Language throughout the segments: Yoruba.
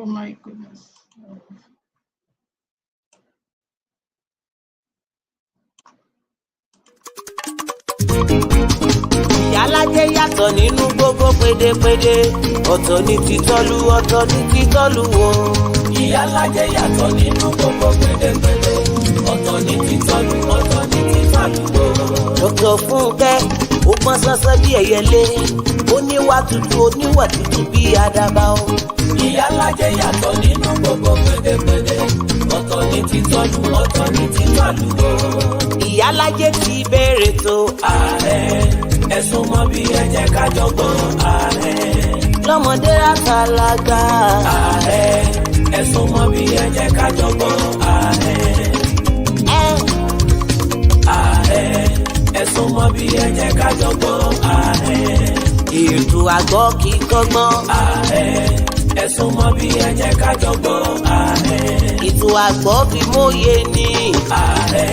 Oh my goodness. Ìyálájé yàtọ̀ nínú gbogbo pédépédé, ọ̀tọ̀ ní títọ́lú, ọ̀tọ̀ ní títọ́lú o. Ìyálájé yàtọ̀ nínú gbogbo pédépédé, ọ̀tọ̀ ní títọ́lú, ọ̀tọ̀ ní títọ́lú o. Dr. Fúnkẹ́ ó pọ́n sánsán bí ẹyẹlé, ó níwà tútù, ó níwà tútù bí àdàbà o. Ìyálájé yàtọ̀ nínú gbogbo pédépédé, ọ̀tọ̀ ní títọ́lú, ọ̀tọ̀ ní títọ́lú o. Ìyálájé ti bẹ̀rẹ̀ tó ààrẹ, ẹ̀sùn mọ́ bí ẹ jẹ́ ká jọ gbọ́ ààrẹ. lọ́mọdé àtàlágbà. Ààrẹ, ẹ̀sùn mọ́ bí ẹ jẹ́ ká jọ gbọ́ ààrẹ. Ààrẹ, ẹ̀sùn mọ́ bí ẹ jẹ́ ká jọ gbọ́ ààrẹ. Ètò àgbọ̀ kì í kọ́gbọ́n. Ààrẹ, ẹ̀sùn mọ́ bí ẹ jẹ́ ká jọ gbọ́ ààrẹ. Ètò àgbọ̀ fi mòye ní. Ààrẹ,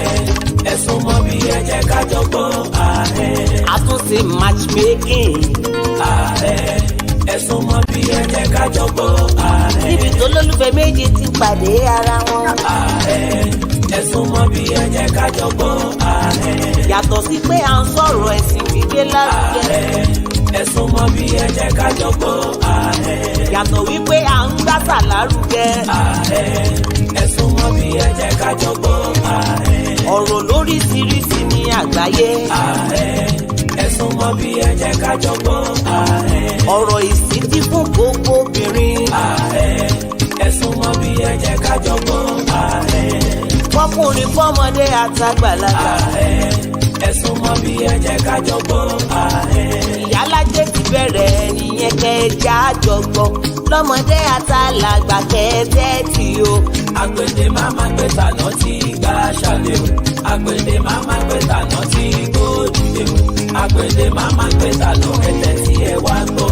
ẹ̀sùn mọ́ bí ẹ jẹ́ ká jọ gbọ́ ààrẹ. Àtúnṣe matchmaking. Ààrẹ, ẹ̀sùn mọ́ bí ẹ jẹ́ ká jọ gbọ́ ààrẹ. Níbi tó lólùfẹ́ méjì ti pàdé ara wọn. Ààrẹ, ẹ̀sùn mọ́ bí ẹ jẹ́ ká jọ gbọ́ ààrẹ. Yàtọ̀ sí pé à ń sọ̀rọ̀ ẹ̀sìn gbígbé lárugẹ. Ààrẹ, ẹ̀sùn mọ́ bí ẹ jẹ́ ká jọ gbọ́ ààrẹ. Yàtọ̀ wípé à ń gbàsà lárugẹ. Ààrẹ, ẹ̀sùn mọ́ bí ẹ jẹ́ ká jọ gbọ́ ààrẹ. Ọ̀rọ̀ lóríṣiríṣi ní àgbáyé. Ààrẹ, ẹ̀sùn mọ́ bí ẹ jẹ́ ká jọ gbọ́ ààrẹ. Ọ̀rọ̀ ìsìtí fún gbogbo obìnrin. Ààrẹ, ẹ̀sùn mọ́ bí ẹ jẹ́ ká jọ gbọ́ ààrẹ. Fọkùnrin fọmọdé àtàgbàlagbà. Ààrẹ, ẹ̀sùn mọ́ bí ẹ jẹ́ ká jọ gbọ́ ààrẹ. Ìyálájé ti bẹ̀rẹ̀ nìyẹn kẹjá àjọgbọ́. Lọ́mọdé àtàlágbà kẹ́tẹ́ tí o. Àgbèdè máma gbé tànà tí gbà ṣàlẹ̀ o. Àgbèdè máma gbé tànà tí gbòdìdè o. Àgbèdè máma gbé tànà ẹ̀tẹ̀ tí ẹ wá gbọ́.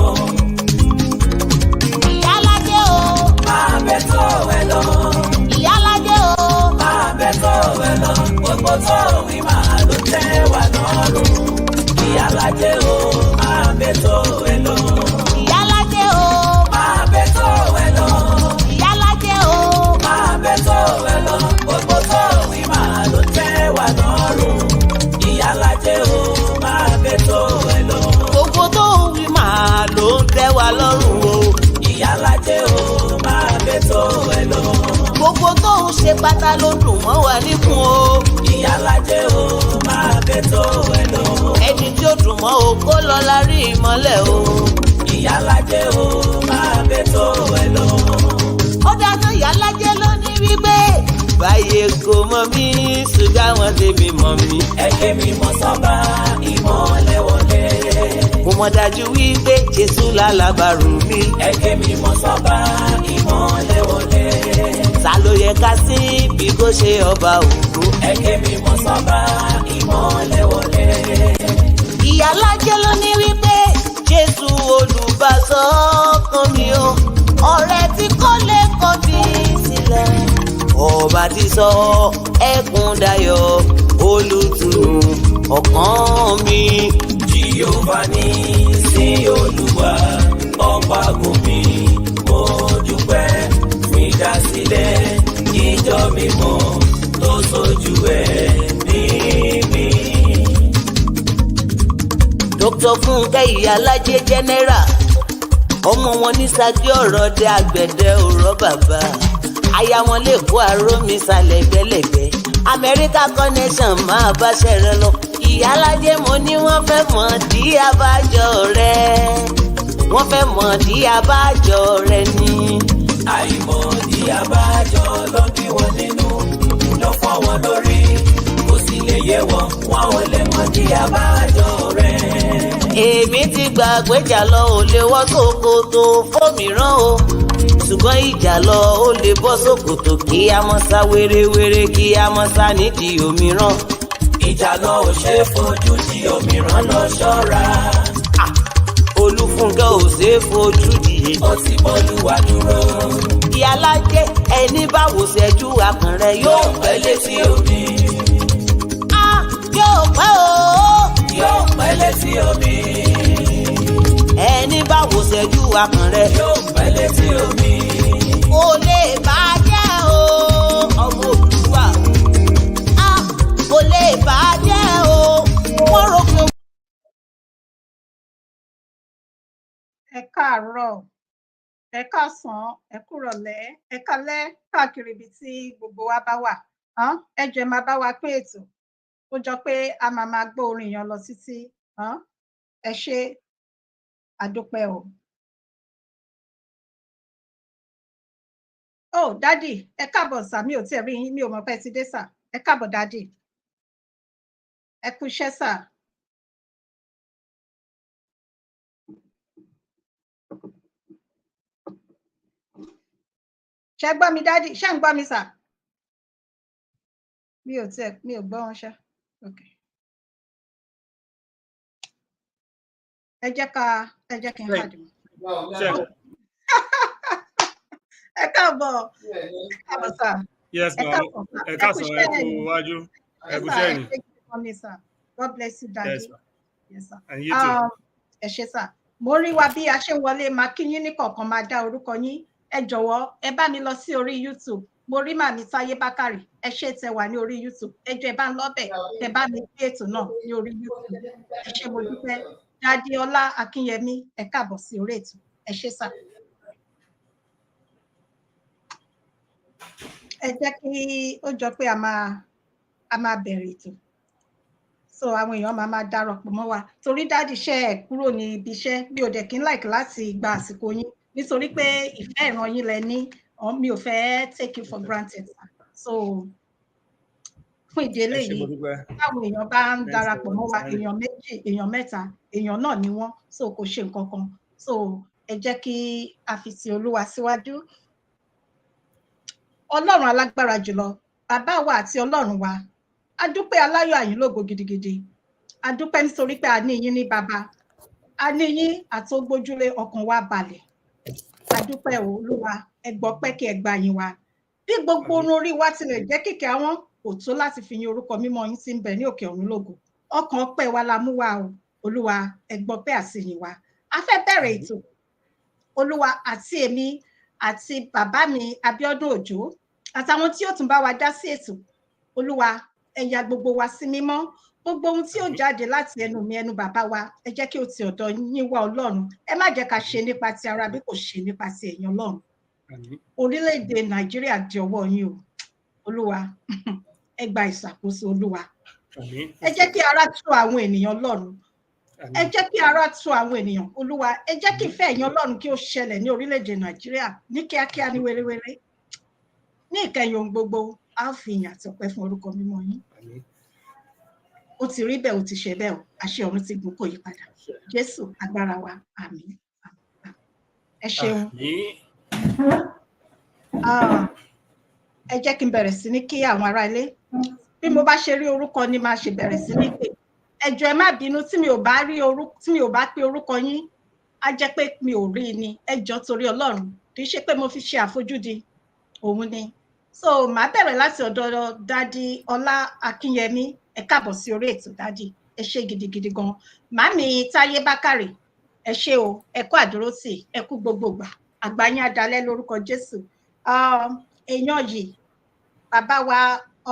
Ìyálájé o. Máa bẹ tó ẹ lọ. Ìyálájé o. Máa bẹ tó ẹ lọ. Gbogbo tó wí máa ló tẹ́ wà lọ́rùn. Ìyálájé o. Máa bẹ tó ẹ lọ. Ìyálájé o. Máa bẹ tó ẹ lọ. Ìyálájé o. Máa bẹ tó ẹ lọ. Gbogbo tó wí máa ló tẹ́ wà lọ́rùn. Ìyálájé o. Máa bẹ tó ẹ lọ. Gbogbo tó wí máa ló ń tẹ́ wa lọ́rùn o. Ìyálájé o. Máa bẹ tó ẹ lọ. Gbogbo tó ń ṣe pátá ló dùn mọ́ wa níkùn o. Ìyálájé o. Máa bẹ tó ẹ lọ. Ẹni tí ó dùn mọ́ o kó lọ la rí ìmọ́lẹ̀ o. Ìyálájé o. Máa bẹ tó ẹ lọ. Ó dáná ìyálájé ló ní wípé. Báyé kò mọ mí, ṣùgbọ́n àwọn tèmi mọ̀ mí. Ẹ̀kẹ́ mi mọ sọ́ba ìmọ̀lẹ̀ wọlé. Mo mọ̀ dájú wípé Jésù lálábàárù mi. Ẹ̀kẹ́ mi mọ sọ́ba ìmọ̀lẹ̀ wọlé. Ta ló yẹ ká sí bí kò ṣe ọba ògo? Ẹ̀kẹ́ mi mọ sọ́ba ìmọ̀lẹ̀ wọlé. Ìyálájé ló ní wípé Jésù olùbásọ kan mi o. Ọ̀rẹ́ tí kò lè kọ̀ mí sílẹ̀. Ọba ti sọ ẹkún dayọ̀ olùtùnú ọkàn mi. Jèhófà ní sí Olúwa ọba gùnmi. Mo dúpẹ́ fún ìdásílẹ̀ ìjọ mímọ́ tó ṣojú ẹ̀mí mi. Dr. Fúnkẹ́ Ìyálájé general. Ọmọ wọn ní Ṣakí ọ̀rọ̀ dé àgbẹ̀dẹ òrọ̀ bàbá. Aya wọn lè kó àrò mi sálẹ̀ gbẹ́lẹ̀gbẹ́. Amẹ́ríkà connection máa bá ṣẹ̀rẹ̀ lọ. Ìyálájé mo ní wọ́n fẹ́ mọ̀ dí abájọ rẹ̀. Wọ́n fẹ́ mọ̀ dí abájọ rẹ̀ ni. Àìmọ̀dí abájọ ló bí wọn nínú, ló fọ́ wọn lórí. Kò sì lè yé wọn, wọn ò lè mọ̀ dí abájọ rẹ̀. Èmi ti gbà péjà lọ ò lè wọ́ ṣòkòtò fómìíràn o. Ṣùgbọ́n ìjà lọ ó lè bọ́ ṣòkòtò kí a mọ́ sá wérewére kí a mọ́ sá nídìí òmíràn. Ìjà lọ ò ṣe é fojú di òmíràn lọ ṣọ́ra. Olúfúnkẹ́ ò ṣe é fojú di. Ó ti bọ́lúwa dúró. Ìyálájé ẹni bá wò ṣẹ́jú akàn rẹ̀ Yóò pẹ́ létí omi. Yóò pẹ́ o. Yóò pẹ́ létí omi. Ẹni bá wò ṣẹ́jú akàn rẹ̀. Yóò pẹ́ létí omi. Ó ẹ káàárọ̀, ẹ káàsán, ẹ kúrọ̀lẹ́, ẹ kálẹ́ káàkiri ibi tí gbogbo wa bá wà. Ẹ jọ̀ọ́ ẹ máa bá wa pín ètò. Ó jọ pé a máa gbọ́ orin yẹn lọ títí. Ẹ ṣé, àdúpẹ́ o. Oh, dádì, ẹ káàbọ̀ sà, mi ò tiẹ̀ rí yín, mi ò mọ̀ pé ẹ ti dé sà. Ẹ káàbọ̀ dádì. Ẹ kú iṣẹ́ sà. Ṣé gbọ́ mi dádì? Ṣé ń gbọ́ mi sà? Mi ò gbọ́ wọn ṣá. Okay. Ẹ jẹ́ kí n hàdì mọ́. Ẹ káàbọ̀. Ẹ káàbọ̀ sà. Yes, ma'am. Ẹ káàsán, ẹ kú wájú. Ẹ kú sẹ́yìn. God bless you, daddy. Yes, ma'am. Yes, sir. And you too. Ẹ ṣé sà. Mo rí wa bí a ṣe wọlé, máa kí yín ní kọ̀ọ̀kan, máa dá orúkọ yín. Ẹ jọ̀wọ́, ẹ bá mi lọ sí orí YouTube. Mo rí màmí Táyé Bákàrè. Ẹ ṣé tẹ́ wà ní orí YouTube. Ẹ jọ̀ọ́ ẹ bá ń lọ́bẹ̀, ẹ bá mi gbé ètò náà ní orí YouTube. Ẹ ṣé mo dúpẹ́. Daddy Ọlá Akínyẹmí, ẹ káàbọ̀ sí orí ètò. Ẹ ṣé sà. Ẹ jẹ́ kí ó jọ pé a máa bẹ̀rẹ̀ ètò. So àwọn èèyàn máa darapọ̀ mọ́ wa. Torí dáàdì iṣẹ́ ẹ̀ kúrò ní ibi iṣẹ́, mi ò dẹ̀ kí ń like láti gba àsìkò yín. Nítorí pé ìfẹ́ ìran yín lẹ ní, mi ò fẹ́ take you for granted. So fún ìdí eléyìí, táwọn èèyàn bá ń darapọ̀ mọ́ wa, èèyàn méjì, èèyàn mẹ́ta, èèyàn náà ni wọ́n. So kò ṣe nǹkan kan. So ẹ jẹ́ kí a fi ti Olúwa síwájú. Ọlọ́run alágbára jùlọ, bàbá wa àti Ọlọ́run wa, a dúpẹ́ aláyọ̀ àyínlógo gidigidi. A dúpẹ́ nítorí pé a ní yín ní bàbá. A ní yín àtógbójúlé, ọkàn wa balẹ̀. A dúpẹ́ Olúwa, ẹ gbọ́ pẹ́ kí ẹ gbà yín wa. Bí gbogbo orun orí wa tilẹ̀ jẹ́ kìkì àwọn kò tó láti fi yìn orúkọ mímọ́ yín tí ń bẹ ní òkè ọ̀run lógo. Ọkàn ọpẹ́ wa la mú wa o. Olúwa, ẹ gbọ́ pẹ́ àsìyìn wa. A fẹ́ bẹ̀rẹ̀ ètò. Olúwa àti èmi àti bàbá mi Abiodun Òjó àtàwọn tí ó tún bá wa dá sí ètò. Olúwa, ẹ ya gbogbo wa sí mímọ́. Gbogbo ohun tí ó jáde láti ẹnu mi, ẹnu bàbá wa, ẹ jẹ́ kí ó ti ọ̀dọ̀ yín wá Ọlọ́run. Ẹ má jẹ́ ká ṣe nípa ti ara bí kò ṣe nípa ti ẹ̀yin Ọlọ́run. Orílẹ̀-èdè Nàìjíríà di ọwọ́ yín o. Olúwa, ẹ gba ìṣàkóso Olúwa. Ẹ jẹ́ kí ara tu àwọn ènìyàn Ọlọ́run. Ẹ jẹ́ kí ara tu àwọn ènìyàn. Olúwa, ẹ jẹ́ kí ìfẹ́ ẹ̀yin Ọlọ́run kí ó ṣẹlẹ̀ ní orílẹ̀-èdè Nàìjíríà ní kíákíá, ní wéréwéré. Ní ìkẹyìn ohun gbogbo, a fi ìyìn àti ọpẹ́ fún orúkọ mímọ́ yín. Ó ti rí bẹ́ẹ̀, ó ti ṣe bẹ́ẹ̀ o. Àṣẹ ọ̀run ti gùn kò yí padà. Jésù agbára wa, àmín. Ẹ ṣeun. Ẹ jẹ́ kí n bẹ̀rẹ̀ sí ní kí àwọn ará ilé. Bí mo bá ṣe rí orúkọ ni máa ṣe bẹ̀rẹ̀ sí ní pè. Ẹ jọ̀ọ́ ẹ má bínú tí mi ò bá pe orúkọ yín, á jẹ́ pé mi ò rí ni. Ẹ jọ̀ọ́ torí Ọlọ́run, kì í ṣe pé mo fi ṣe àfojúdi, òun ni. So màá bẹ̀rẹ̀ láti ọ̀dọ̀ Dádì Ọlá Akínyẹmí. Ẹ káàbọ̀ sí orí ètò dádì. Ẹ ṣé gidigidi gan. Màmí Táyé Bákàrè, ẹ ṣé o. Ẹ kú àdúrótì, ẹ kú gbogbo ìgbà. Àgbà yín á dalẹ̀ lórúkọ Jésù. Èèyàn yìí, bàbá wa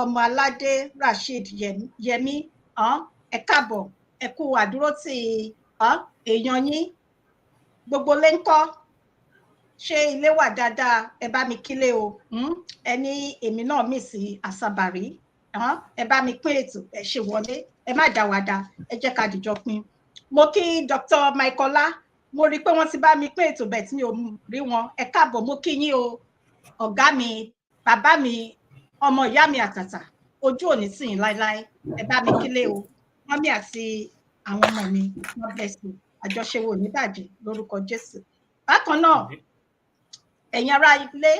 ọmọ aládé Rasheed Yẹmí, ẹ káàbọ̀, ẹ kú àdúrótì èèyàn yín. Gbogbo lé ńkọ́? Ṣé ilé wà dáadáa? Ẹ bá mi kílé o. Ẹ ní èmi náà mì sí àsàbàrí. Ẹ bá mi pín ètò, ẹ ṣe wọlé, ẹ má dá wa dá, ẹ jẹ́ ká dìjọ pín. Mo kí Dr. Michaela, mo rí pé wọ́n ti bá mi pín ètò bẹ́ẹ̀ tí mi ò rí wọn. Ẹ káàbọ̀, mo kí yín o. Ọ̀gá mi, bàbá mi, ọmọ ìyá mi àtàtà, ojú òní tì yín láéláé. Ẹ bá mi kílé o. Mọ́mí àti àwọn ọmọ mi, God bless you. Àjọṣe wo ní bàjẹ́ lórúkọ Jésù. Bákan náà, ẹ̀yin ará ilé,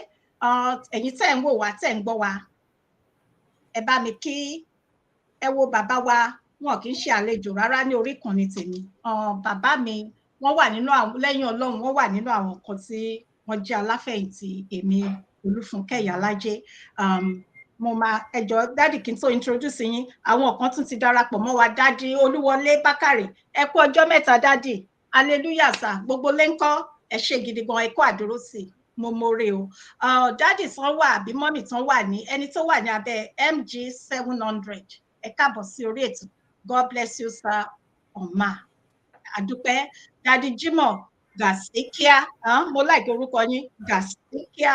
ẹ̀yin tẹ́ ń wò wá, tẹ́ ń gbọ́ wa, ẹ bá mi kí, ẹ wo bàbá wa, wọn kì í ṣe àlejò rárá ní orí ìkànnì tèmi. Bàbá mi, wọ́n wà nínú àwọn, lẹ́yìn Ọlọ́run, wọ́n wà nínú àwọn kan tí wọ́n jẹ́ aláfẹ̀yìntì èmi Olúfúnkẹ́ Ìyálájé. Mo máa, ẹ jọ̀ọ́ dádì, kí n tó introduce yín, àwọn kan tún ti darapọ̀ mọ́ wa. Dádì Olúwọlé Bákàrè, ẹ kú ọjọ́ mẹ́ta dádì. Hallelujah sà, gbogbo lé ńkọ́? Ẹ ṣé gidi gan, ẹ kú àdúrótì. Mo more o. Dádì tán wà àbí mọ́mì tán wà ní, ẹni tó wà ní abẹ́ MG 700. Ẹ káàbọ̀ sí orí ètò. God bless you sir, ọ̀ma. Àdúpẹ́. Dádì Jimoh, Gàsíkíá, mo like orúkọ yín, Gàsíkíá.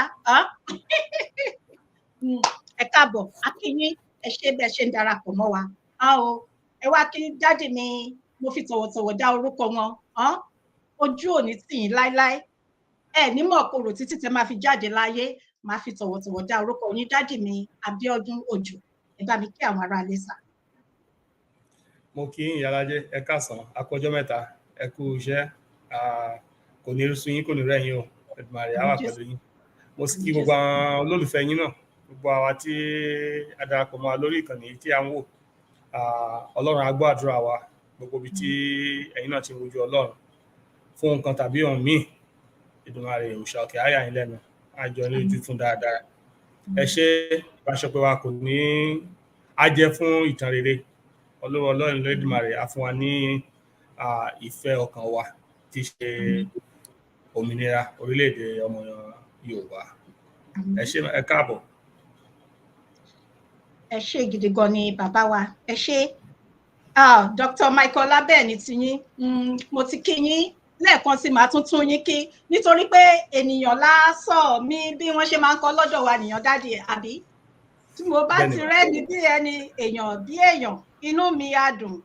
Ẹ káàbọ̀, a kí yín, ẹ ṣé bẹ́ẹ̀ ṣe ń darapọ̀ mọ́ wa. Ẹ wá kí dáàdì mi, mo fi tọ̀wọ̀tọ̀wọ̀ dá orúkọ wọn. Ojú ò ní tì yín láíláí. Ẹ ní mọ̀ korò títí tẹ máa fi jáde láyé, máa fi tọ̀wọ̀tọ̀wọ̀ dá orúkọ yín, dáàdì mi Abiodun Òjò. Ẹ bá mi kí àwọn ará ilé sà. Mo kí yín Ìyálájé, ẹ káàsán, a kú ọjọ́ mẹ́ta, ẹ kú iṣẹ́, kò ní sú yín, kò ní rẹ̀ yín o, Èdùmàrè á wà pẹ̀lú yín. Mo sì kí gbogbo àwọn olólùfẹ́ yín náà, gbogbo àwa tí a darapọ̀ mọ́ lórí ìkànnì tí a ń wò. Ọlọ́run á gbọ́ àdúrà wa, gbogbo ibi tí ẹ̀yin náà ti ń wojú Ọlọ́run fún nǹkan tàbí ohun míì, Èdùmàrè òòṣà òkè á yà yín lẹ́nu, á jọ ní ojú fún dáadáa. Ẹ ṣé, ìbáṣepọ̀ wa kò ní á jẹ́ fún ìtàn rere. Ọlọ́run Olódùmarè á fún wa ní ìfẹ́ ọkàn wa tí ṣe òmìnira orílẹ̀-èdè ọmọ Yorùbá. Ẹ ṣé, ẹ káàbọ̀. Ẹ ṣé gidi gan ni bàbá wa. Ẹ ṣé. Dr. Michael Labẹ́ẹ̀ni ti yín. Mo ti kí yín lẹ́ẹ̀kan sí, màá tún yín kí nítorí pé ènìyàn lásọ̀ mi bí wọ́n ṣe máa ń kọ́ lọ́dọ̀ wa nìyàn dáàdì àbí. Tí mo bá ti rẹ́ni bí ẹni èèyàn bí èèyàn, inú mi á dùn,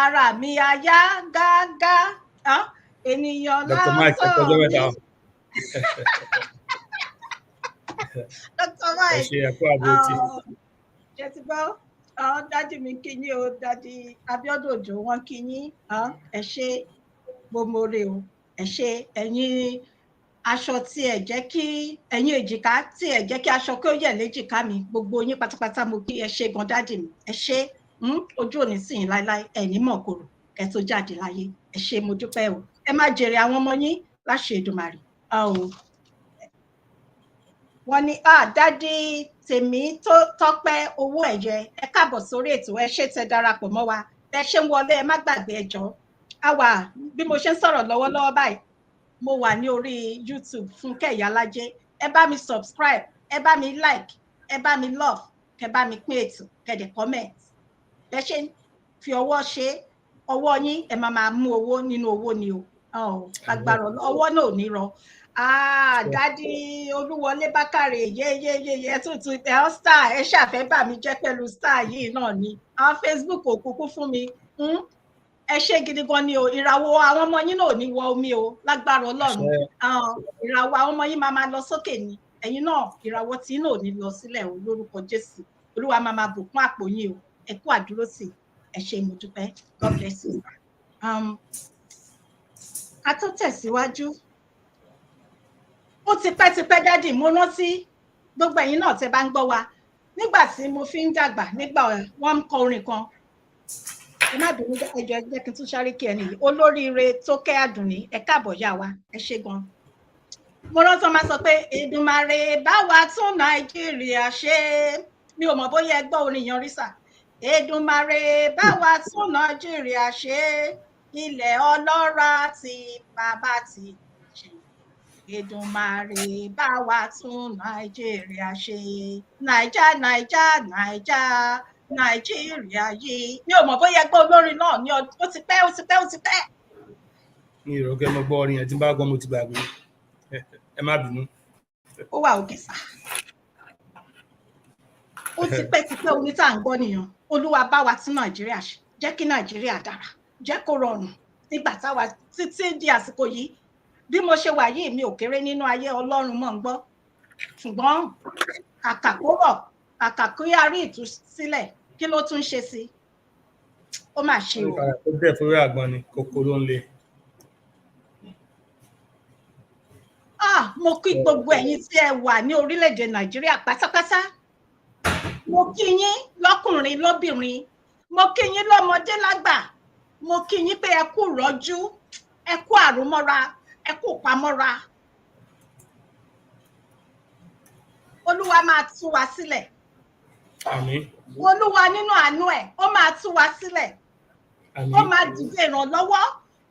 ara mi á yá gágá. Ènìyàn lásọ̀ mi. Dr. Mike. Ẹ ṣé, ẹ kú àdúró tì. Ṣé ti gbọ́? Dádì mi kí yín o, dádì Abiodun Òjò wọn kí yín. Ẹ ṣé gbomore o. Ẹ ṣé ẹ̀yin aṣọ tí ẹ jẹ́ kí ẹ̀yin èjìká tí ẹ jẹ́ kí aṣọ kí ó yẹ̀ léjìká mi, gbogbo yín pátápátá mo kí. Ẹ ṣé gan dádì mi. Ẹ ṣé ojú òní sí yín láíláí, ẹ̀yin mọ̀ kòrò ẹ tó jáde láyé. Ẹ ṣé mo dúpẹ́ o. Ẹ má jèrè àwọn ọmọ yín láṣẹ Èdùmàrè. Wọ́n ní dádì tèmi tó Tọ́pẹ́ owó ẹ̀yẹ, ẹ káàbọ̀ sórí ètò, ẹ ṣé tẹ́ darapọ̀ mọ́ wa. Ẹ ṣé ń wọlé, ẹ má gbàgbé ẹ jọ̀ọ́. Àwa bí mo ṣe ń sọ̀rọ̀ lọ́wọ́lọ́wọ́ báyìí, mo wà ní orí YouTube Fúnkẹ́ Ìyálájé. Ẹ bá mi subscribe, ẹ bá mi like, ẹ bá mi love, kẹ bá mi pín ètò, kẹ dẹ̀ comment. Ẹ ṣe fi ọwọ́ ṣe, ọwọ́ yín ẹ máa mú owó nínú owó ni o. Agbára ọwọ́ náà ò ní rọ. Dádì Olúwọlé Bákàrè yéyéyéyé tuntun ẹ star, ẹ ṣàfẹ́ bà mí jẹ́ pẹ̀lú star yìí náà ni. Àwọn Facebook ò kúkú fún mi. Ẹ ṣé gidi gan ni o. Ìràwọ̀ àwọn ọmọ yín náà ò ní wọ omi o, lágbára Ọlọ́run. Ìràwọ̀ àwọn ọmọ yín máa lọ sókè ni. Ẹ̀yin náà ìràwọ̀ tí náà ò ní lọ sílẹ̀ o, lórúkọ Jésù. Olúwa máa bùkún àpò yín o. Ẹ kú àdúrótì. Ẹ ṣé mo dúpẹ́. God bless you. A tó tẹ̀síwájú. Ó ti pẹ́ dádì, mo rántí gbogbo ẹ̀yin náà tẹ́ bá ń gbọ́ wa. Nígbà tí mo fi ń dàgbà, nígbà wọ́n ń kọ orin kan. Ẹ má bínú ẹjọ́ jẹ́ kí n tún sáré kí ẹni yìí. Olóríire Tókẹ́ Àdùnní, ẹ káàbọ̀ yá wa, ẹ ṣé gan. Mo rántí wọ́n máa sọ pé Èdùmàrè bá wa tún Nàìjíríà ṣe. Mi ò mọ̀ bóyá ẹ gbọ́ orin yan rí sà. Èdùmàrè bá wa tún Nàìjíríà ṣe. Ilẹ̀ ọlọ́ràá tí bàbá ti ṣe. Èdùmàrè bá wa tún Nàìjíríà ṣe. Nàìjíríà yìí. Mi ò mọ̀ bóyá gbọ́ olórin náà ní ọdún ó ti pẹ́. Mi ò rò kẹ́ mo gbọ́ orin ẹ̀ tí n bá gbọ́ mo ti gbàgbé. Ẹ má bínú. Ó wà òkè sá. Ó ti pẹ́ oní tá à ń gbọ́ nìyẹn. Olúwa bá wa tún Nàìjíríà ṣe. Jẹ́ kí Nàìjíríà dára. Jẹ́ kó rọrùn. Nígbà táwa títí di àsìkò yìí. Bí mo ṣe wà yìí mi ò kéré nínú ayé, Ọlọ́run mọ̀ ń gbọ́. Ṣùgbọ́n kàkà kó rọ̀, kàkà kó yá rí ìtúsílẹ̀, kí ló tún ṣe sí? Ó mà ṣe o. Ó bẹ̀ fúrí àgbọn ni, kòkó ló ń le. Mo kí gbogbo ẹ̀yin tí ẹ wà ní orílẹ̀-èdè Nàìjíríà pátápátá. Mo kí yín lọ́kùnrin lóbìnrin. Mo kí yín lọ́mọdé lágbà. Mo kí yín pé ẹ kú rọ́jú, ẹ kú àrùmọ́ra, ẹ kú pamọ́ra. Olúwa máa tú wa sílẹ̀. Àmín. Olúwa nínú àánú ẹ̀, ó máa tú wa sílẹ̀. Ó máa dìde ìrànlọ́wọ́,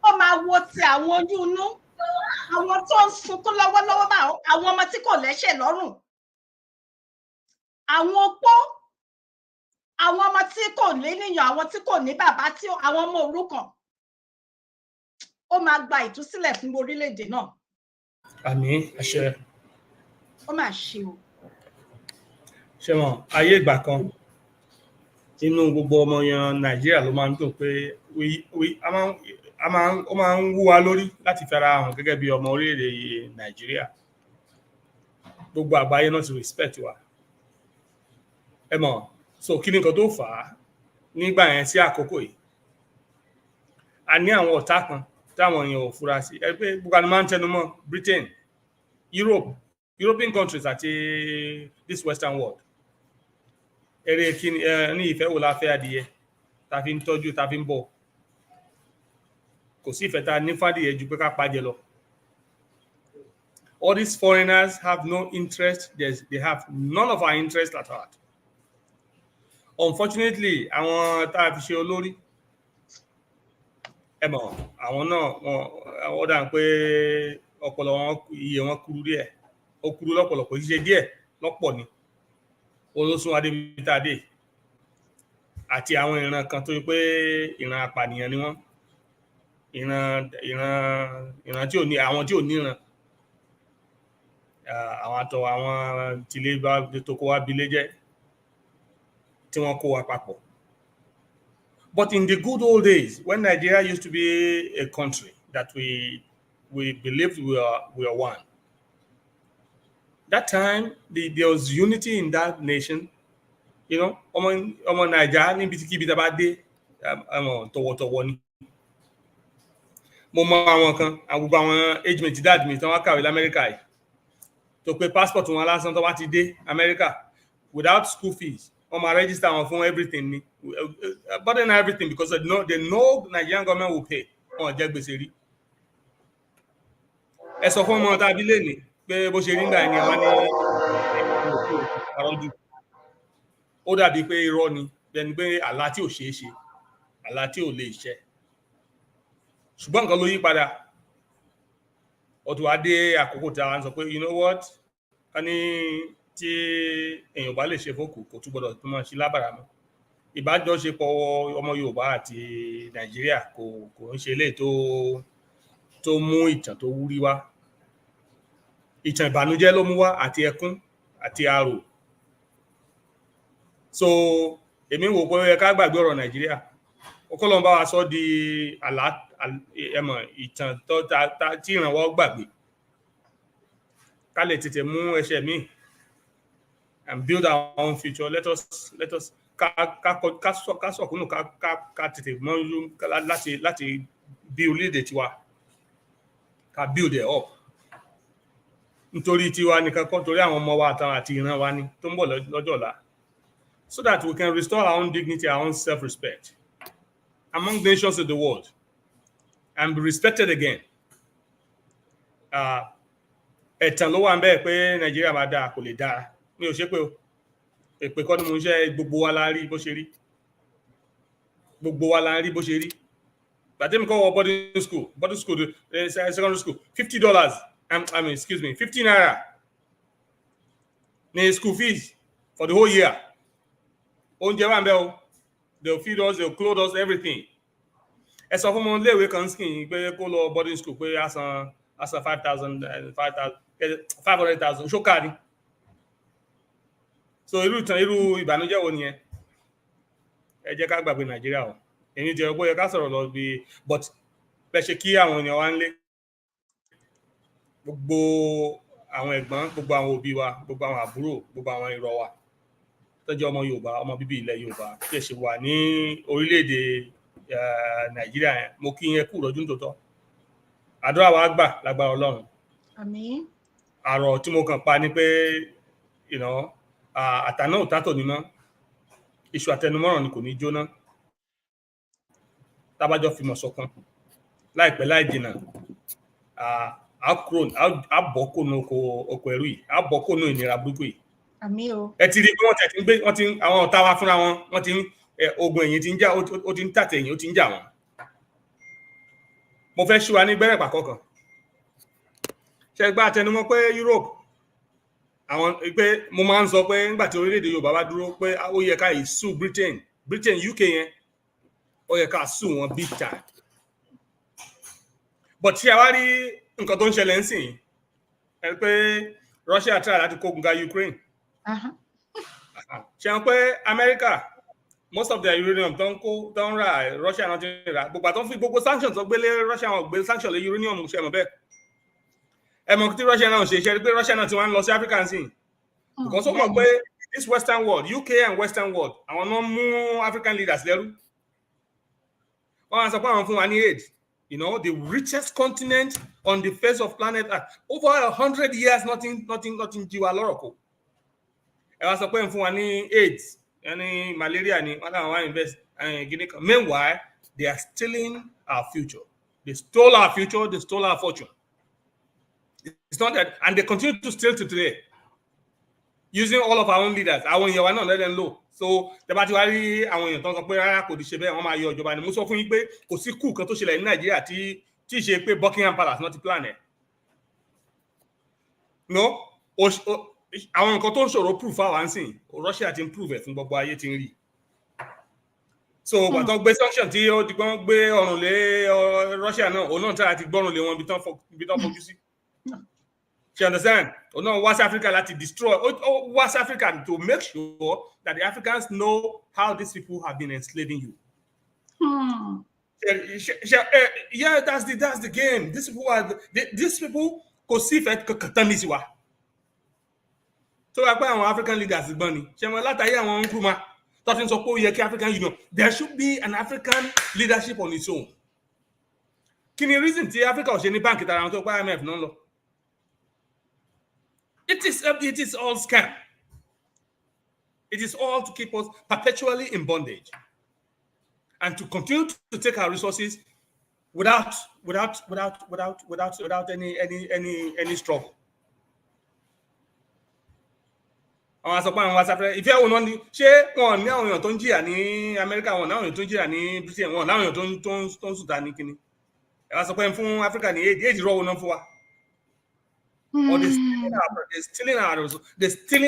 ó máa wo ti àwọn oyún inú, àwọn tó ń sunkún lọ́wọ́lọ́wọ́ bá àwọn ọmọ tí kò lẹ́ṣẹ̀ lọ́rùn. Àwọn opó, àwọn ọmọ tí kò lénìyàn, àwọn tí kò ní bàbá, tí àwọn ọmọ òrukàn. ó máa gba ìtúsílẹ̀ fún orílẹ̀-èdè náà. Àmín, àṣẹ. Ó máa ṣe o. Ṣé mọ̀, ayé ìgbà kan inú gbogbo ọmọ yan Nàìjíríà ló máa ń dùn pé ó máa ń wú wa lórí láti fara hàn gẹ́gẹ́ bí ọmọ orílẹ̀-èdè Nàìjíríà. Gbogbo àgbáyé náà ti respect wa. Ẹ mọ̀, so kí ni nǹkan tó fà á nígbà yẹn sí àkókò yìí? A ní àwọn ọ̀tá kan táwọn èèyàn ò fura sí. Ẹ pé gbogbo àni máa ń tẹnu mọ́ Britain, European countries àti this Western world. Eré kí ni ní ìfẹ́ wo la fẹ́ adìyẹ ta fi ń tọ́jú ta fi ń bọ̀. Kò sí ìfẹ́ ta ní fádìyẹ ju pé ká pàjẹ́ lọ. All these foreigners have no interest. They have none of our interest at heart. Unfortunately, àwọn tá a fi ṣe olórí, ẹ mọ̀, àwọn náà wọ́n dà pé ọpọlọ wọn iye wọn kúrú díẹ̀. Ó kúrú lọ́pọ̀lọpọ̀, ṣe díẹ̀ lọ́pọ̀ ni. Olóṣùn Adébítàdé àti àwọn ìran kan tó yẹ pé ìran apànìyàn ni wọ́n. Ìran tí ò ní àwọn tí ò níran. Àwọn tilé bá tó kó wá bilé jẹ́ tí wọ́n kó wa papọ̀. But in the good old days, when Nigeria used to be a country that we believed we are one, that time there was unity in that nation. You know, ọmọ Naija níbi tí kíbi tá bá dé tọ̀wọ̀tọ̀wọ̀ ni. Mo mọ àwọn kan, gbogbo àwọn age mate dad mi tán wá kàwé l'Amẹ́ríkà yìí. Tó pé passport wọn lásán tó bá ti dé America without school fees. On my register on phone everything, but then everything because they know Nigerian government will pay on jẹ gbèsè rí. Ẹ sọ fún ọmọ tàbí lè ní pé bó ṣe rí ńgbà ni àwọn ní àrọ́jù. Ó dàbí pé irọ́ ni, bẹ́ẹ̀ ni pé àlá tí ò ṣeé ṣe, àlá tí ò lè ṣẹ. Ṣùgbọ́n nǹkan ló yí padà. Ó ti wá dé àkókò tí a ń sọ pé you know what? Ká ní tí èèyàn bá lè ṣe fókù kò tún gbọdọ̀ tó máa ṣe lábàrá mọ́. Ìbájọṣepọ̀ ọmọ Yorùbá àti Nàìjíríà kò ń ṣe lè tó mú ìtàn tó wúrí wá. Ìtàn ìbànújẹ́ ló mú wá àti ẹkún àti arò. So èmi wò pé ó yẹ ká gbàgbé ọ̀rọ̀ Nàìjíríà. Ọkọ́lọ́n bá wa sọ di ìtàn tí ìrànwọ́ gbàgbé. Ká lè tètè mú ẹsẹ̀ míì and build our own future. Let us ká sọ̀kúnnù ká tètè mọ́ láti bí orílẹ̀-èdè tiwa ká build it up. Nítorí tiwa nìkan kọ́, torí àwọn ọmọ wa àti ìran wa ni tó ń bọ̀ lọ́jọ́ ọ̀la. So that we can restore our own dignity, our own self-respect among nations of the world and be respected again. Ẹ̀tàn ló wà ń bẹ́ẹ̀ pé Nàìjíríà máa dáa kò lè dáa. Mi ò ṣe pé o. Èpè kọ́ ni mo ń ṣe, gbogbo wa la rí bó ṣe rí. Gbogbo wa la rí bó ṣe rí. Gbàtẹ́ mi kọ́ wọ boarding school, secondary school, $50. Excuse me, 50 naira. Ní school fees for the whole year. Oúnjẹ wà ń bẹ́ o. They'll feed us, they'll clothe us, everything. Ẹ sọ fún ọmọ iléèwé kan skin pé kó lọ boarding school pé á san 500,000 ṣókà ni. So irú ìbànújẹ́ wo nìyẹn? Ẹ jẹ́ ká gbàgbé Nàìjíríà o. Èmi jẹ́ ọgbọ́ yẹ ká sọ̀rọ̀ lọ bí but bẹ́ ṣe kí àwọn ènìyàn wá ń lé. Gbogbo àwọn ẹ̀gbọ́n, gbogbo àwọn òbí wa, gbogbo àwọn àbúrò, gbogbo àwọn irọ́ wa tó jẹ́ ọmọ Yorùbá, ọmọ bíbí ilẹ̀ Yorùbá tí ẹ ṣe wà ní orílẹ̀-èdè Nàìjíríà yẹn, mo kí yín kú ìrọ́jú nítòótọ́. Àdúrà wa gbà lágbára Ọlọ́run. Àmín. Àrọ̀ tí mo kàn pa ni pé àtàná ò tátò ní mọ́, iṣu àtẹnumọ́ràn ni kò ní jóná. Tábájọ́ fi mọ̀ ṣọ̀kan láìpẹ́ láì jìnnà, a bọ́ kónú oko ẹrú yìí, a bọ́ kónú ìnira burúkú yìí. Àmín o. Ẹ ti rí pé wọ́n ti àwọn ọ̀tá wa fúnra wọn, wọ́n ti ogun ẹ̀yìn ti ń jà, ó ti ń tàtẹ̀ ẹ̀yìn, ó ti ń jà wọ́n. Mo fẹ́ ṣú wa ní gbẹ́rẹ̀ pàkọ́ kan. Ṣé gbá àtẹnumọ́ pé Europe, àwọn pé mo máa ń sọ pé nígbà tí orílẹ̀-èdè Yorùbá bá dúró pé ó yẹ ká sue Britain UK yẹn, ó yẹ ká sue wọn big time. but ṣé wá rí nǹkan tó ń ṣẹlẹ̀ ńsìn ẹ pé Russia try láti kógun ga Ukraine. Ṣé wọn pé America most of their uranium tó ń ra Russia náà ti rà gbogbo àtọ́ fi gbogbo sanctions tó gbélé Russia wọn gbé sanction lé uranium ṣe mọ̀ bẹ́ẹ̀. Ẹ mọ̀ tí Russia náà ṣe rí pé Russia náà ti wá ń lọ sí Africa ńsìn. Because ó mọ̀ pé this Western world, UK and Western world, àwọn náà mú African leaders lẹ́rú. Wọ́n á sọ pé àwọn fún wa ní aid. You know, the richest continent on the face of planet Earth. Over 100 years, nothing jí wa lọ́rọ̀ kò. Ẹ wá sọ pé fún wa ní AIDS, any malaria ni, wọ́n náà wá invest. Meanwhile, they are stealing our future. They stole our future, they stole our fortune. It's not that, and they continue to steal to today. Using all of our own leaders. Àwọn èèyàn wa náà let them know. So tẹ́bá ti wá rí àwọn èèyàn tó ń sọ pé rárá kò di ṣe bẹ́ẹ̀ wọ́n máa yọ ìjọba ni mo sọ fún yín pé kò sí kú kan tó ṣẹlẹ̀ ní Nàìjíríà tí ṣe pé Buckingham Palace náà ti plan ẹ̀. No, àwọn nǹkan tó ń ṣòro proof àwọn àǹsìn Russia ti ń prove ẹ̀ fún gbogbo ayé ti ń rí. So ìgbà tó ń gbé sanction tí ó ti gbọ́n gbé ọrùn lé Russia náà òun náà tẹ́lá ti gbọ́rùn lé wọn ibi tán fojú sí. You understand? Or no, West Africa like to destroy. West Africa to make sure that the Africans know how these people have been enslaving you. Yeah, that's the game. These people could see that katanisiwa. So our African leaders is bunny. African Union. There should be an African leadership on its own. Can you reason the Africa or any bank that I talk about IMF no? It is all scam. It is all to keep us perpetually in bondage and to continue to take our resources without any struggle. Àwọn àsọpọ̀ àwọn West Africa ìfẹ́ òun náà ni ṣé wọn ní àwọn èèyàn tó ń jìyà ní Amẹ́ríkà wọn náà èèyàn tó ń jìyà ní Britain wọn náà èèyàn tó ń sùtà ní kíní. Ẹ wá sọ pé fún Africa ní èdè rọ́wọ́ náà fún wa. Or they're stealing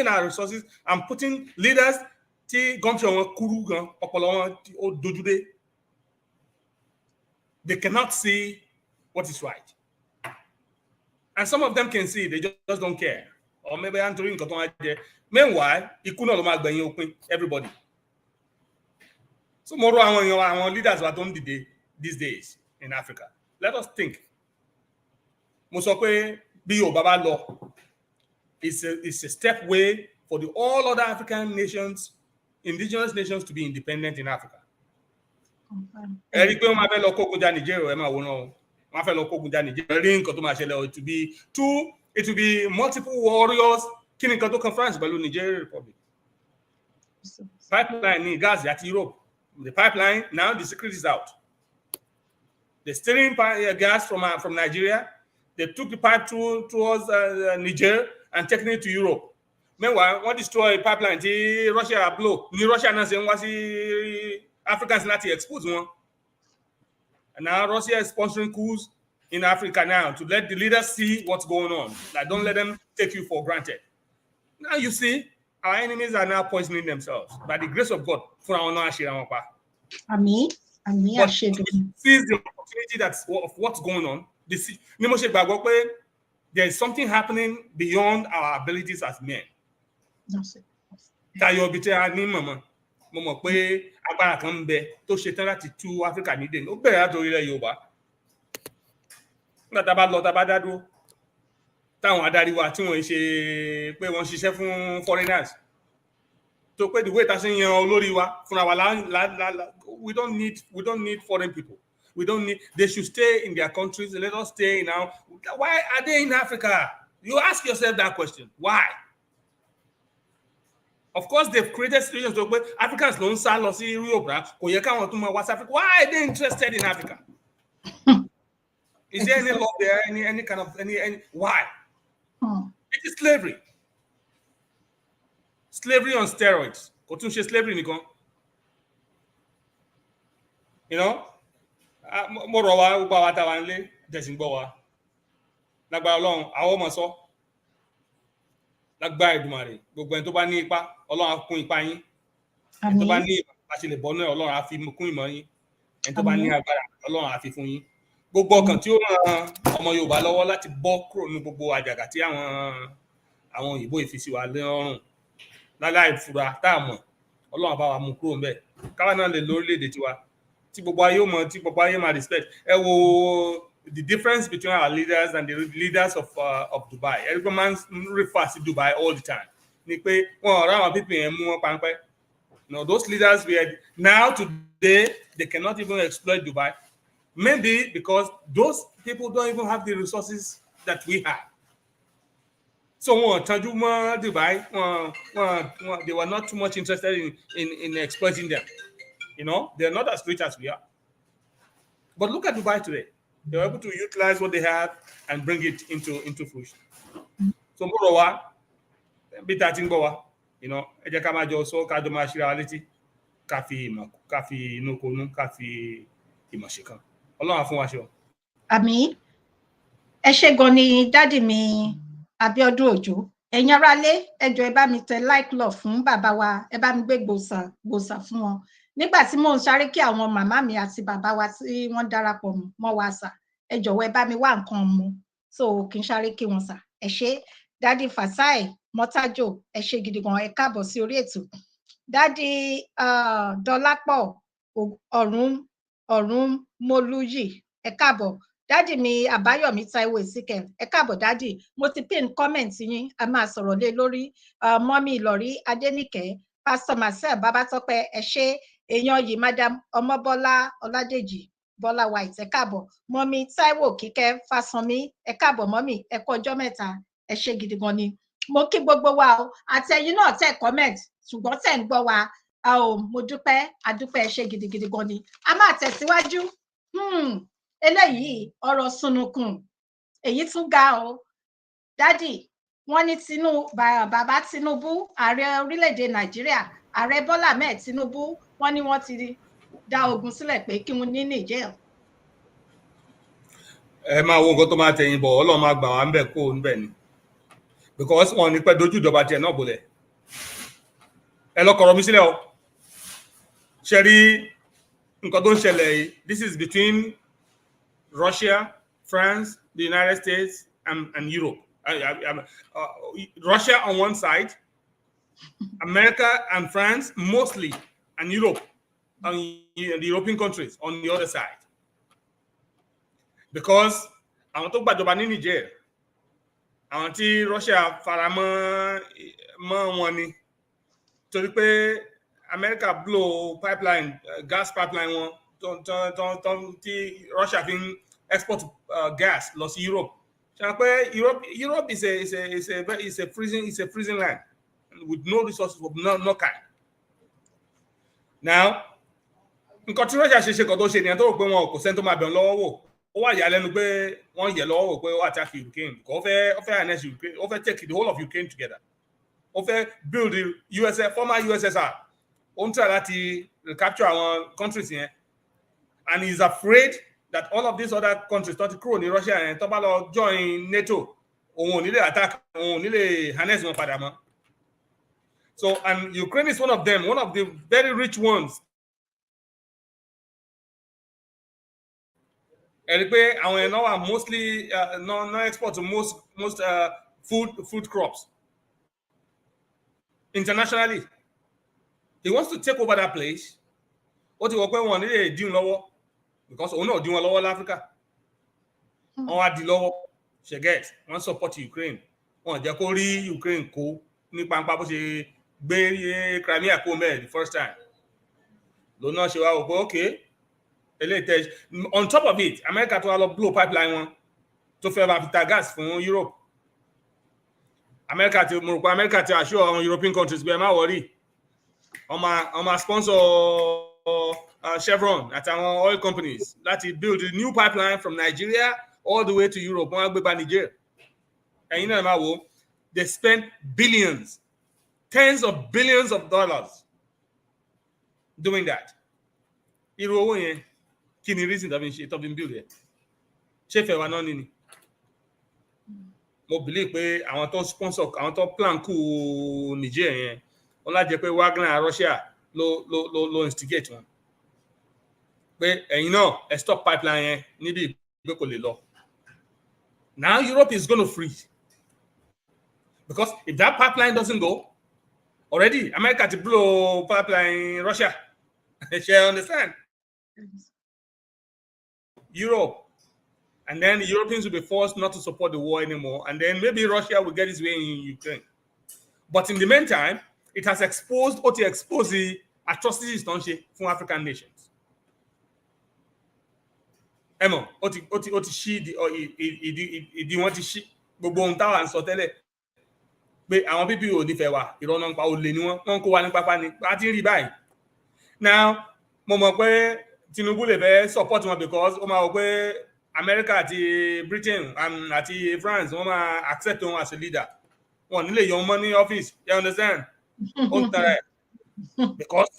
our resources and putting leaders tí gọ́ǹtì wọn kúrú gan ọpọlọ wọn ó dojú dé. They cannot see what is right. And some of them can see, they just don't care. Or maybe I'm doing nǹkan tó wá jẹ. Meanwhile, ikú náà ló máa gbẹ̀yìn òpin everybody. So mo rọ àwọn leaders wa tó ń dìde these days in Africa. Let us think. Mo sọ pé bí Yorùbá bá lọ, it's a step way for all other African nations, indigenous nations, to be independent in Africa. Ẹ rí pé wọ́n máa fẹ́ lọ kógun jà Nigeria, ẹ máa wò náà. Wọ́n fẹ́ lọ kógun jà Nigeria. Rí nǹkan tó máa ṣẹlẹ̀, it will be multiple warriors. Kí ni nǹkan tó kan France pẹ̀lú Nigeria Republic? Pipeline ní gas àti Europe. The pipeline, now the secret is out. They're stealing gas from Nigeria. They took the pipe towards Niger and taking it to Europe. Meanwhile, one destroy pipeline tí Russia blow. Ní Russia náà ṣe ń wá sí Africans láti expose wọn. And now Russia is sponsoring coups in Africa now to let the leaders see what's going on. Like, don't let them take you for granted. Now you see, our enemies are now poisoning themselves. By the grace of God, fún àwọn náà ṣe àwọn pa. Àmín, àmín àṣẹ. Seize the opportunity of what's going on. Ni mo ṣe gbàgbọ́ pé there is something happening beyond our abilities as men. Tayo ibi tí a ní mọ̀mọ́, mo mọ̀ pé agbára kan ń bẹ tó ṣe tán láti tú Áfíríkà nídè. Ó bẹ̀rẹ̀ láti orílẹ̀ Yorùbá. Nígbà tá a bá lọ, tá a bá dá dúró, táwọn adarí wa tí wọ́n ṣe pé wọ́n ṣiṣẹ́ fún foreigners. Tó pé the way tá a ṣe ń yan olórí wa fúnra wa we don't need foreign people. We don't need, they should stay in their countries. Let us stay now. Why are they in Africa? You ask yourself that question. Why? Of course, they've created situations where Africans don't sell or see Europe. West Africa. Why are they interested in Africa? Is there any law there? Any kind of why? It is slavery. Slavery on steroids. Slavery, you know? Mo rọ̀ wá gbogbo àwa táwa nílé jẹ̀sìn gbọ́ wa lágbára Ọlọ́run àwọn ọmọ sọ lágbára Èdùmàrè gbogbo ẹni tó bá ní ipá Ọlọ́run á kún ipá yín ẹni tó bá ní ìmọ̀ bá ṣe lè bọ́ náà Ọlọ́run á fi kún ìmọ̀ yín ẹni tó bá ní agbára Ọlọ́run á fi fún yín gbogbo ọkàn tí ó ran ọmọ Yorùbá lọ́wọ́ láti bọ́ kúrò ní gbogbo àjàgà tí àwọn òyìnbó ìfisí wa lọ́rùn láláì fura tá a mọ̀ Ọlọ́run bá wa mú kúrò ńbẹ̀ káwa náà lè lórílẹ̀-èdè tiwa tí gbogbo ayé mọ̀ tí gbogbo ayé máa respect ẹ wo the difference between our leaders and the leaders of Dubai. Every man refers to Dubai all the time. Ni pé wọn ọ̀rọ̀ àwọn people yẹn mú wọn pańpẹ́. No, those leaders now today they cannot even exploit Dubai. Maybe because those people don't even have the resources that we have. So wọn tọ́jú mọ́ Dubai. They were not too much interested in exploiting them. You know, they're not as rich as we are. But look at Dubai today. They were able to utilize what they had and bring it into fruition. So Morowa, bitating Boa, you know, Ejakamajo, so Kadoma Shirality, Kafi Nukunu, Kafi Imashika. Allah fún wa ṣe. Àmín. Ẹ ṣé gan ni dádì mi Abiodun Ojo. Ẹ̀yin aráalé, ẹ jọ̀ọ́ ẹ bá mi tẹ like love fún bàbá wa, ẹ bá mi gbé gbòsà fún wọn. Nígbà tí mò ń sáré kí àwọn màmá mi àti bàbá wa tí wọ́n darapọ̀ mọ́ wa sà, ẹ jọ̀wọ́ ẹ bá mi wá nǹkan mu, so kí n sáré kí wọn sà. Ẹ ṣé dádì Fasai Mọ́tájò, ẹ ṣé gidi gan, ẹ káàbọ̀ sí orí ètò. Dádì Dọlápọ̀ ọ̀run Mọ́lúyì, ẹ káàbọ̀. Dádì mi Àbáyọ̀mí Táíwò Ìsíkẹ̀, ẹ káàbọ̀ dádì. Mo ti pin comment yín, a máa sọ̀rọ̀ lé lórí. Mọ́mí Ìlọ̀rí Adéníkẹ́, Pastor Marcel Babátọ́pẹ́, ẹ ṣé. Èèyàn yìí Madam Ọmọbọ́lá Ọládèjì Bọ́lá White, ẹ káàbọ̀. Mọ́mí Táíwò Kíkẹ́ Fásánmi, ẹ káàbọ̀ mọ́mí, ẹ kú ọjọ́ mẹ́ta, ẹ ṣé gidi gan ni. Mo kí gbogbo wa o, àti ẹ̀yin náà tẹ comment, ṣùgbọ́n tẹ ń gbọ́ wa, mo dúpẹ́, adúpẹ́, ẹ ṣé gidigidi gan ni. A máa tẹ̀síwájú. Eléyìí ọ̀rọ̀ sunukun, èyí tún ga o. Dádì, wọ́n ní bàbá Tinubu, ààrẹ orílẹ̀-èdè Nàìjíríà, ààrẹ Bọ́lá Ahmed Tinubu, wọ́n ní wọ́n ti dá ogun sílẹ̀ pé kí wọ́n ní Niger. Ẹ máa wo nǹkan tó máa tẹ̀yìn bọ̀ Ọlọ́run máa gbà wá ń bẹ̀ kó ń bẹ̀ ni because wọn ní pẹ́ dojú ìjọba tiẹ̀ náà bolẹ̀ ẹ lọ kọ̀rọ̀ mi sílẹ̀ o ṣe rí nǹkan tó ń ṣẹlẹ̀ yìí this is between Russia, France, the United States and Europe. Russia on one side, America and France mostly, and Europe, and the European countries on the other side. Because àwọn tó gbàjọba ní Niger, àwọn tí Russia faramọ́ wọn ni, torí pé America blow pipeline, gas pipeline wọn, tí Russia fi ń export gas lọ sí Europe. Ṣé pé Europe is a freezing land with no resources of no kind. Now, nǹkan tí Russia ṣe kan tó ṣe nìyẹn tó rò pé wọn kò sẹ́ni tó máa bẹ̀ lọ́wọ́ wò. Ó wà ìyàlẹ́nu pé wọ́n yẹ̀ lọ́wọ́ wò pé ó attack Ukraine. Ó fẹ́ annex Ukraine. Ó fẹ́ take the whole of Ukraine together. Ó fẹ́ build the former USSR. Ó ń try láti recapture àwọn countries yẹn. And he's afraid that all of these other countries tó ti kúrò ní Russia yẹn tó bá lọ join NATO, òun ò ní lè attack, òun ò ní lè harness wọn padà mọ́. So, and Ukraine is one of them, one of the very rich ones. And àwọn yẹn náà wà mostly no export to most food crops internationally. He wants to take over that place. Ó ti wọ pé wọn nílé dín lọ́wọ́ because òun náà dín wọn lọ́wọ́ láfíríkà. Wọ́n wá di lọ́wọ́ ṣẹ̀gẹ́t, wọ́n support Ukraine. Wọ́n jẹ́ kó rí Ukraine kó ní pàǹpá bó ṣe gbé Crimea kó mẹ́rin the first time. Lòun náà ṣe wá wò pé okay. On top of it, America tó wá lọ blow pipeline wọn tó fẹ́ bá fi ta gas fún Europe. America ti assure àwọn European countries bí ẹ má worry. On my sponsor Chevron àti àwọn oil companies láti build a new pipeline from Nigeria all the way to Europe. Wọ́n á gbé bá Niger. Ẹ̀yin náà máa wò, they spent billions, tens of billions of dollars doing that. Irú owó yẹn, kí ni reason tó fi ń build yẹn? Ṣé fẹ́ wa náà ni? Mo believe pé àwọn tó sponsor, àwọn tó plan kú Niger yẹn, wọ́n lájẹ pé Wagner Russia ló instigate wọn. Pé ẹ̀yin náà ẹ stop pipeline yẹn níbi Now Europe is going to freeze. Because if that pipeline doesn't go, already America to blow pipeline Russia. You understand? Europe. And then the Europeans will be forced not to support the war anymore. And then maybe Russia will get its way in Ukraine. But in the meantime, it has exposed the atrocities from African nations. Emo, oti shi di wọ́n ti shi gbogbo ohun táwa ń sọ tẹ́lẹ̀ pé àwọn pípì ò nífẹ̀ẹ́ wa ìrọ̀nà pa olè ni wọ́n kó wa ní pápá ni a ti ń rí báyìí. Now mo mọ̀ pé Tinubu lè fẹ́ support wọn because ó máa wọ pé America àti Britain àti France wọ́n máa accept wọn as a leader. Wọ́n nílé yọ ọmọ ní office, you understand? Ó ń tẹ̀rẹ̀ because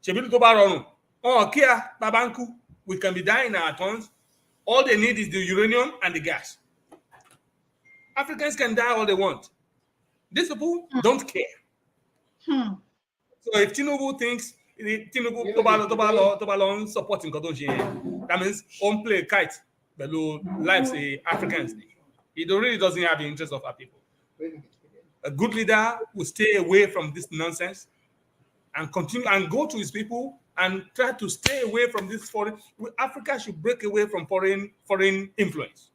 ṣèbí tó bá rọrùn wọn kí a bàbá ń kú, we can be dying at once. All they need is the uranium and the gas. Africans can die all they want. These people don't care. So if Tinubu thinks Tinubu Tobalon supporting Kodoji, that means on play kite below lives Africans. He really doesn't have the interest of our people. A good leader will stay away from this nonsense and continue and go to his people and try to stay away from this foreign. Africa should break away from foreign influence.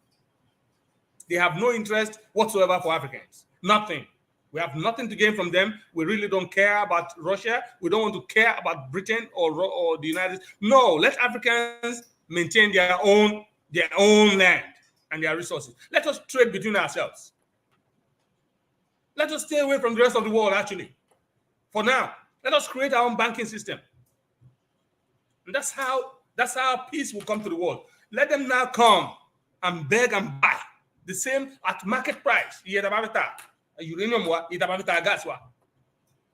They have no interest whatsoever for Africans. Nothing. We have nothing to gain from them. We really don't care about Russia. We don't want to care about Britain or the United States. No, let Africans maintain their own land and their resources. Let us trade between ourselves. Let us stay away from the rest of the world, actually. For now, let us create our own banking system. And that's how peace will come to the world. Let them now come and beg and buy the same at market price. Uranium, gas.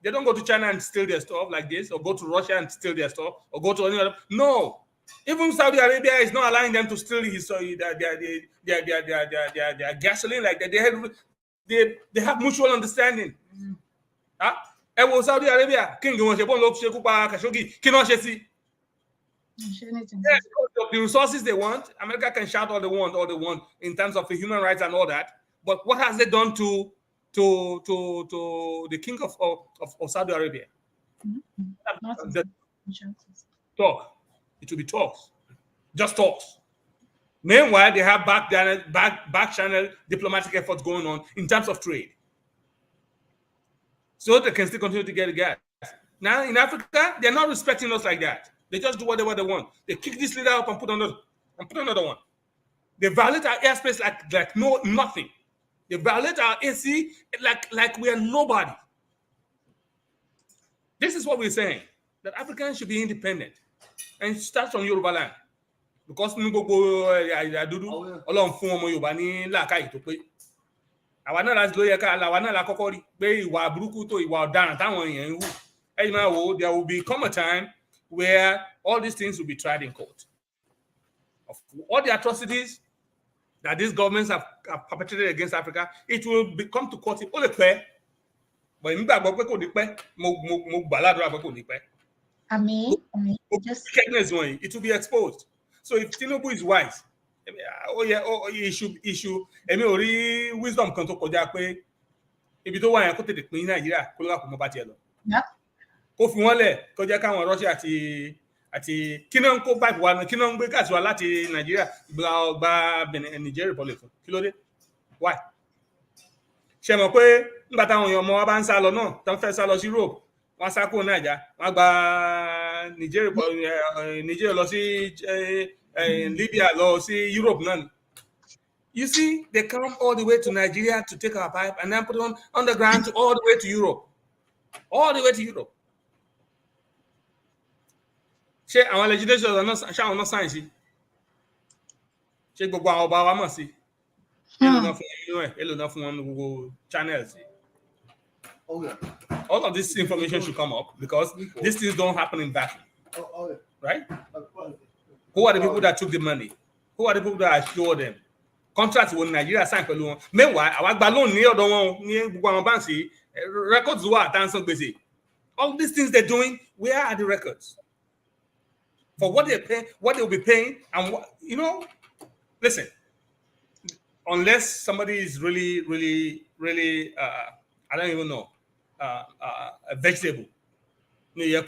They don't go to China and steal their stuff like this, or go to Russia and steal their stuff, or go to any other. No, even Saudi Arabia is not allowing them to steal their gasoline like that. They have mutual understanding. Saudi Arabia, King yes, the resources they want, America can shout all they want in terms of the human rights and all that. But what has it done to the king of Saudi Arabia? Talk. It will be talks. Just talks. Meanwhile, they have back channel diplomatic efforts going on in terms of trade. So they can still continue to get the gas. Now in Africa, they're not respecting us like that. They just do whatever they want. They kick this leader up and put another one. They violate our airspace like nothing. They violate our AC like we are nobody. This is what we're saying, that Africans should be independent and start from Yoruba land. Because there will become a time where all these things will be tried in court. Of all the atrocities that these governments have perpetrated against Africa, it will come to court. It will be exposed. So if Tinubu is wise, he should wisdom kan tó kọjá pé ibi tó wà yẹn kó tètè pín Nàìjíríà kó lọ kó mọ bá tiẹ̀ lọ. Kó fi wọ́n lẹ̀ kó jẹ́ káwọn Russia àti kí náà ń kó pipe wa kí náà ń gbé gáàsì wa láti Nàìjíríà gba Niger Republic fún kí ló dé? Why? Ṣé mọ̀ pé nígbà táwọn èèyàn ọmọ wa bá ń sá lọ náà tó ń fẹ́ sá lọ sí Europe wọ́n sá kúrò Nàìjíríà wọ́n gba Niger lọ sí Libya lọ sí Europe náà. You see, they come all the way to Nigeria to take our pipe and then put it on the ground all the way to Europe. All the way to Europe. Ṣé àwọn legislators ṣáwọn náà sáyìn sí? Ṣé gbogbo àwọn ọba wa mọ̀ sí? Èlò náà fún wọn gbogbo channels. All of this information should come up because these things don't happen in vacuum. Right? Who are the people that took the money? Who are the people that assured them? Contracts with Nigeria signed pẹ̀lú wọn. Meanwhile, àwọn àgbà loan ní ọ̀dọ̀ wọn ní gbogbo àwọn báńkì records wà tá à ń san gbèsè. All these things they're doing, where are the records? For what they pay, what they'll be paying, and what, listen, unless somebody is really, I don't even know, a vegetable. If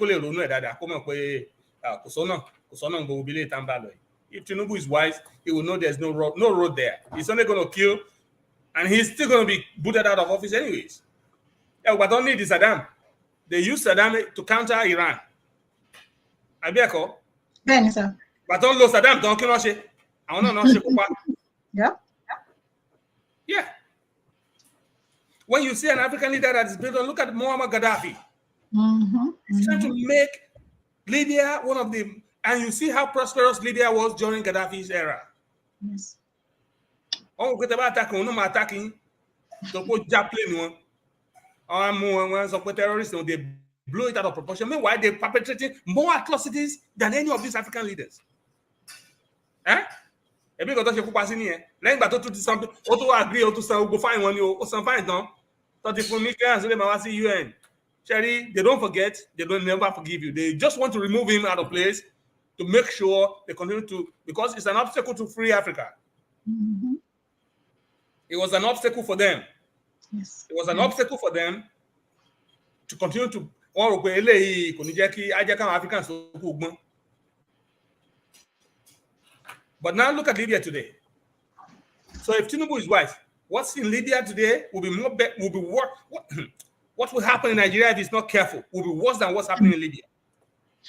Tinubu is wise, he will know there's no road there. He's only going to kill, and he's still going to be booted out of office anyways. Yeah, but don't need is Saddam. They use Saddam to counter Iran. Abieko. Then, sir. But don't lose Saddam. Don't kill us. I want to know. Yeah. Yeah. When you see an African leader that is built on, look at Muammar Gaddafi. He's trying to make Libya one of the, and you see how prosperous Libya was during Gaddafi's era. Yes. Oh, get about attacking. So put Japlin one. So put terrorists, they blew it out of proportion. Meanwhile, they're perpetrating more atrocities than any of these African leaders. Eh? Ebi ko to se pupa si ni e lẹ́yìn ìgbà tó tún ti san ó tó agree ó tún san gbogbo fine wọn ni ó san fine tán tó ti fún mi clearance lè máa wá sí UN. Sherry, they don't forget, they don't never forgive you. They just want to remove him out of place to make sure they continue to, because it's an obstacle to free Africa. It was an obstacle for them. Yes. It was an obstacle for them to continue to Africans. But now look at Libya today. So if Tinubu is wise, what's in Libya today will be worse. What will happen in Nigeria if he's not careful will be worse than what's happening in Libya.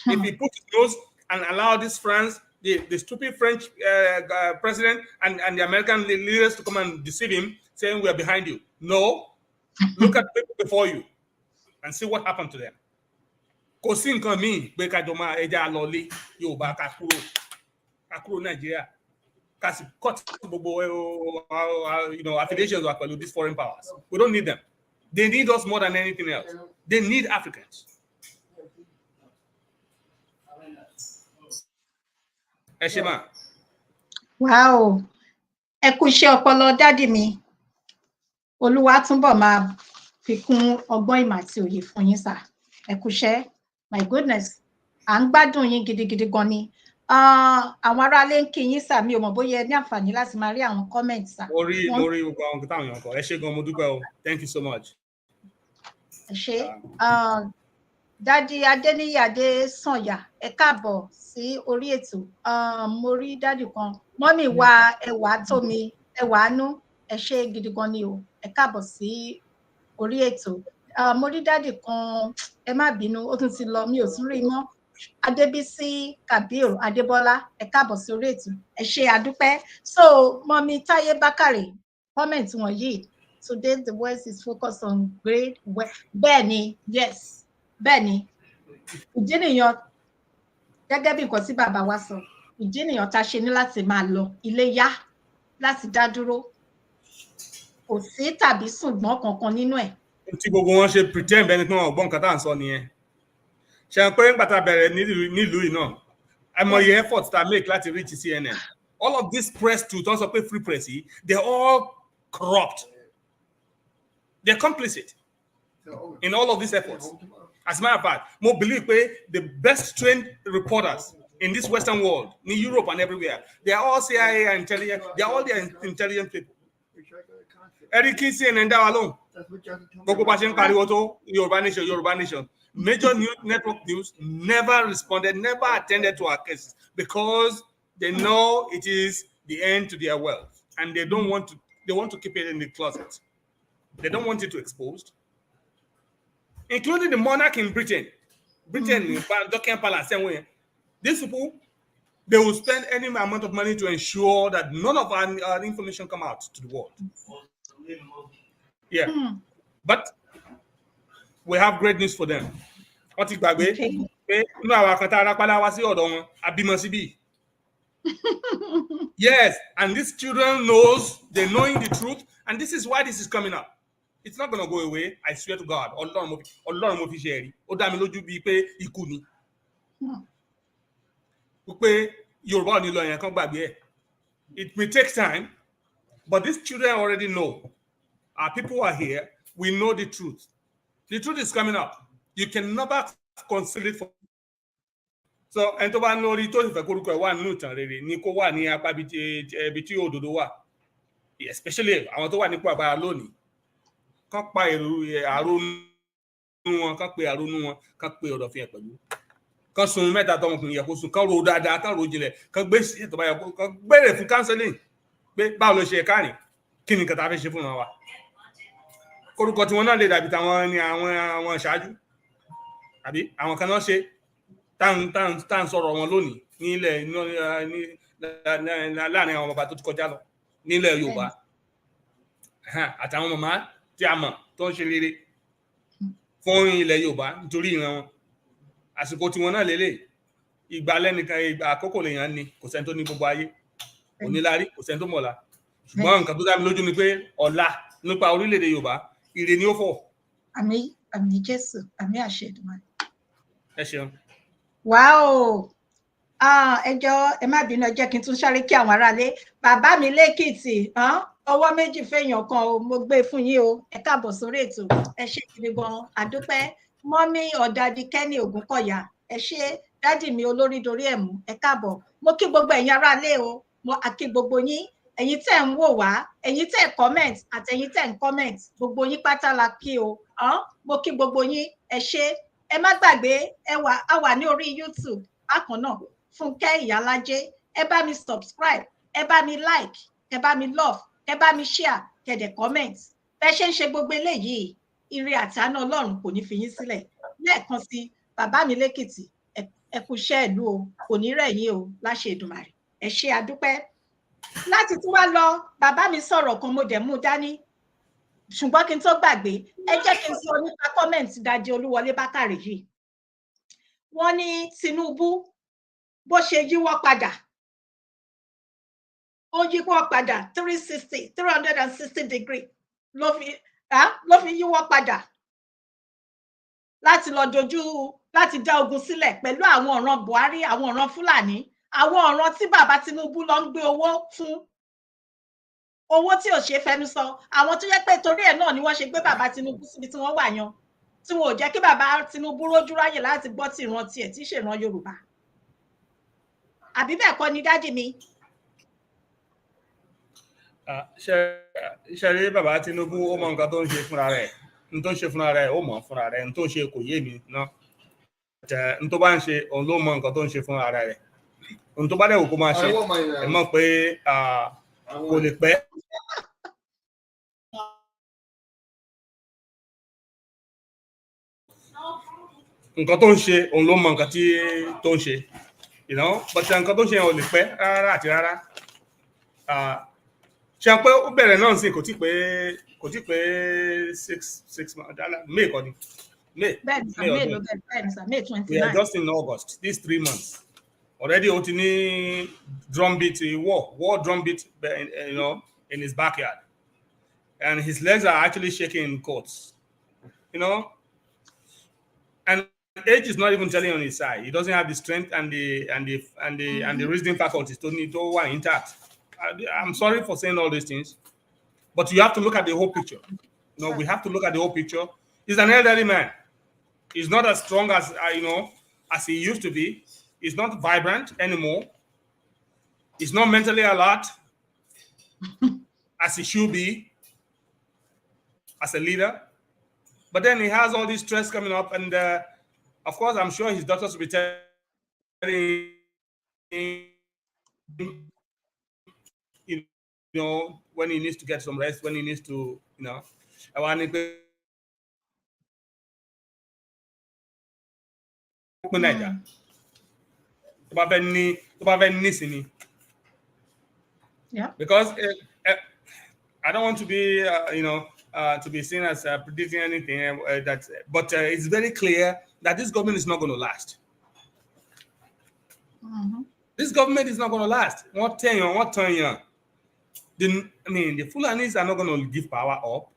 If he put his nose and allow this France, the stupid French president and the American leaders to come and deceive him, saying we are behind you. No, look at people before you and see what happened to them. Nigeria. Cut affiliations with these foreign powers. We don't need them. They need us more than anything else. They need Africans. Eshima. Wow. Ẹ kú iṣẹ́ ọpọlọ dádì mi. Olúwa túnbọ̀ máa fi kún ọgbọ́n ìmọ̀ àti òye fún yín sà. Ẹ kú iṣẹ́. My goodness. À ń gbádùn yín gidigidi gan ni. Àwọn aráalé ń kí yín sà, mi ò mọ̀ bóyá ẹ ní àǹfààní láti máa rí àwọn comment sà. Mo rí gbogbo àwọn nǹkan táwọn èèyàn kọ. Ẹ ṣé gan, mo dúpẹ́ o. Thank you so much. Ẹ ṣé. Dádì Adéníyì Adésànyà, ẹ káàbọ̀ sí orí ètò. Mo rí dádì kan. Mọ́mì wa ẹwà tómi, ẹwà àánú, ẹ ṣé gidi gan ni o. Ẹ káàbọ̀ sí orí ètò. Mo rí dádì kan, ẹ má bínú, ó tún ti lọ, mi ò tún rí mọ́. Adébísí Kabir Adébọ́lá, ẹ káàbọ̀ sí orí ètò. Ẹ ṣé àdúpẹ́. So, Mọ́mì Táyé Bákàrè, comment wọ̀nyí. Today the voice is focused on grade well. Bẹ́ẹ̀ni, yes. Bẹ́ẹ̀ni. Ìdí nìyẹn gẹ́gẹ́ bí nǹkan tí bàbá wa sọ. Ìdí nìyẹn tá ṣe ní láti máa lọ ilé yá láti dá dúró. Kò sí tàbí ṣùgbọ́n kankan nínú ẹ̀. Tí gbogbo wọn ṣe pretend bẹ́ẹ̀ ni pé wọn ò gbọ́ nǹkan tá à ń sọ nìyẹn. Ṣé pé nígbà tá a bẹ̀rẹ̀ nílùú yìí náà, àìmọye effort tá a make láti reach CNN. All of this press too, tó ń sọ pé free press yìí, they're all corrupt. They're complicit in all of these efforts. As a matter of fact, I believe the best trained reporters in this Western world, in Europe and everywhere, they are all CIA and intelligent. They are all the intelligent people. Eric Kissian and alone. Yoruba Nation. Major network news never responded, never attended to our cases because they know it is the end to their wealth, and they don't want to. They want to keep it in the closet. They don't want it to exposed. Including the monarch in Britain. Buckingham Palace, same way. These people, they will spend any amount of money to ensure that none of our information come out to the world. Yeah. But we have great news for them. Yes, and these children they're knowing the truth, and this is why this is coming up. It's not going to go away, I swear to God. It may take time, but these children already know. Our people are here. We know the truth. The truth is coming up. You can never conceal it so ẹni tó bá lórí tó sì fẹ́ kórúkọ ẹ̀ wà nínú ìtàn rere ni kó wà ní apá ibi tí òdodo wà, especially àwọn tó wà nípò agbára lónìí, kán pa àrònú wọn, kán pe àrònú wọn, kán pe ọ̀dọ̀ fi hàn pẹ̀lú, kán sun mẹ́ta tọmọkùnrin yẹ kó sùn, kán ro dáadáa, kán ro jinlẹ̀, kán gbé ètò báyọ̀, kán gbére fún counseling pé báwo ló ṣe kárìn, kí ni nǹkan tá a fẹ́ ṣe fún wa. Orúkọ tí wọn náà lè dàbí tàwọn ni àwọn ṣáájú àbí àwọn kan náà ṣe tá ń sọ̀rọ̀ wọn lónìí nílẹ̀ láàrin àwọn bàbá tó ti kọjá lọ nílẹ̀ Yorùbá àtàwọn màmá tí a mọ̀ tó ń ṣe rere fún ilẹ̀ Yorùbá nítorí ìran wọn. Àsìkò tí wọn náà lélẹ̀ ìgbà lẹ́nìkan, ìgbà àkókò lèèyàn ni, kò sẹ́ni tó ní gbogbo ayé, onílárí kò sẹ́ni tó mọ̀la. Ṣùgbọ́n nǹkan tó dá mi lójú ni pé ọ̀la nípa orílẹ̀-èdè Yorùbá ire ni ó fọ̀. Àmín Jésù, àmín àṣẹ Èdùmàrè. Ẹ ṣeun. Wow. Ẹ jọ̀ọ́ ẹ má bínú, ẹ jẹ́ kí n tún sáré kí àwọn aráalé. Bàbá mi lẹ́kìtì, ọwọ́ méjì fẹ́yàn kan o, mo gbé fún yín o. Ẹ káàbọ̀ sórí ètò. Ẹ ṣé gidi gan, àdúpẹ́. Mọ́mí Ọ̀dàdì Kẹ́ni Ògúnkọ̀yà, ẹ ṣé. Dádì mi olórí dorí ẹ̀mú, ẹ káàbọ̀. Mo kí gbogbo ẹ̀yin aráalé o, mo kí gbogbo yín. Ẹ̀yin tẹ́ ń wò wá, ẹ̀yin tẹ́ comment àti ẹ̀yin tẹ́ ń comment, gbogbo yín pátá la kí o. Mo kí gbogbo yín, ẹ ṣé. Ẹ má gbàgbé, a wà ní orí YouTube bákan náà, Fúnkẹ́ Ìyálájé. Ẹ bá mi subscribe, ẹ bá mi like, ẹ bá mi love, ẹ bá mi share, kẹ̀dẹ̀ comment. Bẹ́ ṣe ń ṣe gbogbo eléyìí, ire àti àánú Ọlọ́run kò ní fi yín sílẹ̀. Lẹ́ẹ̀kan sí, bàbá mi lẹ́kìtì, ẹ kú iṣẹ́ ìlú o, kò ní rẹ̀ yín o, láṣẹ Èdùmàrè. Ẹ ṣé àdúpẹ́. Láti tún wá lọ, bàbá mi sọ̀rọ̀ kan mo dẹ̀ mú dání. Ṣùgbọ́n kí n tó gbàgbé, ẹ jẹ́ kí n sọ nípa comment Dádì Olúwọlé Bákàrè yìí. Wọ́n ní Tinubu bó ṣe yíwọ́ padà, ó yíwọ́ padà 360 degree ló fi yíwọ́ padà láti lọ láti dá ogun sílẹ̀ pẹ̀lú àwọn ọ̀ràn Buhari, àwọn ọ̀ràn Fúlàní, àwọn ọ̀ràn tí bàbá Tinubu lọ ń gbé owó fún, owó tí ò ṣe fẹnu sọ. Àwọn tó yẹ pé torí ẹ̀ náà ni wọ́n ṣe gbé bàbá Tinubu síbi tí wọ́n wà yan, tí wọn ò jẹ́ kí bàbá Tinubu rójú ráyè láti gbọ́ tí ìran tiẹ̀ tí ṣèran Yorùbá. Àbí bẹ́ẹ̀ kọ́ ni dádì mi? Ṣe rí bàbá Tinubu, ó mọ nǹkan tó ń ṣe fúnra rẹ̀, n tó ń ṣe fúnra rẹ̀ ó mọ̀ fúnra rẹ̀, n tó ń ṣe kò yé mi náà. N tó bá ń ṣe òun ló mọ nǹkan tó ń ṣe fúnra rẹ̀. N tó bá dẹ̀ wò kó máa ṣe, ẹ mọ̀ pé kò lè pẹ́. Nǹkan tó ń ṣe òun ló mọ nǹkan tó ń ṣe, but nǹkan tó ń ṣe ò lè pẹ́ rárá àti rárá. Ṣe pé ó bẹ̀rẹ̀ náà sí kò tí pé 6 months, May kọ́ ni. May 29. We are just in August, these 3 months. Already ó ti ní drumbeat war drumbeat, in his backyard, and his legs are actually shaking in courts, and age is not even telling on his side. He doesn't have the strength and the reasoning faculties to one intact. I'm sorry for saying all these things, but you have to look at the whole picture. We have to look at the whole picture. He's an elderly man. He's not as strong as as he used to be. He's not vibrant anymore. He's not mentally alert as he should be as a leader. But then he has all this stress coming up, and of course, I'm sure his doctors will be telling him, when he needs to get some rest, when he needs to, Yeah. Because I don't want to be, to be seen as predicting anything, but it's very clear that this government is not going to last. Mm-hmm. This government is not going to last. What tenure? The Fulanis are not going to give power up.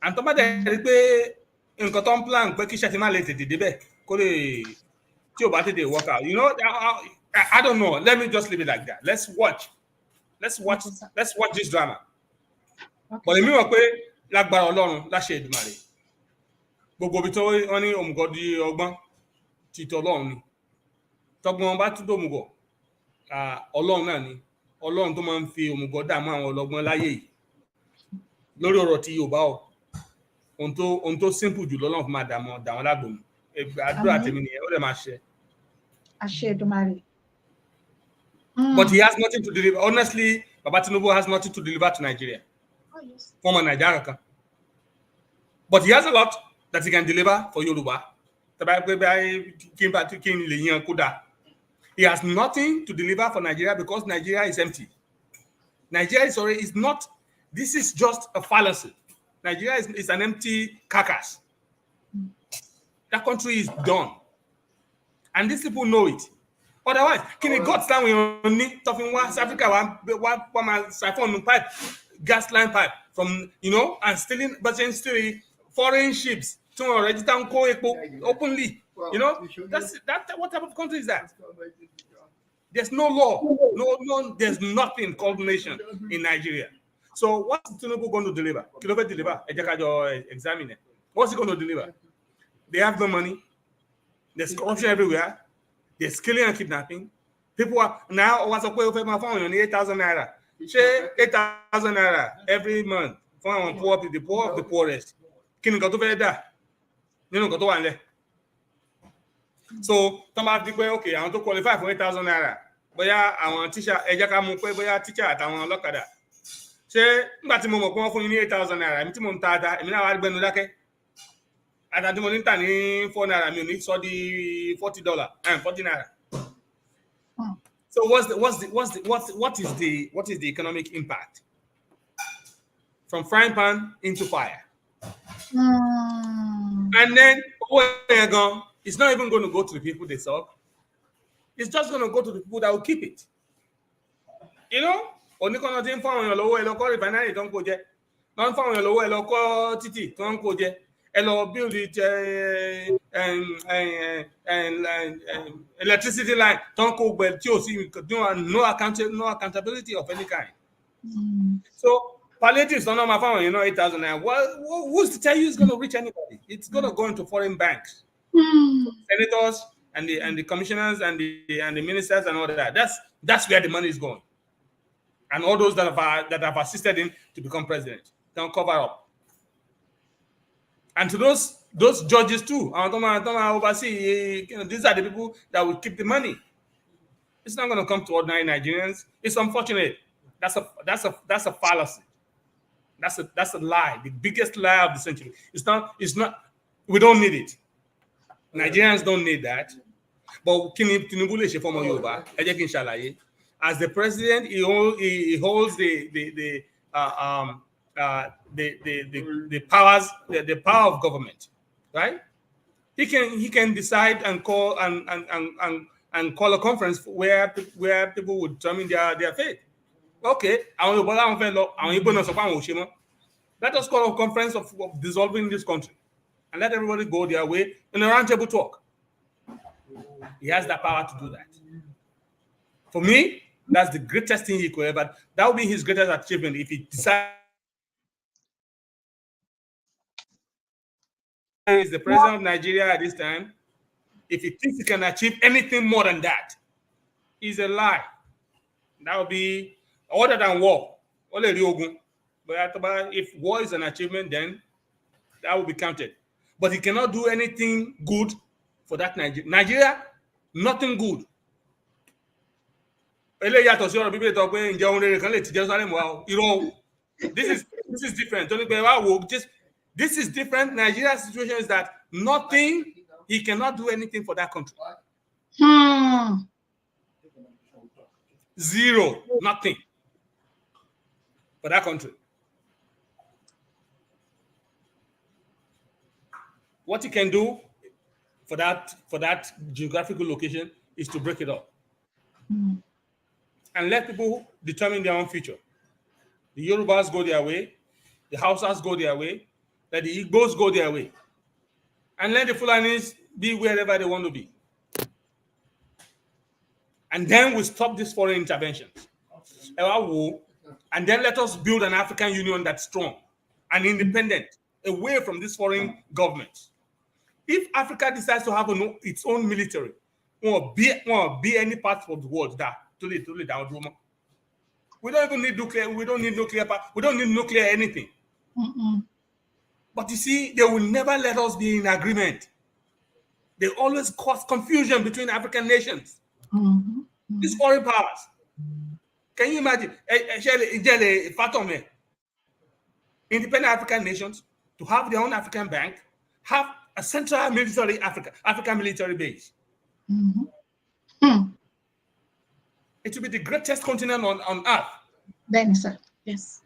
And to in cotton plan, work out. I don't know. Let me just leave it like that. Let's watch this drama. Okay. But èmi mọ̀ pé lágbára Ọlọ́run láṣẹ Èdùmàrè. Gbogbo bí tó wọ́n ní òmùgọ̀ di ọgbọ́n ti tọ Ọlọ́run ni. tọgbọ́n bá tún dòmùgọ̀ ọlọ́run náà ni ọlọ́run tó máa ń fi òmùgọ̀ dààmú àwọn ọlọ́gbọ́n láyé yìí lórí ọ̀rọ̀ tí Yorùbá o ohun tó simple jù lọ́lọ́run fi máa dàwọn lágbòmù àdúrà tèmi nìyẹn ó lè máa ṣe. àṣẹ Èdùmàrè. But he has nothing to deliver. Honestly, Baba Tinubu has nothing to deliver to Nigeria. Oh, yes. Former Nigeria. But he has a lot that he can deliver for Yoruba. He has nothing to deliver for Nigeria because Nigeria is empty. Nigeria is not, this is just a fallacy. Nigeria is an empty carcass. That country is done. And these people know it. Otherwise, can you got down with talking West Africa, one siphon pipe, gas line pipe from, and stealing, but then still foreign ships to register openly. What type of country is that? There's no law, no, there's nothing called nation in Nigeria. So what's Tinubu going to deliver? Examine it. What's he going to deliver? They have no money. There's corruption everywhere. There's killing and kidnapping. People are now what's up with my phone on 8,000 naira. Share 8,000 naira every month. For the poor of the poorest. Can you go to bed? You know, go to one day. So, somebody okay, I want to qualify for 8,000 naira. But yeah, I want teacher, teacher at our local. Say, but you mo for 8,000 naira. I'm to tada. I'm not going to and at the moment, 4 naira, I mean, it's the $40 and 40 naira. So what is the economic impact from frying pan into fire? And then it's not even going to go to the people they serve. It's just going to go to the people that will keep it. Only going to inform your lower local refinery don't go there. Don't inform your lower local titi don't go there. Hello, build it electricity line. Don't go well. No accountability of any kind. So palliatives don't know my phone. 8,000 naira. Who's to tell you it's going to reach anybody? It's going to go into foreign banks, senators and the commissioners and the ministers and all that. That's where the money is going. And all those that have assisted him to become president. Don't cover up. And to those judges too, oversee. These are the people that will keep the money. It's not going to come to ordinary Nigerians. It's unfortunate. That's a fallacy. That's a lie. The biggest lie of the century. It's not. We don't need it. Nigerians don't need that. But as the president, he holds the powers, the power of government, right? He can decide and call and call a conference where people would determine their fate. Okay, let us call a conference of dissolving this country and let everybody go their way in a roundtable talk. He has the power to do that. For me, that's the greatest thing he could ever. That would be his greatest achievement if he decides. Is the president of Nigeria at this time. If he thinks he can achieve anything more than that, is a lie. That would be other than war. But if war is an achievement, then that will be counted. But he cannot do anything good for that Nigeria. Nigeria, nothing good. This is different. This is different. Nigeria's situation is that nothing, he cannot do anything for that country. Zero, nothing for that country. What he can do for that geographical location is to break it up and let people determine their own future. The Yorubas go their way, the Hausas go their way, let the Igbos go their way, and let the Fulanis be wherever they want to be. And then we stop these foreign interventions. And then let us build an African Union that's strong and independent, away from these foreign governments. If Africa decides to have its own military, won't be any part of the world that totally down. We don't even need nuclear. We don't need nuclear power. We don't need nuclear anything. But you see, they will never let us be in agreement. They always cause confusion between African nations. These foreign powers. Can you imagine? Independent African nations to have their own African bank, have a central military African military base. It will be the greatest continent on earth. Then, sir, yes.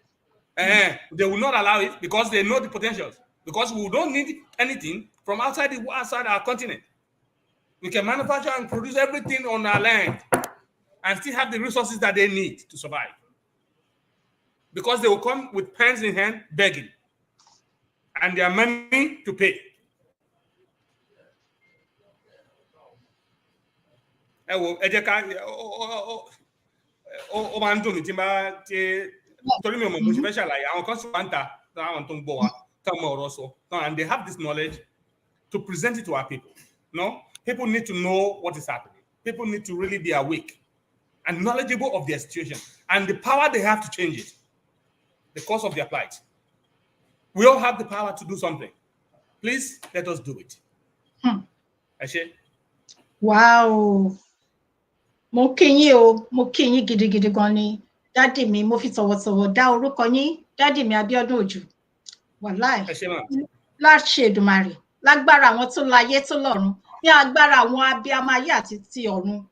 They will not allow it because they know the potentials. Because we don't need anything from outside our continent. We can manufacture and produce everything on our land and still have the resources that they need to survive. Because they will come with pens in hand begging. And their money to pay. And they have this knowledge to present it to our people. No, people need to know what is happening. People need to really be awake and knowledgeable of their situation and the power they have to change it, the cause of their plight. We all have the power to do something. Please let us do it. Ashe? Wow. Mo kí yín gidigidi gan ni. Daddy mi mo fi tọ̀wọ̀tọ̀wọ̀ dá orúkọ yín. Daddy mi Abiodun Ojo. Wàláì. Láṣẹ Èdùmàrè. Lágbára àwọn tó láyé tó lọ́run. Ní agbára àwọn abiyamọ ayé àti ti ọ̀run.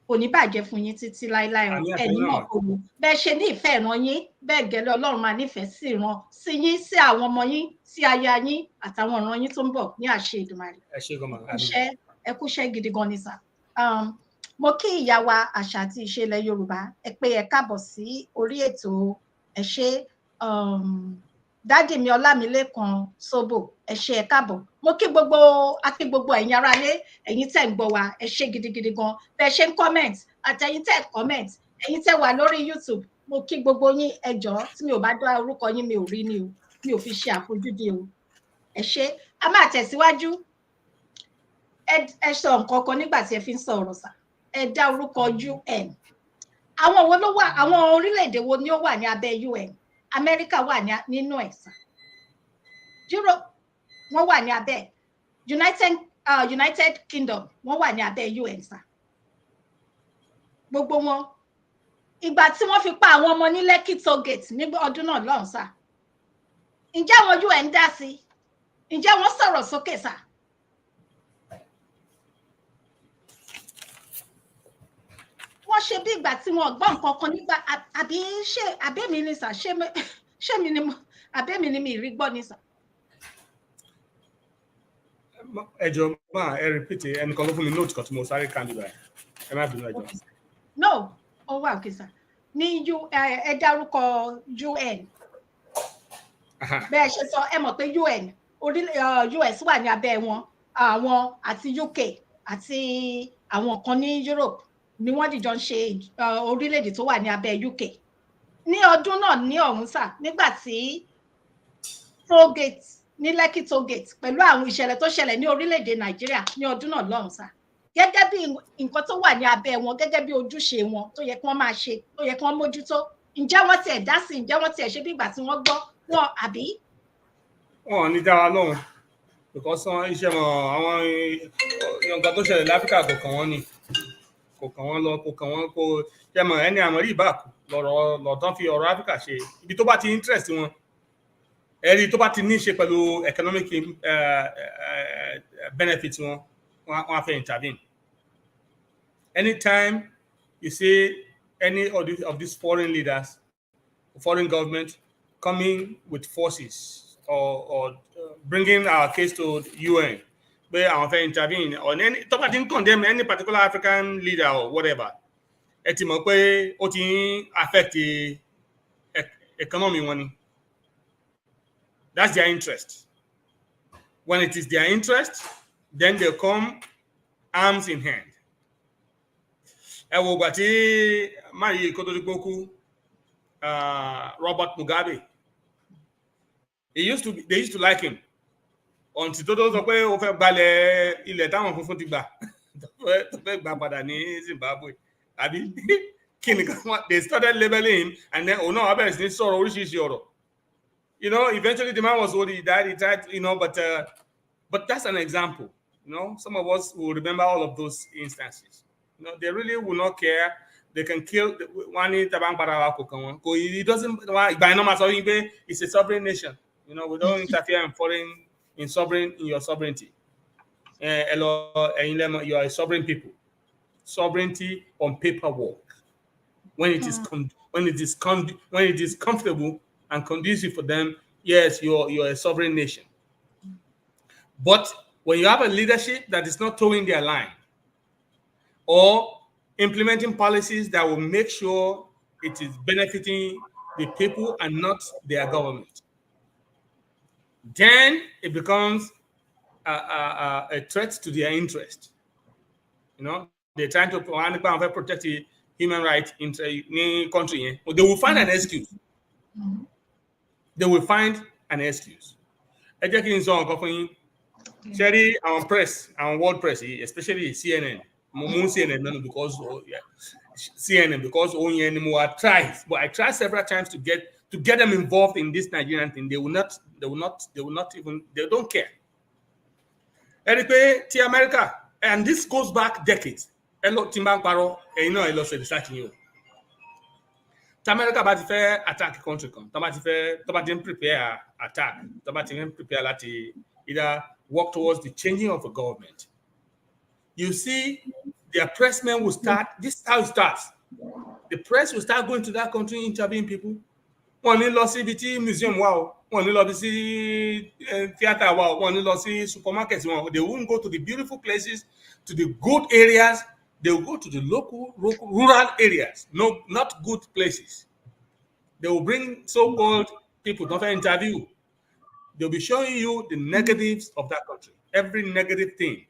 Kò ní bàjẹ́ fún yín títí láíláí o. Ẹ̀yin mọ̀ kò wò. Bẹ́ẹ̀ ṣe ní ìfẹ́ ìran yín, bẹ́ẹ̀ gẹ́lẹ́ Ọlọ́run máa nífẹ̀ẹ́ sí ìran sí yín, sí àwọn ọmọ yín, sí aya yín àtàwọn ìran yín tó ń bọ̀ ní àṣẹ Èdùmàrè. Ẹ kúṣẹ́ gidi gan ni sà. Mo kí ìyá wa àṣà àti ìṣe ilẹ̀ Yorùbá ẹ pé ẹ káàbọ̀ sí orí ètò ẹ ṣé dádì mi Ọlámilékan Sóbò ẹ ṣé ẹ káàbọ̀. Mo kí gbogbo ẹ̀yin aráalé ẹ̀yin tẹ́ ń gbọ́ wa ẹ ṣé gidigidi gan bẹ́ẹ̀ ṣe ń comment àtẹ̀yin tẹ́ comment ẹ̀yin tẹ́ wà lórí YouTube mo kí gbogbo yín ẹ jọ̀ọ́ tí mi ò bá dá orúkọ yín mi ò rí ni o mi ò fi ṣe àfojúdi o ẹ ṣé a máa tẹ̀síwájú ẹ sọ nǹkan kan nígbà tí ẹ fi ń sọ̀rọ̀ sà ẹ dá orúkọ UN àwọn wo ló wà àwọn orílẹ̀-èdè wo ni ó wà ní abẹ́ UN Amẹ́ríkà wà nínú ẹ̀ sà Europe wọ́n wà ní abẹ́ United Kingdom wọ́n wà ní abẹ́ UN sà gbogbo wọn ìgbà tí wọ́n fi pa àwọn ọmọ ní Lekki toll gate ní ọdún náà lọ́hùn sà ǹjẹ́ àwọn UN dá sí ǹjẹ́ wọ́n sọ̀rọ̀ sókè sà. Wọ́n ṣe bí ìgbà tí wọ́n gbọ́ nǹkan kan nígbà àbí ṣé àbẹ́mi ni sà ṣé mi ni àbẹ́mi ni mi rí gbọ́ ni sà. Ẹ jọ̀ọ́ máa ẹ repeat ẹnìkan ló fún mi note kan tí mo sáré kàn níbà ẹ má bínú ẹ jọ̀ọ́. No ó wà òkè sà ní ẹ dárúkọ UN bẹ́ẹ̀ ṣe sọ ẹ mọ̀ pé UN US wà ní abẹ́ wọn àwọn àti UK àti àwọn kan ní Europe ni wọ́n dìjọ ń ṣe orílẹ̀-èdè tó wà ní abẹ́ UK ní ọdún náà ní ọ̀hún sà nígbà tí toll gate ní Lekki toll gate pẹ̀lú àwọn ìṣẹ̀lẹ̀ tó ṣẹlẹ̀ ní orílẹ̀-èdè Nàìjíríà ní ọdún náà lọ́hùn sà gẹ́gẹ́ bí nǹkan tó wà ní abẹ́ wọn gẹ́gẹ́ bí ojúṣe wọn tó yẹ kí wọ́n máa ṣe tó yẹ kí wọ́n mójútó ǹjẹ́ wọ́n tiẹ̀ dá sí ǹjẹ́ wọ́n tiẹ̀ ṣe bí ìgbà tí wọ́n gbọ́ wọn àbí. wọn ò ní dá wa lóhùn because iṣẹ́ wọn àwọn nǹkan tó ṣẹlẹ̀ láfíríkà kò kàn wọ́n ni kò kàn wọ́n lọ kò kàn wọ́n kò jẹ́mọ̀ ẹni àmọ́rí ìbáàkù lọ́tọ́ fi ọ̀rọ̀ áfíríkà ṣe ibi tó bá ti interest wọn ẹ̀rí tó bá ti ní í ṣe pẹ̀lú economic benefit wọn á fẹ́ intervene. Anytime you see any of these foreign leaders, foreign government coming with forces or bringing our case to UN, where our fair intervene on any top didn't condemn any particular African leader or whatever, ẹ ti mọ̀ pé ó ti affect the economy wọn. That's their interest. When it is their interest, then they come arms in hand. Ẹ wo gbà tí Mari Kotolikpoku, Robert Mugabe, they used to like him until tó sọ pé ó fẹ́ gbalẹ̀ ilẹ̀ táwọn funfun ti gbà Zimbabwe. They started labeling him, and then you know, eventually the man was old, he died, he tried, you know, but that's an example. You know, some of us will remember all of those instances. You know, they really will not care. They can kill one. He doesn't. It's a sovereign nation. You know, we don't interfere in your sovereignty. You are a sovereign people. Sovereignty on paperwork. When it is comfortable and conducive for them, yes, you're a sovereign nation. But when you have a leadership that is not towing their line or implementing policies that will make sure it is benefiting the people and not their government, then it becomes a threat to their interest. You know, they're trying to protect the human rights in the country. They will find an excuse. They will find an excuse. Sherry, our press, our world press, especially CNN, because CNN, because I tried, but I tried several times to get them involved in this Nigerian thing. They don't care. Anyway, to America, and this goes back decades. Hello, Timbang Paro, you know I lost the research in you. America about to attack country, about to prepare attack, about to prepare to either work towards the changing of a government. You see, their pressmen will start. This is how it starts. The press will start going to that country, interviewing people. One in Los Angeles museum, wow. One in Los theater, wow. One in Los supermarkets, wow. They won't go to the beautiful places, to the good areas. They will go to the local rural areas, no, not good places. They will bring so-called people to interview. They'll be showing you the negatives of that country, every negative thing,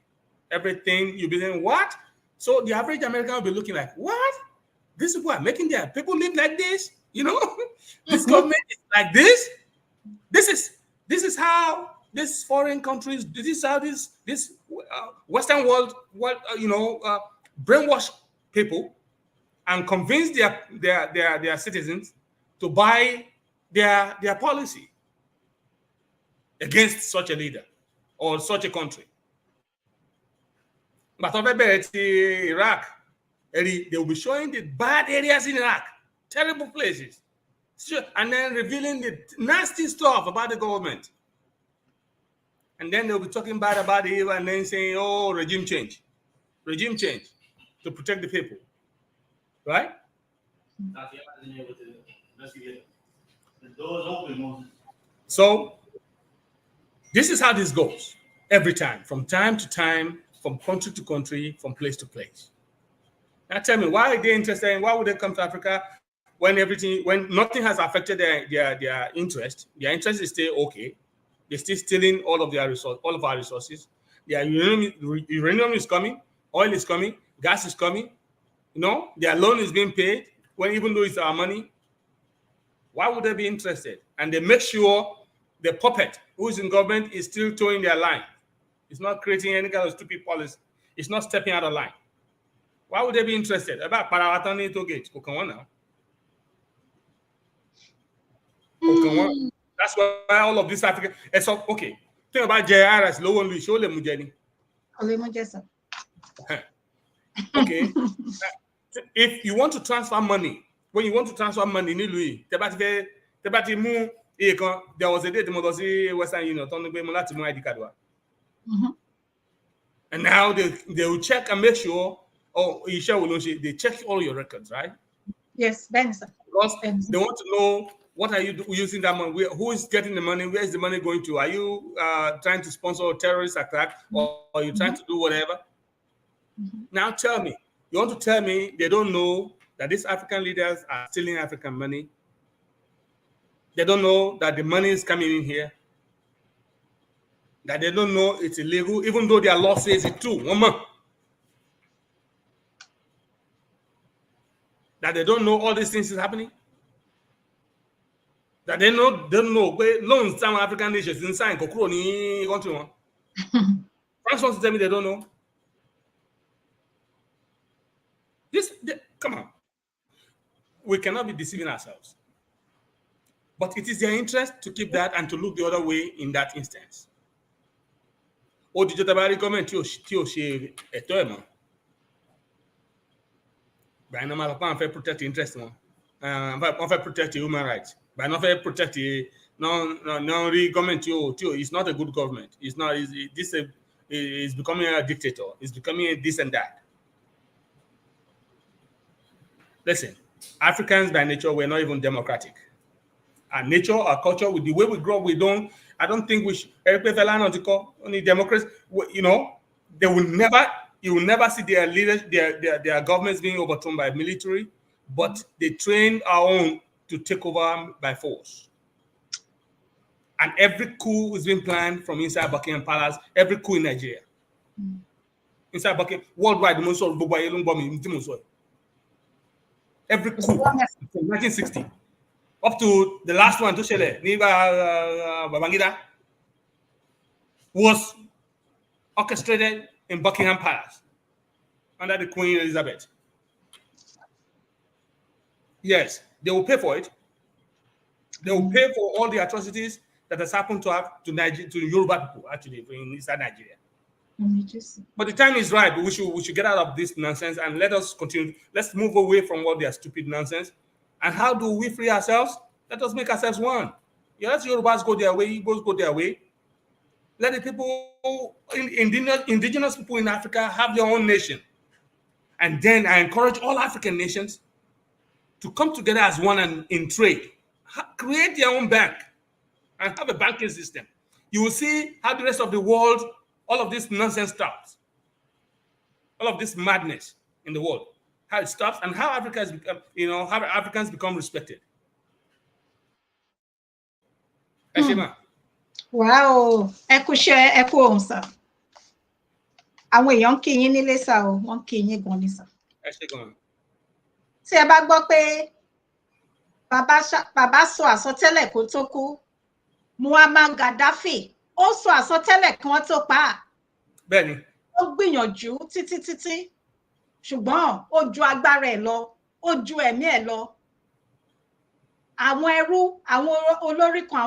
everything. You'll be saying, what? So the average American will be looking like, what? These people are making their people live like this? You know, this government is like this. This is how these foreign countries. This is how this Western world, brainwash people and convince their citizens to buy their policy against such a leader or such a country. But over Iraq, they will be showing the bad areas in Iraq, terrible places, and then revealing the nasty stuff about the government. And then they'll be talking bad about it and then saying, oh, regime change to protect the people, right? So this is how this goes every time to time, from country to country, from place to place. Now tell me, why are they interested? Why would they come to Africa when nothing has affected their interest? Their interest is still okay. They're still stealing all of our resources. Their uranium is coming, oil is coming, gas is coming. You know, their loan is being paid even though it's our money. Why would they be interested? And they make sure the puppet who is in government is still towing their line. It's not creating any kind of stupid policy. It's not stepping out of line. Why would they be interested? About Parawatani to gate. That's why all of this African. Okay. Think about JRS, low and show them Mujani. Okay. If you want to transfer money, when you want to transfer money in Louis, there was a day the Western Union ID. And now they will check and make sure, they check all your records, right? Yes, Ben. Because they want to know, what are you using that money? Who is getting the money? Where is the money going to? Are you trying to sponsor a terrorist attack, or are you trying to do whatever? Now tell me, you want to tell me they don't know that these African leaders are stealing African money? They don't know that the money is coming in here? That they don't know it's illegal, even though their law says it too. That they don't know all these things is happening? That they don't know where loans some African nations inside country. France wants to tell me they don't know. Come on. We cannot be deceiving ourselves. But it is their interest to keep that and to look the other way in that instance. Or the Jotabari government, by no matter how protect the interest, protect the human rights. By not protect the government, it's not a good government. It's not. It's becoming a dictator. It's becoming this and that. Listen, Africans by nature we're not even democratic. Our nature, our culture, with the way we grow up, I don't think we should. Only democrats, you will never see their leaders, their governments being overthrown by military, but they train our own to take over by force. And every coup is being planned from inside Buckingham Palace, every coup in Nigeria. Inside Buckingham, worldwide, every coup from 1960 up to the last one, Babangida, was orchestrated in Buckingham Palace under the Queen Elizabeth. Yes, they will pay for it. They will pay for all the atrocities that has happened to Yoruba people, actually, inside Nigeria. But the time is right. We should get out of this nonsense and let us continue. Let's move away from all their stupid nonsense. And how do we free ourselves? Let us make ourselves one. Let Yorubas go their way, Igbos go their way. Let the people, indigenous people in Africa, have their own nation. And then I encourage all African nations to come together as one and in trade. Create their own bank and have a banking system. You will see how the rest of the world, all of this nonsense stops. All of this madness in the world, how it stops and how Africa has become, how Africans become respected. Wow, ẹ kú iṣẹ́, ẹ kú ohùn sà. Àwọn èèyàn ń kí yín nílé sà o, wọ́n ń kí yín gan ni sà. Ẹ ṣé gan. Tí ẹ bá gbọ́ pé bàbá sọ àsọtẹ́lẹ̀ kó tó kú, Muammar Gaddafi ó sọ àsọtẹ́lẹ̀ kí wọ́n tó pa á. Bẹ́ẹ̀ni. Ó gbìyànjú títí ṣùgbọ́n ó ju agbára ẹ̀ lọ, ó ju ẹ̀mí ẹ̀ lọ. Àwọn ẹrú, àwọn olórí kan,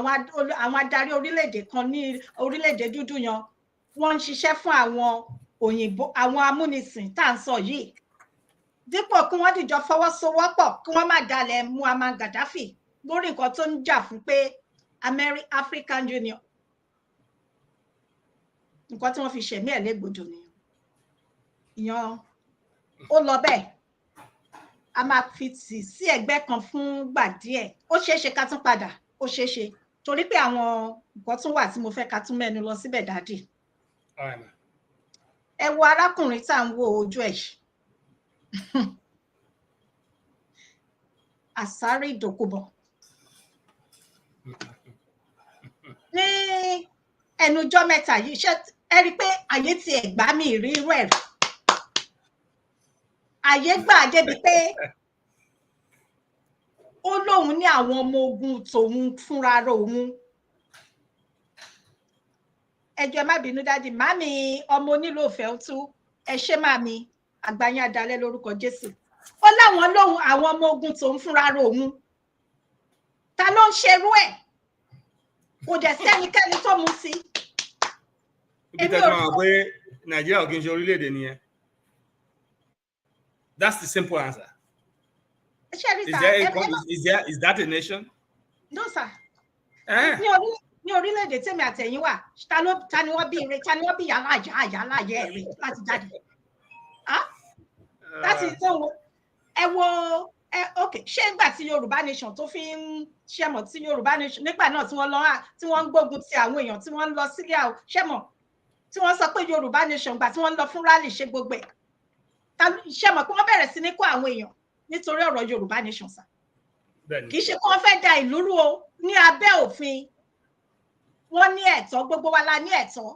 àwọn adarí orílẹ̀-èdè kan ní orílẹ̀-èdè dúdú yan, wọ́n ń ṣiṣẹ́ fún àwọn òyìnbó, àwọn amúnisìn tá à ń sọ yìí. Dípò kí wọ́n dìjọ fọwọ́sowọ́pọ̀ kí wọ́n má dalẹ̀ Muammar Gaddafi lórí nǹkan tó ń jà fún pé African Union. Nǹkan tí wọ́n fi ṣẹ̀mí ẹ̀ légbodò nìyẹn. Ìyẹn ó lọ bẹ́ẹ̀. A máa fi tì sí ẹ̀gbẹ́ kan fún gbà díẹ̀. Ó ṣeé ṣe ká tún padà, ó ṣeé ṣe. Torí pé àwọn nǹkan tún wà tí mo fẹ́ ká tún mẹ́nu lọ síbẹ̀ dádì. Ẹ wo arákùnrin tá à ń wo ojú ẹ̀. ASARI DOKUBO. Ní ẹnujọ́ mẹ́ta yìí, ẹ rí pé ayé ti ẹ̀gbá mi rí irú ẹ̀ rí. Ayé gbà débi pé ó lóun ní àwọn ọmọ ogun tòun fúnra rẹ̀ òun. Ẹ jọ̀ọ́ má bínú dádì, màmí ọmọ onílò òfẹ́ ó tú, ẹ ṣé màmí, àgbáyé adalẹ́ lórúkọ Jésù. Ó láwọn lóhun àwọn ọmọ ogun tòun fúnra rẹ̀ òun. Ta ló ń ṣerú ẹ̀? Kò dẹ̀ sẹ́nikẹ́ni tó mú sí. Èmi ò rò pé Nàìjíríà ò kì í ṣe orílẹ̀-èdè nìyẹn. That's the simple answer. Is that a nation? No, sir. Ní orílẹ̀-èdè tèmi àtẹ̀yìn wà, ta ni wọ́n bí ire, ta ni wọ́n bí yàrá yẹ́ rí láti jáde. Láti tó okay, ṣé ìgbà tí Yorùbá nation tó fi ń ṣẹ̀mọ̀ tí Yorùbá nation nígbà náà tí wọ́n ń gbógun ti àwọn èèyàn tí wọ́n ń lọ sílé àwọn ṣẹ̀mọ̀ tí wọ́n sọ pé Yorùbá nation gbà tí wọ́n ń lọ fún rally ṣe gbogbo ẹ̀. Ṣẹ̀mọ̀ pé wọ́n bẹ̀rẹ̀ sí ní kó àwọn èèyàn nítorí ọ̀rọ̀ Yorùbá nation sà. Kì í ṣe kí wọ́n fẹ́ da ìlú rú o ní abẹ́ òfin. Wọ́n ní ẹ̀tọ́, gbogbo wa la ní ẹ̀tọ́.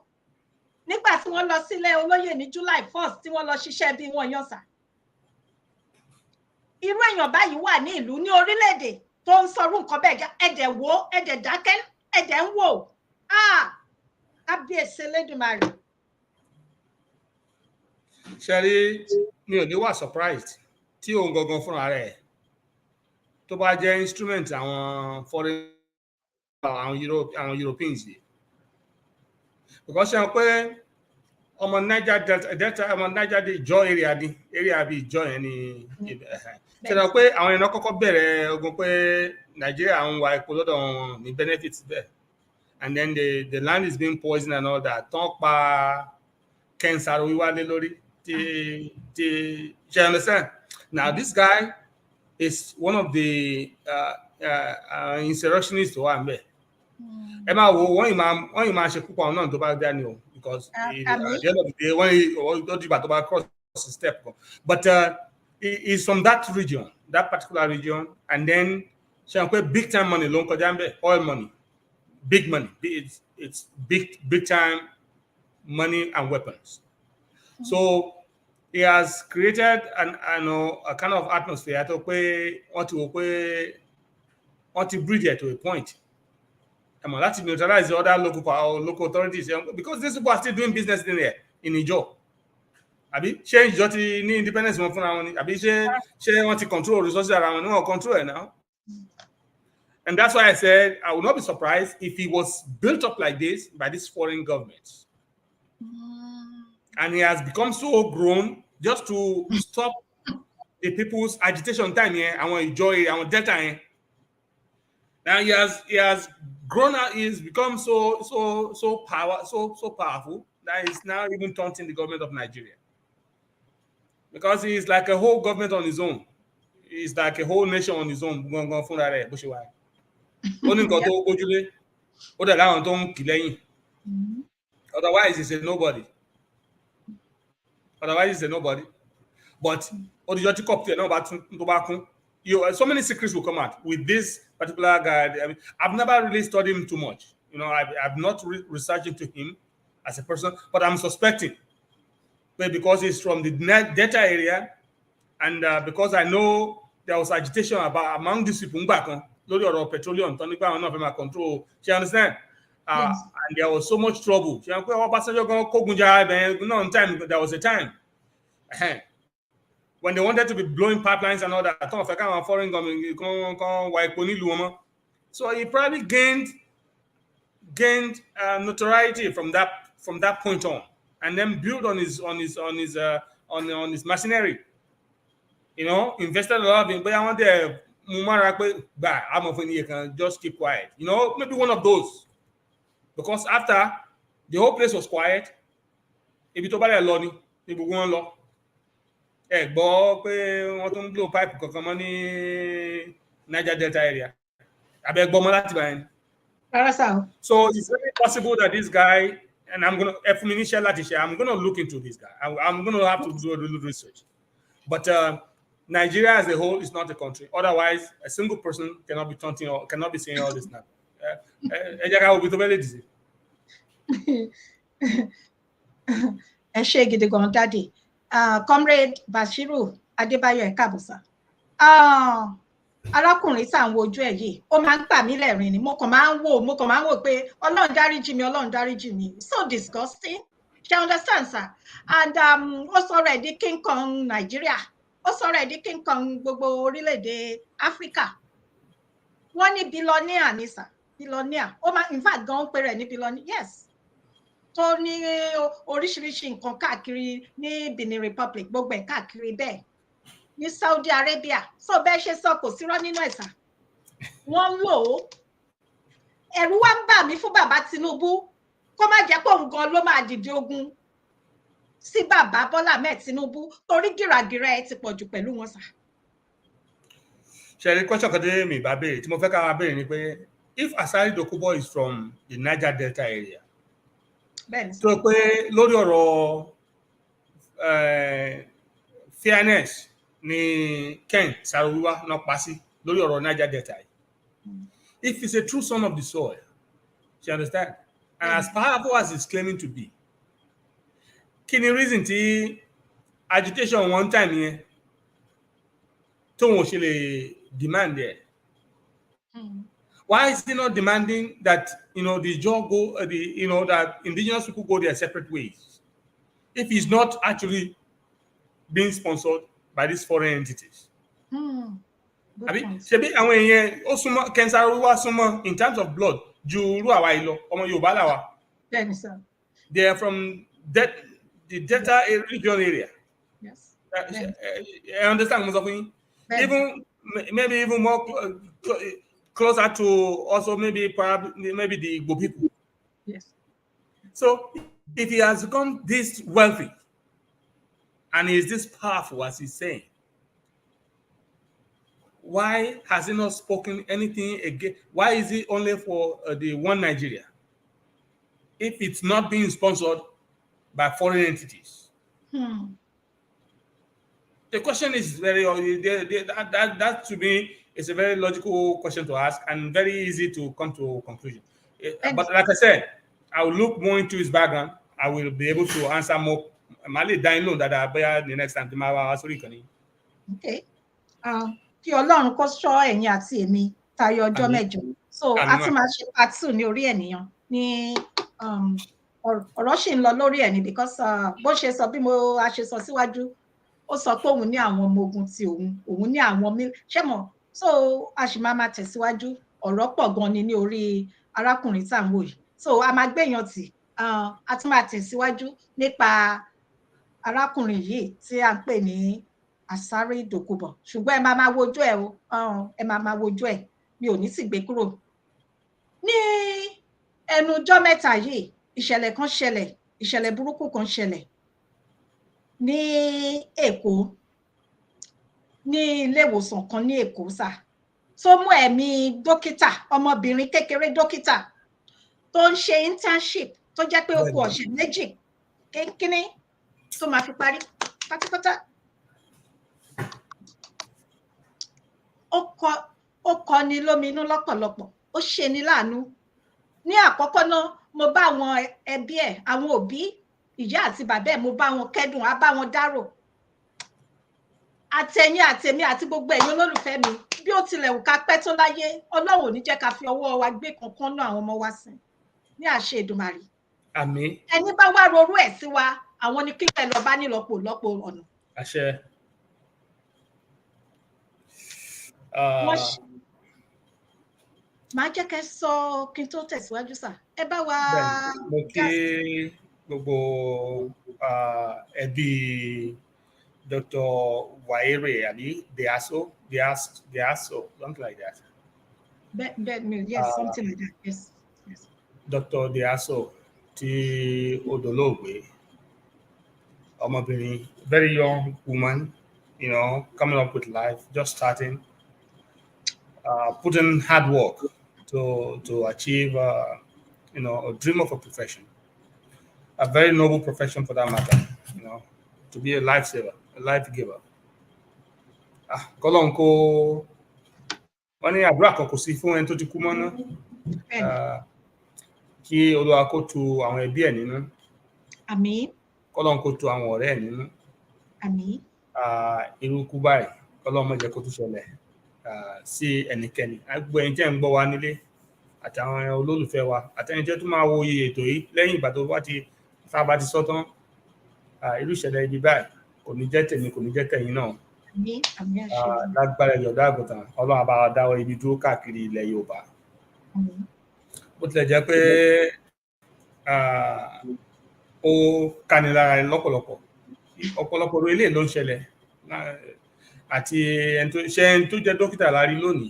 Nígbà tí wọ́n lọ sílé olóyè ní July 1st tí wọ́n lọ ṣiṣẹ́ bí wọ́n yàn sà. Irú èèyàn báyìí wà ní ìlú ní orílẹ̀-èdè tó ń sọrú nǹkan bẹ́ẹ̀ ẹ̀dẹ̀ wò, ẹ̀dẹ̀ dákẹ́, ẹ̀dẹ̀ ń wò. Kábíyèsí Elédùmarè. Ṣẹ́rí, mi ò ní wà surprised tí òun gangan fúnra rẹ̀ tó bá jẹ́ instrument àwọn foreign àwọn Europeans yìí because ṣe hàn pé ọmọ Niger Delta ọmọ Niger ìjọ area bí ìjọ yẹn ni ṣe hàn pé àwọn èèyàn kọ́kọ́ bẹ̀rẹ̀ ogun pé Nàìjíríà ń wa epo lọ́dọ̀ wọn ní benefits bẹ́ẹ̀ and then the land is being poisoned and all that tán pa kẹ́ńsàrò wíwálé lórí ti you understand now this guy is one of the insurrectionists who are there. Ẹ máa wo wọ́n yìí máa ṣe púpọ̀ náà tó bá dá ni o because at the end of the day wọ́n tó dìgbà tó bá cross the step but he is from that region, that particular region, and then ṣe hàn pé big time money ló ń kọjá ń bẹ̀, oil money, big money, it's big time money and weapons. So he has created a kind of atmosphere to pé wọ́n ti bridge it to a point. That's neutralize the other local authorities because these people are still doing business in there in Ijo. Àbí ṣé Ijo ti ní independence wọn fúnra wọn ni àbí ṣé wọ́n ti control resources around wọn ni wọ́n control it now. And that's why I said I would not be surprised if he was built up like this by these foreign governments. And he has become so grown just to stop the people's agitation time here. I want to enjoy our Delta here. Now he has grown out. He's become so powerful that he's now even taunting the government of Nigeria because he's like a whole government on his own. He's like a whole nation on his own. Otherwise, he's a nobody. But so many secrets will come out with this particular guy. I mean, I've never really studied him too much. I've not researched into him as a person, but I'm suspecting. But because he's from the Delta area, and because I know there was agitation among these people back on petroleum, control. You understand? Yes. And there was so much trouble. There was a time when they wanted to be blowing pipelines and all that. Foreign government, so he probably gained notoriety from that point on, and then built on his machinery. Invested a lot of it. But I want to just keep quiet. Maybe one of those. Because after the whole place was quiet, if you alone, people go on law. Gbọ́ pé wọ́n tún blow pipe kankan mọ́ ní Niger Delta area. Abẹ́ gbọ́ mọ́ láti báyìí. So it's very possible that this guy, and I'm going to look into this guy. I'm going to have to do a little research. But Nigeria as a whole is not a country. Otherwise, a single person cannot be taunting or cannot be saying all this now. Comrade Bashiru Adébáyọ̀ ẹ káàbọ̀ sà. Arákùnrin tá à ń wojú ẹ̀ yìí ó máa ń gbà mí lẹ́rìn ni mo kàn máa ń wò pé Ọlọ́run dáríjì mi so disgusting. She understand sir. And ó sọ̀rọ̀ ẹ̀ di King Kong Nigeria, ó sọ̀rọ̀ ẹ̀ di King Kong gbogbo orílẹ̀-èdè Áfíríkà. Wọ́n ní billionaire ni sà, billionaire. Ó máa in fact gan pé rẹ̀ ní billionaire. Yes. Tó ní oríṣiríṣi nǹkan káàkiri ní Benin Republic gbogbo ẹ̀ káàkiri bẹ́ẹ̀ ní Saudi Arabia. So bẹ́ẹ̀ ṣe sọ kò sí rọ́ nínú ẹ̀sà. Wọ́n lò ó. Ẹ̀rù wá ń bà mí fún bàbá Tinubu kó má jẹ́ pé òun gan ló máa dìde ogun sí bàbá Bọ́lá Ahmed Tinubu torí gìràgìrà ẹ̀ ti pọ̀jù pẹ̀lú wọn sà. Ṣé question kan dé mi bá béèrè tí mo fẹ́ ká wá béèrè ni pé if ASARI DOKUBO is from the Niger Delta area, tó pé lórí ọ̀rọ̀ fairness ni Ken Saro-Wiwa náà pa sí lórí ọ̀rọ̀ Niger Delta. If he's a true son of the soil, you understand? And as powerful as he's claiming to be, kí ni reason tí agitation one time yẹn tó wọn ṣe lè demand there? Why is he not demanding that the job go that indigenous people go their separate ways? If he's not actually being sponsored by these foreign entities. Good Àbí point. ṣebí àwọn èèyàn ó súnmọ́ cancer wá súnmọ́ in terms of blood ju irú àwa yìí lọ ọmọ Yorùbá làwa. Then, sir. They are from the Delta region area. Yes. I understand mo sọ fún yín. Even maybe even more closer to also maybe the Igbo people. Yes. So if he has become this wealthy and he is this powerful as he's saying, why has he not spoken anything again? Why is it only for the one Nigeria? If it's not being sponsored by foreign entities. The question is that to me is a very logical question to ask and very easy to come to a conclusion. But like I said, I will look more into his background. I will be able to answer more. Mali download that I bear the next time. Okay. Kí Ọlọ́run kó ṣọ́ ẹ̀yin àti èmi tayọ ọjọ́ mẹ́jọ. So a tún máa ṣe part 2 ní orí ènìyàn ní ọ̀rọ̀ ṣì ń lọ lórí ẹ̀ ni because bó ṣe sọ bí a ṣe sọ síwájú ó sọ pé òun ní àwọn ọmọ ogun ti òun ní àwọn ṣé mọ̀ so a sì máa tẹ̀síwájú ọ̀rọ̀ pọ̀ gan ni ní orí arákùnrin tá à ń wò yìí so a máa gbéyàn tì a tún máa tẹ̀síwájú nípa arákùnrin yìí tí à ń pè ní ASARI DOKUBO ṣùgbọ́n ẹ máa wojú ẹ o ẹ máa wojú ẹ mi ò ní sì gbé kúrò ní ẹnu ọjọ́ mẹ́ta yìí ìṣẹ̀lẹ̀ kan ṣẹlẹ̀ ìṣẹ̀lẹ̀ burúkú kan ṣẹlẹ̀ ní Èkó ní ilé ìwòsàn kan ní Èkó sà tó mú ẹ̀mí dókítà ọmọbìnrin kékeré dókítà tó ń ṣe internship tó jẹ́ pé ó kù ọ̀sẹ̀ méjì kínkínní tó máa fi parí pátápátá ó kọni lóminú lọ́pọ̀lọpọ̀ ó ṣe ni láàánú ní àkọ́kọ́ náà mo bá àwọn ẹbí ẹ̀ àwọn òbí ìyá àti bàbá ẹ̀ mo bá wọn kẹ́dùn á bá wọn dárò àtẹ̀yìn àtẹ̀mí àti gbogbo ẹ̀yin olólùfẹ́ mi bí ó tilẹ̀ wù ká pẹ́ tó láyé Ọlọ́run ò ní jẹ́ ká fi ọwọ́ wa gbé kankan náà àwọn ọmọ wa sìn ní àṣẹ Èdùmàrè. Àmín. Ẹni bá wá rorú ẹ̀ sí wa àwọn ni kíkẹ́ lọ bá nílọ́pọ̀ lọ́pọ̀ ọ̀nà. Àṣẹ. Màá jẹ́ kẹ́ sọ kí n tó tẹ̀síwájú sà ẹ bá wa. Mo kí gbogbo ẹbí Dr. Waere àbí Deaso something like that. Yes, something like that. Yes. Dr. Deaso tí ó dolóògbé ọmọbìnrin very young woman, coming up with life, just starting, putting hard work to achieve, a dream of a profession, a very noble profession for that matter, to be a lifesaver, a life giver. Kọ́lọ́n kó wọ́n ní àdúrà kan kò sí fún ẹni tó ti kú mọ́ náà. Kí Olúwa kó tu àwọn ẹbí ẹ̀ nínú. Àmín. Kọ́lọ́n kó tu àwọn ọ̀rẹ́ ẹ̀ nínú. Àmín. Irú ikú báyìí Ọlọ́run má jẹ́ kó tún ṣẹlẹ̀ sí ẹnikẹ́ni. Gbogbo ẹ̀yin tí ẹ̀ ń gbọ́ wa nílé àtàwọn olólùfẹ́ wa àtẹ̀yin tí ẹ̀ tún máa wo iye ètò yìí lẹ́yìn ìgbà tó bá ti sọ tán irú ìṣẹ̀lẹ̀ ibi báyìí kò ní jẹ́ tèmi kò ní jẹ́ tẹ̀yin náà. Àmín. Àmín àṣẹ. Lágbára ìyọ̀dá àgùntàn Ọlọ́run á bá wa dáwọ́ ibi dúró káàkiri ilẹ̀ Yorùbá. Àmín. Bó tilẹ̀ jẹ́ pé ó kanilára lọ́pọ̀lọpọ̀ ọ̀pọ̀lọpọ̀ orí ilé ló ń ṣẹlẹ̀ àti ẹni tó jẹ́ dókítà lárí lónìí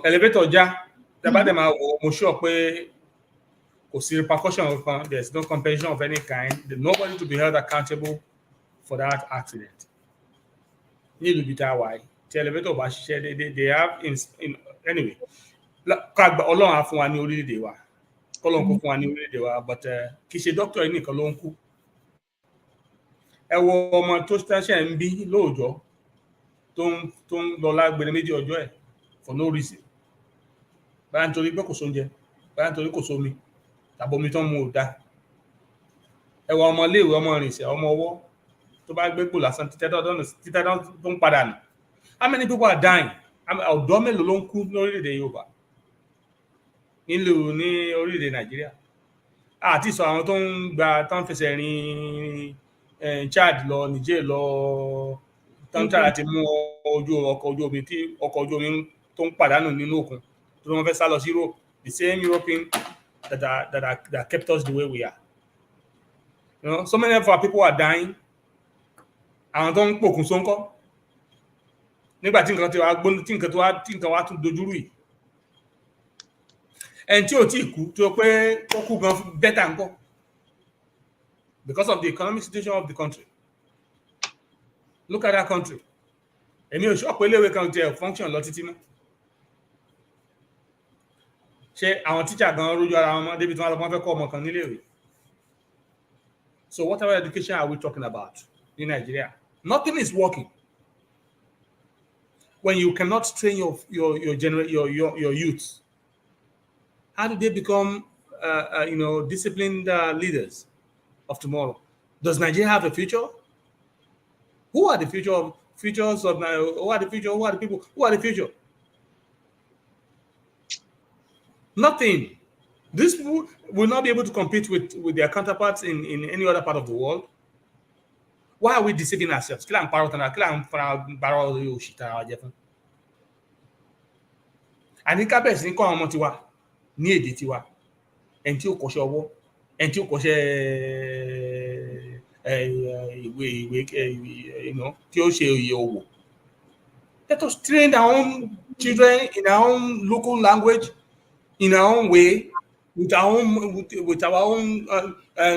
elevator já tẹ́bàdẹ̀ máa wò mo sure pé kò sí repercussion kan, there is no compensation of any kind, nobody to be held accountable for that accident. Ní ìlú bíi tá a wà yìí tí elevator bá ṣiṣẹ́ they have anyway Ọlọ́run á fún wa ní orílẹ̀-èdè wa kọ́lọ́n kó fún wa ní orílẹ̀-èdè wa but kì í ṣe dókítà yìí nìkan ló ń kú. Ẹ wo ọmọ tó ṣẹ̀ṣẹ̀ ń bí lóòjọ́ tó ń lọ lágbèrè méjì ọjọ́ ẹ̀ for no reason. Báyà nítorí pé kò sóúnjẹ, báyà nítorí kò sómi tàbí omi tó ń mu ò dá. Ẹ wo ọmọ iléèwé ọmọ ìrìnsẹ̀ ọmọ ọwọ́ tó bá gbégbò lásán títẹ́ tó ń padà nù. How many people are dying? Ọ̀dọ́ mélòó ló ń kú lórílẹ̀-èdè Yorùbá ní orílẹ̀-èdè Nàìjíríà àti sọ àwọn tó ń fẹsẹ̀ rìn Chad lọ Niger lọ tọ́ntà àti mú ọkọ̀ ojú omi tí ọkọ̀ ojú omi tó ń pàdánù nínú òkun tó wọ́n fẹ́ sá lọ sí Europe, the same European that kept us the way we are. You know, so many of our people are dying. Àwọn tó ń pòkùn sóńkọ́ nígbà tí nǹkan tí wàá gbóná tí nǹkan wàá tún dojúrú yìí. Ẹni tí ò tí ì kú tó pé ó kú gan bẹ́tà ńkọ́ because of the economic situation of the country. Look at that country. Èmi ò sọ pé iléèwé kan tiẹ̀ function lọ títí mọ́. Ṣé àwọn teacher gan rójú ara wọn mọ́ débi tí wọ́n fẹ́ kọ́ ọmọ kan níléèwé? So what other education are we talking about in Nigeria? Nothing is working. When you cannot train your youth, how do they become disciplined leaders of tomorrow? Does Nigeria have a future? Who are the futures of Nigeria? Who are the future? Who are the people? Who are the future? Nothing. These people will not be able to compete with their counterparts in any other part of the world. Why are we deceiving ourselves? Àní ká bẹ̀rẹ̀ sí ní kọ́ àwọn ọmọ tiwa ní èdè tiwa, ẹni tí ó kọ́ṣẹ́ ọwọ́, ẹni tí ó kọ́ṣẹ́ ìwé tí ó ṣe òye òwò. Let us train our own children in our own local language, in our own way, with our own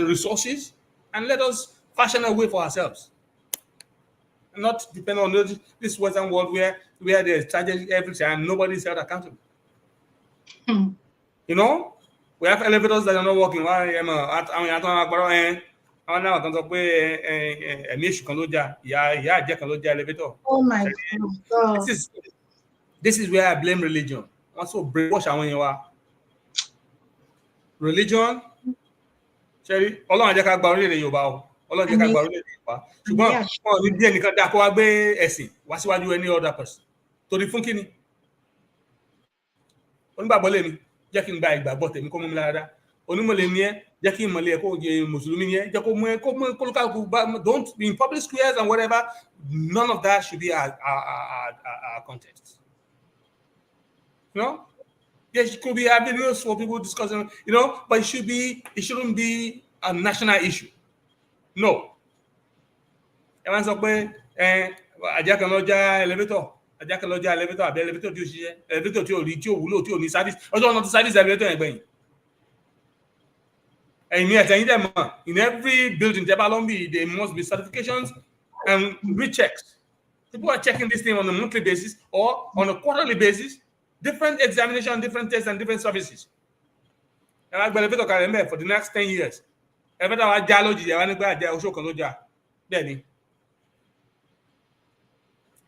resources, and let us fashion a way for ourselves. Not depend on this Western world where there's strategy every time, nobody is held accountable. You know, we have elevators that are not working. Oh my God. This is where I blame religion. Also brainwash àwọn yẹn wa. Religion, Sherry, Ọlọ́run jẹ́ ká gba orílẹ̀-èdè Yorùbá o. Ọlọ́run jẹ́ ká gba orílẹ̀-èdè Yorùbá. Ṣùgbọ́n wọn ní díẹ̀ nìkan dá kó wá gbé ẹ̀sìn wá síwájú any other person. Torí fún kíni? Onígbàgbọ́ lèmi, jẹ́ kí n gba ìgbàgbọ́ tèmi kó mú mi lára. Onímọ̀ lèmi ẹ́, jẹ́ kí n mọ̀lẹ́ kó jẹ́ Mùsùlùmí ni ẹ́, jẹ́ kó mú kó lókàkú. Don't be in public squares and whatever. None of that should be our context. You know? Yes, it could be avenues for people discussing, but it shouldn't be a national issue. No. Everyone sọ pé ajá kan lọ já elevator àbí elevator tí ó ṣiṣẹ́, elevator tí ó rí, tí ó wúlò, tí ó ní service. Ọjọ́ ọ̀nà tí service elevator yẹn gbẹ̀yìn. Ẹ̀yin ẹ̀tẹ̀yìn dẹ̀ mọ̀, in every building tẹ́ bá lọ ń bì, there must be certifications and rechecks. People are checking this thing on a monthly basis or on a quarterly basis. Different examination, different tests, and different services. And I believe it for the next 10 years. Every time I dialogue,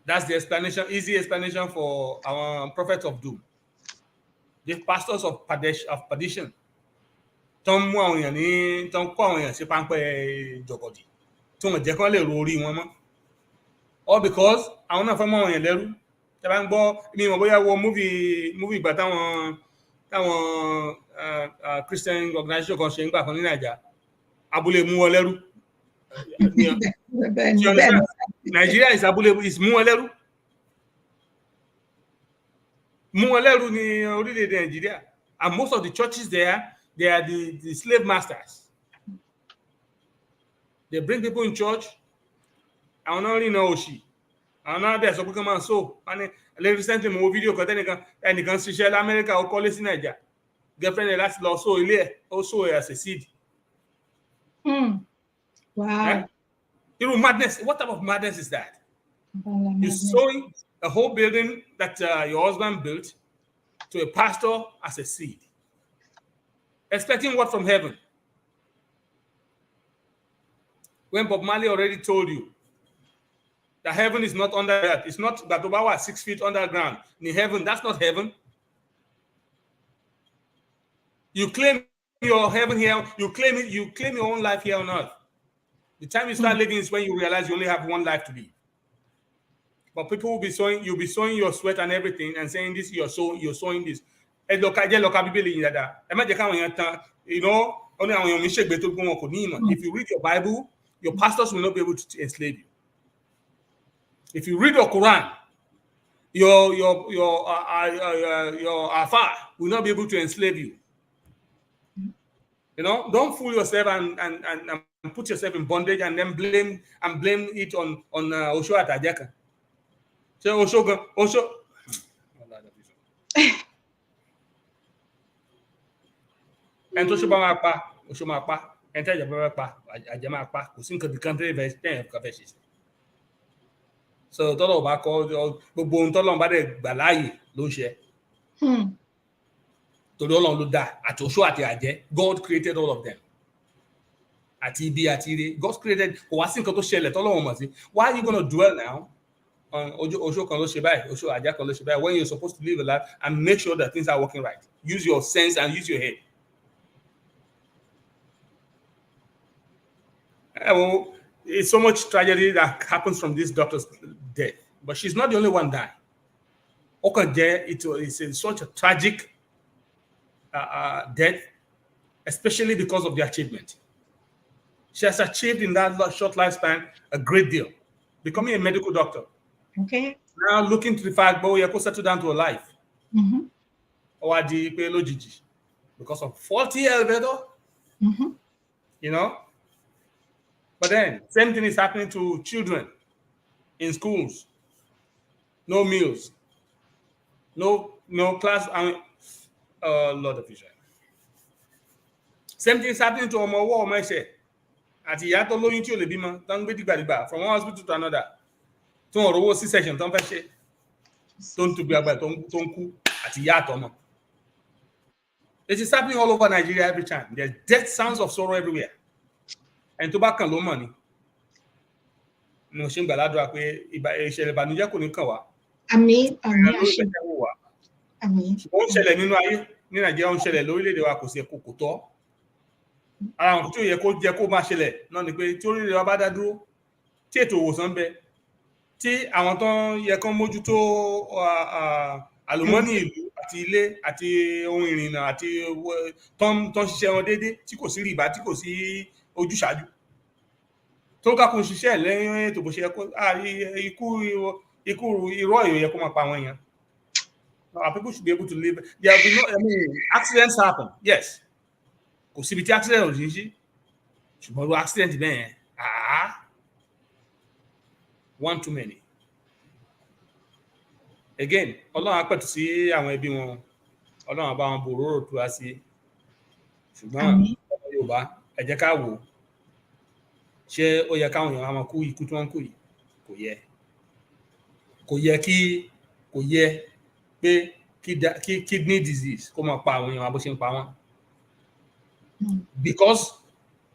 that's the explanation, easy explanation for our prophets of doom. The pastors of perdition. Tom Wang Tom Kong Sipampe Jogodi. Tom Jacole Rory Woman. All because I want to find more in Leru. Tẹ́bá ń gbọ́ mi mọ̀ bóyá wo movie ìgbà táwọn Christian organization kan ṣe ń gbà kan ní Nàìjíríà abúlé mú wọn lẹ́rú. Nigeria is abúlé is mú wọn lẹ́rú. Mú wọn lẹ́rú ní orílẹ̀-èdè Nigeria, and most of the churches there, they are the slave masters. They bring people in church. Àwọn náà rí iná òṣì. Àwọn náà dẹ̀ sọ pé kí wọ́n máa so. Recently mo wo fídíò kan ẹnìkan ṣiṣẹ́ l'Amẹ́ríkà ó kọ́lé sí Nàìjíríà. Girlfriend ẹ̀ láti lọ so ilé ẹ̀ ó so ẹ̀ as a seed. Wow. Irú madness, what type of madness is that? You're sowing a whole building that your husband built to a pastor as a seed. Expecting what from heaven? When Bob Marley already told you that heaven is not under earth. It's not that about 6 feet underground. In heaven, that's not heaven. You claim your heaven here. You claim it. You claim your own life here on earth. The time you start living is when you realize you only have one life to live. But people will be sowing. You'll be sowing your sweat and everything, and saying this. You're sowing this. If you read your Bible, your pastors will not be able to enslave you. If you read your Quran, your Afa will not be able to enslave you. You know, don't fool yourself and put yourself in bondage and then blame it on Osho Atajeka. So Osho. And Osho máa pa, and tell you pa, ajama pa, kò sí nǹkan bí country verse 10 verses. So tọ́lọ̀ bá kọ́ gbogbo ohun tọ́lọ̀ bá dẹ̀ gbà láàyè ló ń ṣe. Torí Ọlọ́run ló dá àti Osho àti àjẹ́. God created all of them. Àti ibi àti ire. God created kò wá sí nǹkan tó ṣẹlẹ̀ tọ́lọ̀ mọ̀ sí. Why are you going to dwell now on Osho kan ló ṣe báyìí, Osho àjẹ́ kan ló ṣe báyìí, when you're supposed to live a life and make sure that things are working right? Use your sense and use your head. Well, it's so much tragedy that happens from this doctor's death, but she's not the only one dying. It's such a tragic death, especially because of the achievement. She has achieved in that short lifespan a great deal, becoming a medical doctor. Okay. Now looking to the fact, but we are settle down to a life. Or because of faulty elevator. You know. But then, same thing is happening to children in schools. No meals, no class. Lord of Israel. Same thing is happening to Omowo Omese. At Yato Loyin tí ó lè bímọ, tán gbé dìgbàdìgbà from one hospital to another. Tó ń rówó C-section tán fẹ́ ṣe. Tó ń tóbi àgbà tó ń kú àti ìyá àtọmọ. It is happening all over Nigeria every time. There's death sounds of sorrow everywhere. And tó bá kàn ló mọ̀ ni. Mo ṣe ń gbàládùra pé ìṣẹ̀lẹ̀ ìbànújẹ́ kò ní kàn wá. Àmín, àmín, àṣẹ. Àmín. Ó ń ṣẹlẹ̀ nínú ayé ní Nàìjíríà, ó ń ṣẹlẹ̀ lórílẹ̀-èdè wa kò sí ẹ̀kọ́ kò tọ́. Ara àwọn tí ó yẹ kó jẹ́ kó máa ṣẹlẹ̀ náà ni pé tí orílẹ̀-èdè wa bá dá dúró, tí ètò ìwòsàn bẹ, tí àwọn tó yẹ kán mójútó àlùmọ́nì ìlú àti ilé àti ohun ìrìnnà àti tó ń ṣiṣẹ́ wọn déédéé, tí kò sí rìbá, tí kò sí ojúṣàájú. Tó ká kún ṣiṣẹ́ lẹ́yìn ètò bó ṣe yẹ kó ikú irọ́ èèyàn yẹ kó máa pa àwọn èèyàn. People should be able to live. There will be accidents happen. Yes. Kò síbi tí accident ò sí sí. Ṣùgbọ́n lo accident bẹ́ẹ̀ yẹn. One too many. Again, Ọlọ́run á pẹ̀tù sí àwọn ẹbí wọn. Ọlọ́run á bá wọn bòróró tó wá sí. Ṣùgbọ́n ọmọ Yorùbá, ẹ jẹ́ ká wò. Ṣé ó yẹ káwọn èèyàn máa kú ikú tí wọ́n ń kú yìí? Kò yẹ. Kò yẹ pé kidney disease kó máa pa àwọn èèyàn bó ṣe ń pa wọ́n. Because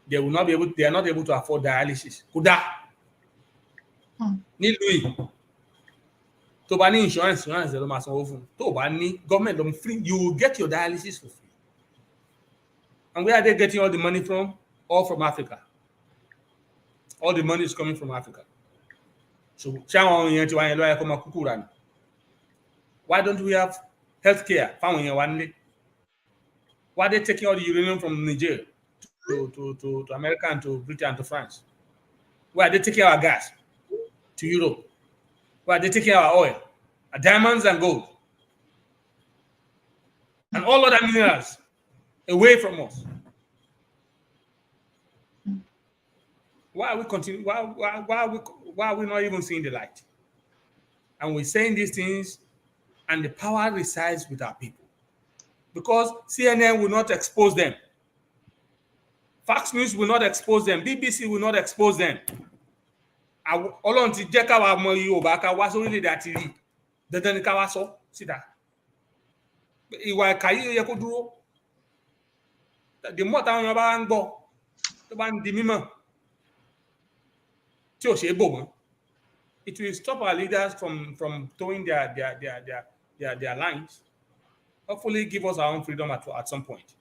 they are not able to afford dialysis. Kódà nílùú yìí tó bá ní insurance ló máa sanwó fún. Tó bá ní government ló free, you will get your dialysis for free. And where are they getting all the money from? All from Africa. All the money is coming from Africa. So why don't we have healthcare? Why are they taking all the uranium from Niger to America and to Britain and to France? Why are they taking our gas to Europe? Why are they taking our oil, our diamonds and gold, and all other minerals away from us? Why are we continue? Why are we not even seeing the light? And we're saying these things, and the power resides with our people, because CNN will not expose them, Fox News will not expose them, BBC will not expose them. Ọlọ́run ti jẹ́ káwa mọ Yorùbá ká wá sórílẹ̀-èdè àti rí dandan ni ká wá sọ síta. Ìwà ẹ̀ka yìí yẹ kó dúró. The more táwọn èèyàn bá ń gbọ́ tó bá ń di mímọ̀ tí ò ṣe é bò mọ́, it will stop our leaders from towing their lines. Hopefully give us our own freedom at some point.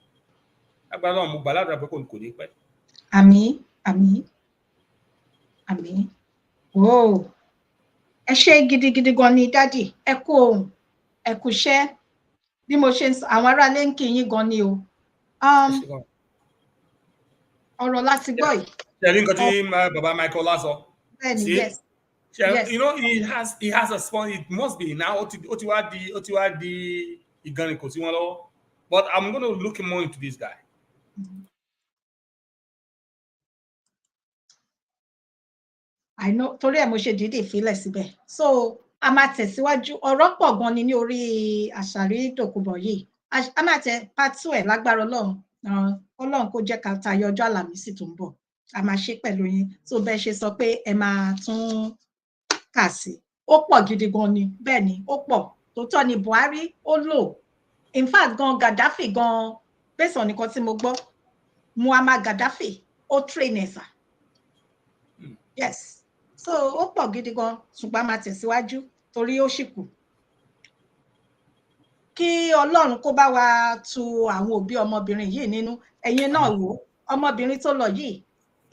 Agbára mo gbàládùra pé kò ní pẹ́. Àmín, àmín, àmín. Wow. Ẹ ṣé gidigidi gan ni dádì, ẹ kú ohùn, ẹ kú iṣẹ́. Bí mo ṣe ń sọ, àwọn ará ilé ń kí yín gan ni o. Ọ̀rọ̀ láti gbọ́ yìí. Baba Michael Lasso. See? Yes. Yes. You know, he has a spawn. It must be now. Otiwadi Igani. But I'm going to look more into this guy. I know. Torí ẹ̀ mo ṣe dìde ìfilẹ̀ síbẹ̀. So a máa tẹ̀síwájú. Ọ̀rọ̀ pọ̀ gan ni ní orí Àṣàrí Dòkúbọ̀ yìí. A máa tẹ part 2 ẹ̀ lágbára Ọlọ́run. Ọlọ́run kó jẹ́ ká tayọ ọjọ́ Àlàmísì tó ń bọ̀. A máa ṣe pẹ̀lú yín. So bẹ́ẹ̀ ṣe sọ pé ẹ máa tún kà sí. Ó pọ̀ gidi gan ni. Bẹ́ẹ̀ ni, ó pọ̀. Tòótọ́ ni Buhari ó lò. In fact gan Gaddafi gan based on nǹkan tí mo gbọ́, Muammar Gaddafi ó train ẹ̀sà. Yes. So ó pọ̀ gidi gan ṣùgbọ́n a máa tẹ̀síwájú torí ó ṣì kù. Kí Ọlọ́run kó bá wa tu àwọn òbí ọmọbìnrin yìí nínú. Ẹ̀yin náà wò ọmọbìnrin tó lọ yìí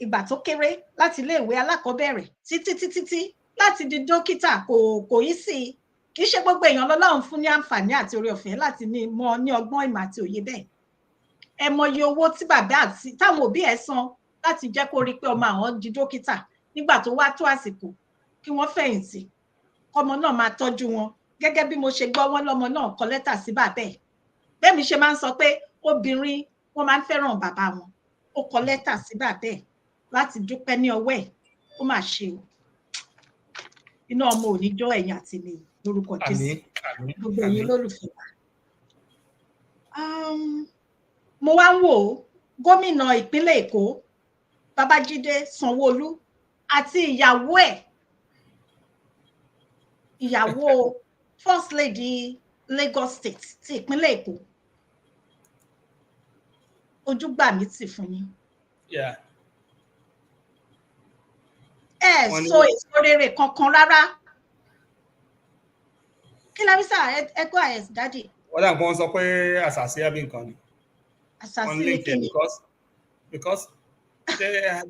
ìgbà tó kéré láti iléèwé alákọ̀ọ́bẹ̀rẹ̀ títí láti di dókítà kò yí sí i. Kì í ṣe gbogbo èèyàn lọ́lọ́run fún ní àǹfààní àti oore ọ̀fẹ́ láti ní ọgbọ́n ìmọ̀ àti òye bẹ́ẹ̀. Ẹ mọye owó tí bàbá àti táwọn òbí ẹ̀ san láti jẹ́ kó rí pé ọmọ àwọn di dókítà nígbà tó wá tó àsìkò kí wọ́n fẹ̀yìntì ọmọ náà máa tọ́jú wọn gẹ́gẹ́ bí mo ṣe gbọ́ wọn lọ́mọ náà kọ lẹ́tà sí bàbá ẹ̀. Bẹ́ẹ̀ mi ṣe máa ń sọ pé obìnrin wọ́n máa ń fẹ́ràn bàbá wọn. Ó kọ lẹ́tà sí bàbá ẹ̀ láti dúpẹ́ ní ọwọ́ ẹ̀. Ó mà ṣe o. Iná ọmọ ò ní jó ẹ̀yìn àti mi lórúkọ Jésù. Gbogbo ẹ̀yin olólùfẹ́ wa. Mo wá ń wò gómìnà ìpínlẹ̀ Èkó Babájídé Sanwó-Olú àti ìyàwó ẹ̀ ìyàwó First Lady Lagos State ti ìpínlẹ̀ Èkó. Ojú gbà mí tì fún yín. So èso rere kankan rárá. Kí la rí sá ẹ gbọ́ àyẹ̀sí dádì. Wọ́n dà nǹkan sọ pé àṣàṣe àbí nǹkan ni. Àṣàṣe ní kí ni. Because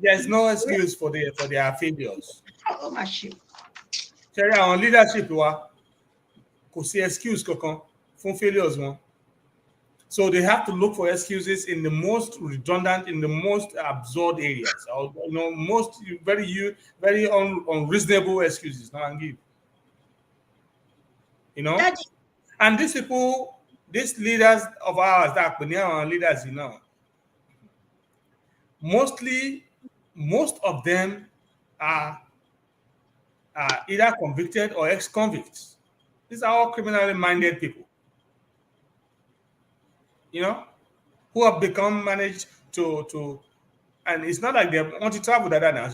there's no excuse for their failures. Ó mà ṣe. Ṣẹ́rí àwọn leadership wa kò sí excuse kankan fún failures wọn. So they have to look for excuses in the most redundant, in the most absurd areas, or most very unreasonable excuses. Now and give. Daddy. And these people, these leaders of ours that are leaders, most of them are either convicted or ex-convicts. These are all criminally minded people, who have managed to, and it's not like they want to travel that now.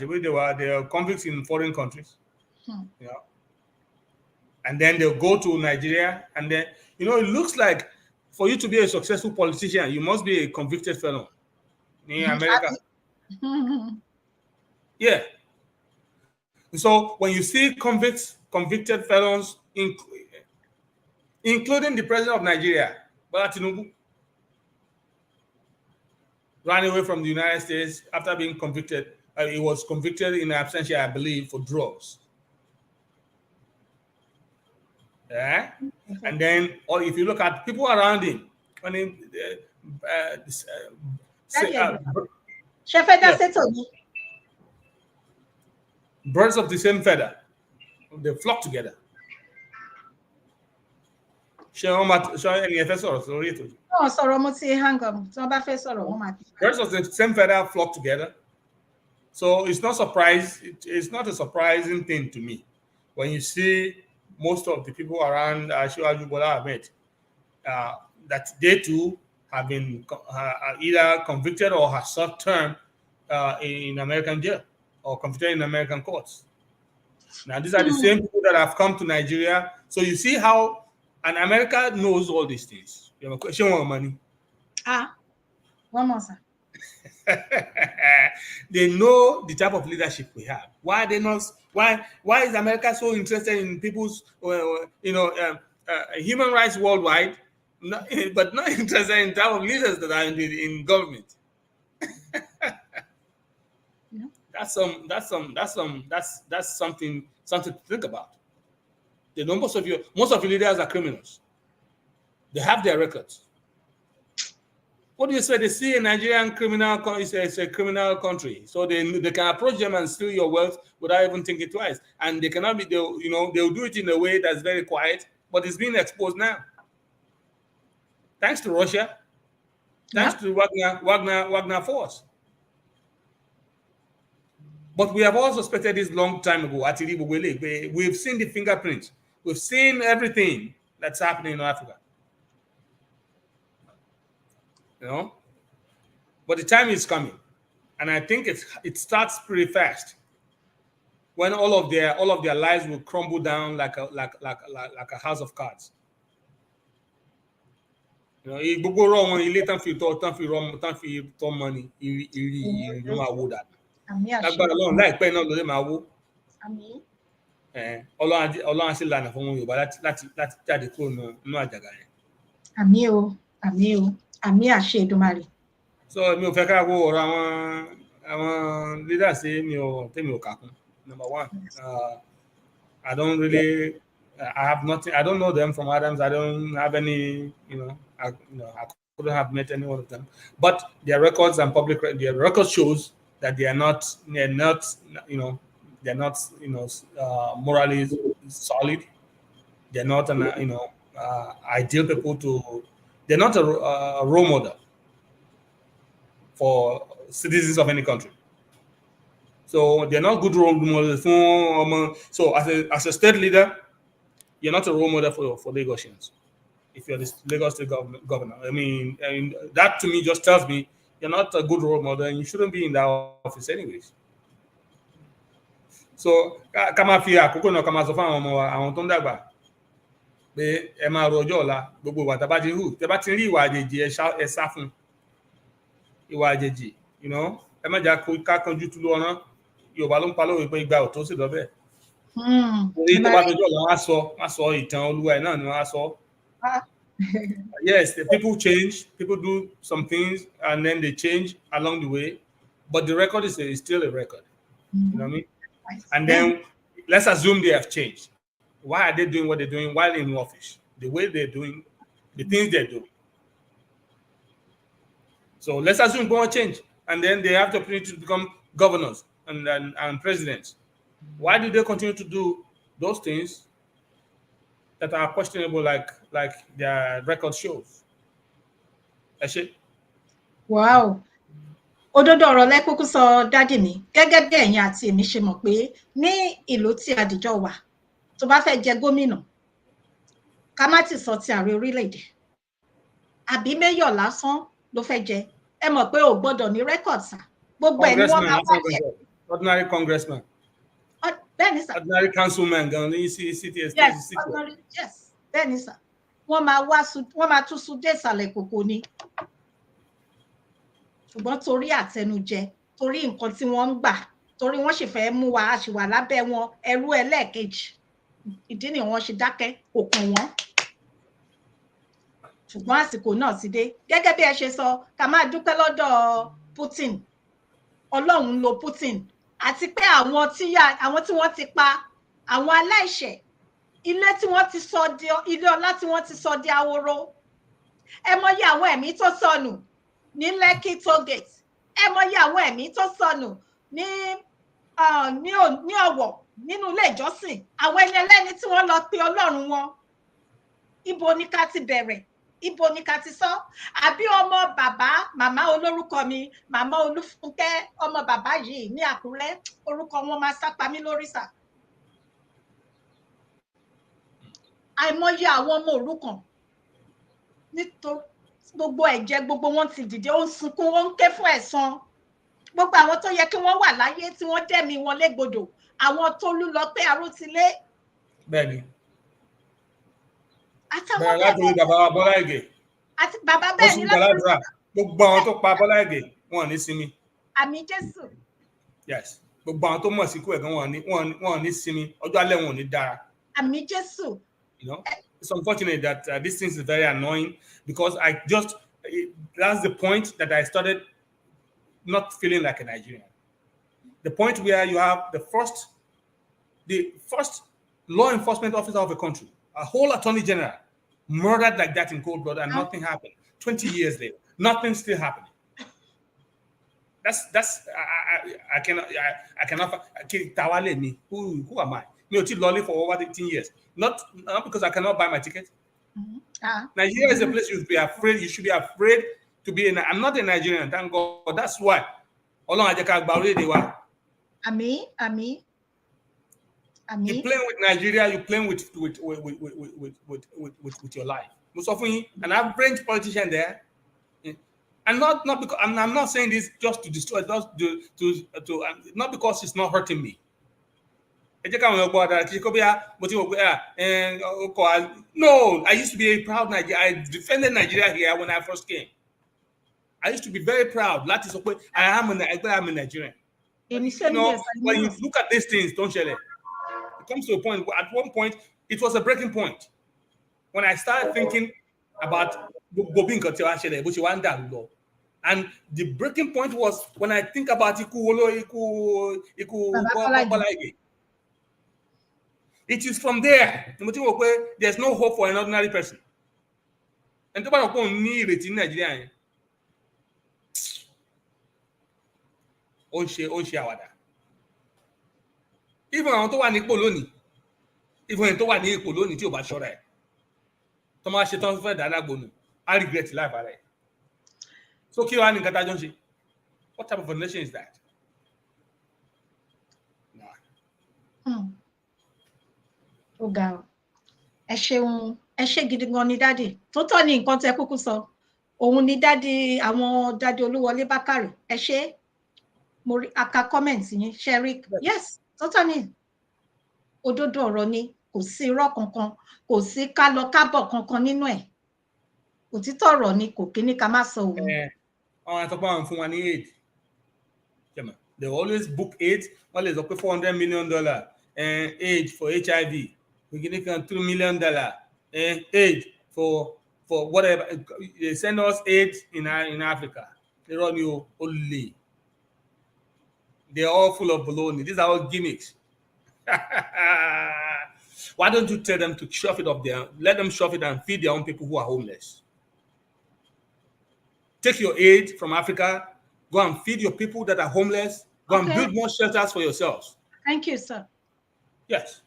They are convicts in foreign countries, and then they'll go to Nigeria, and then it looks like for you to be a successful politician, you must be a convicted felon in America. Yeah. So when you see convicted felons, including the president of Nigeria, Bola Tinubu, ran away from the United States after being convicted. He was convicted in absentia, I believe, for drugs. Yeah. And then, or if you look at people around him, birds of the same feather, they flock together. Birds of the same feather flock together. So it's not a surprising thing to me when you see most of the people around Asiwaju Bola Ahmed that they too have been either convicted or have served term in American jail or convicted in American courts. Now these are the same people that have come to Nigeria. So you see how, and America knows all these things. You have a question on money. One more, sir. They know the type of leadership we have. Why are they not? Why is America so interested in people's, human rights worldwide, but not interested in the type of leaders that are in government? That's something to think about. Most of your leaders are criminals. They have their records. What do you say? They see a Nigerian criminal, it's a criminal country, so they can approach them and steal your wealth without even thinking twice, and they cannot be, they'll do it in a way that's very quiet, but it's being exposed now. Thanks to Russia, thanks to Wagner force. But we have all suspected this long time ago. We've seen the fingerprints. We've seen everything that's happening in Africa. But the time is coming, and I think it starts pretty fast when all of their lives will crumble down like a house of cards. Gbogbo rọ wọn ilé tán fi tọ́ money ìrì ló máa wó dànù. Lágbára Ọlọ́run láìpẹ́ náà ló lè máa wó. Ọlọ́run á sì lànà fún wọn Yorùbá láti jáde kúrò nínú àjàgà yẹn. Àmín o, àmín o, àmín àṣẹ Èdùmàrè. So mi ò fẹ́ ká wo ọ̀rọ̀ àwọn leaders tèmi ò kà kún. Number one, I don't really, I have nothing. I don't know them from Adams. I don't have any, I couldn't have met any one of them. But their records and their record shows that they're not morally solid. They're not ideal people to. They're not a role model for citizens of any country. So they're not good role models. So as a state leader, you're not a role model for Lagosians. If you're the Lagos State governor, I mean, that to me just tells me you're not a good role model and you shouldn't be in that office anyways. So kama fi àkókò náà kama sọ fún àwọn ọmọ wa àwọn tó ń dàgbà pé ẹ máa ro ọjọ́ ọ̀la gbogbo ìwà tá bá ti hù tẹ́ bá ti rí ìwà àjèjì ẹ sá fún ìwà àjèjì ẹ má jà ká kanjú tú lọ́rán Yorùbá ló ń pa lówe pé ìgbà ò tó sì lọ bẹ́ẹ̀. Orí tó bá dọjọ́ ọ̀la wọ́n á sọ ìtàn Olúwa ẹ̀ náà ni wọ́n á sọ. Yes, the people change, people do some things and then they change along the way, but the record is still a record. You know what I mean? And then let's assume they have changed. Why are they doing what they're doing while in office? The way they're doing, the things they're doing. So let's assume they won't change, and then they have the opportunity to become governors and presidents. Why do they continue to do those things that are questionable, like their record shows? Wow. Òdodo ọ̀rọ̀ lẹ́kúkú sọ dádì mi gẹ́gẹ́ bí ẹ̀yin àti èmi ṣe mọ̀ pé ní ìlú tí àdìjọ wà tó bá fẹ́ jẹ gómìnà ká má ti sọ ti ààrẹ orílẹ̀-èdè àbí méyọ̀ lásán ló fẹ́ jẹ ẹ mọ̀ pé ò gbọ́dọ̀ ní record sà gbogbo ẹ̀ ni wọ́n máa wá jẹ. Ordinary congressman. Bẹ́ẹ̀ni sà. Ordinary councilman gan ní CTS. Yes, bẹ́ẹ̀ni sà. Wọ́n máa tún sún dé ìsàlẹ̀ kòkò ni. Ṣùgbọ́n torí àtẹnujẹ torí nǹkan tí wọ́n ń gbà torí wọ́n sì fẹ́ mú wa a sì wà lábẹ́ wọn ẹrú ẹlẹ́ẹ̀kejì ìdí ni wọ́n ṣe dákẹ́ òkun wọn. Ṣùgbọ́n àsìkò náà ti dé gẹ́gẹ́ bí ẹ ṣe sọ ká máa dúpẹ́ lọ́dọ̀ Putin Ọlọ́run ń lo Putin àti pé àwọn tí wọ́n ti pa àwọn aláìṣẹ̀ ilé tí wọ́n ti sọ di ilé ọlá tí wọ́n ti sọ di ahoro ẹ mọyì àwọn ẹ̀mí tó sọnù ní Lekki tollgate ẹ mọyì àwọn ẹ̀mí tó sọnù ní Ọ̀wọ̀ nínú ilé ìjọsìn àwọn ẹni ẹlẹ́ni tí wọ́n lọ pe Ọlọ́run wọn ibo ni ká ti bẹ̀rẹ̀ ibo ni ká ti sọ àbí ọmọ bàbá màmá olórúkọ mi màmá Olúfúnkẹ́ ọmọ bàbá yìí ní Àkúrẹ́ orúkọ wọn máa sápa mí lórí sà àìmọye àwọn ọmọ òrukàn nítorí gbogbo ẹ̀jẹ̀ gbogbo wọn ti dìde ó ń sunkún ó ń ké fún ẹ̀san gbogbo àwọn tó yẹ kí wọ́n wà láyé tí wọ́n dẹ̀mí wọn légbodò àwọn tó lú lọ pé Arótilé. Bẹ́ẹ̀ni. Àtàwọn bẹ́ẹ̀ láti bàbá wa Bọ́lá Ìgè. Àti bàbá bẹ́ẹ̀ ni láti gbogbo àwọn tó pa Bọ́lá Ìgè wọn ò ní sinmi. Àmín Jésù. Yes, gbogbo àwọn tó mọ̀ sí ikú ẹ̀ gan wọn ò ní sinmi ọjọ́ alẹ́ wọn ò ní dára. Àmín Jésù. It's unfortunate that this thing is very annoying because that's the point that I started not feeling like a Nigerian. The point where you have the first law enforcement officer of a country, a whole attorney general, murdered like that in cold blood and nothing happened. 20 years later, Nothing's still happening. That's I cannot Tawale me. Who am I? Me ò tí lọlé for over 18 years. Not because I cannot buy my ticket. Nigeria is a place you should be afraid. You should be afraid to be in. I'm not a Nigerian, thank God. That's why. Ọlọ́run á jẹ́ ká gba orílẹ̀-èdè wa. Àmín. You playing with Nigeria, you playing with your life. Mo sọ fún yín, an average politician there. And not because I'm not saying this just to destroy, just to not because it's not hurting me. No, I used to be a proud Nigerian. I defended Nigeria here when I first came. I used to be very proud. That is okay. I am a Nigerian. When you look at these things, don't share it. It comes to a point. At one point, it was a breaking point when I started thinking about Bobin Kotiwa, which one that go. And the breaking point was when I think about Iku. It is from there. There's no hope for an ordinary person. And in Nigeria. Even àwọn tó wà ní ipò lónìí, even tó wà ní ipò lónìí tí ò bá ṣọ́ra ẹ̀, tó máa ṣe tán fẹ́ dáná gbónú, I regret life ara ẹ̀. So kí wàá ní nǹkan tájọ́ ń ṣe? What type of a nation is that? Ó ga ọ. Ẹ ṣé gidi gan ni dádì. Tó tọ́ ni nǹkan tẹ́ kúkú sọ. Òun ni dádì àwọn dádì Olúwọlé Bákàrè. Ẹ ṣé. Mo rí aka comment yín, Sherry. Yes, tó tọ́ ni. Òdodo ọ̀rọ̀ ni, kò sí irọ́ kankan, kò sí ká lọ kábọ̀ kankan nínú ẹ̀. Òtítọ́ ọ̀rọ̀ ni, kò kíní ká má sọ òun. Àwọn àtọ́pọ̀ àwọn fún wa ní aid. They always book aid. Wọ́n lè sọ pé $400 million aid for HIV. We can $3 million aid for whatever. They send us aid in Africa. They run you only. They're all full of baloney. These are all gimmicks. Why don't you tell them to shove it up there? Let them shove it and feed their own people who are homeless. Take your aid from Africa. Go and feed your people that are homeless. Go and build more shelters for yourselves. Thank you, sir. Yes.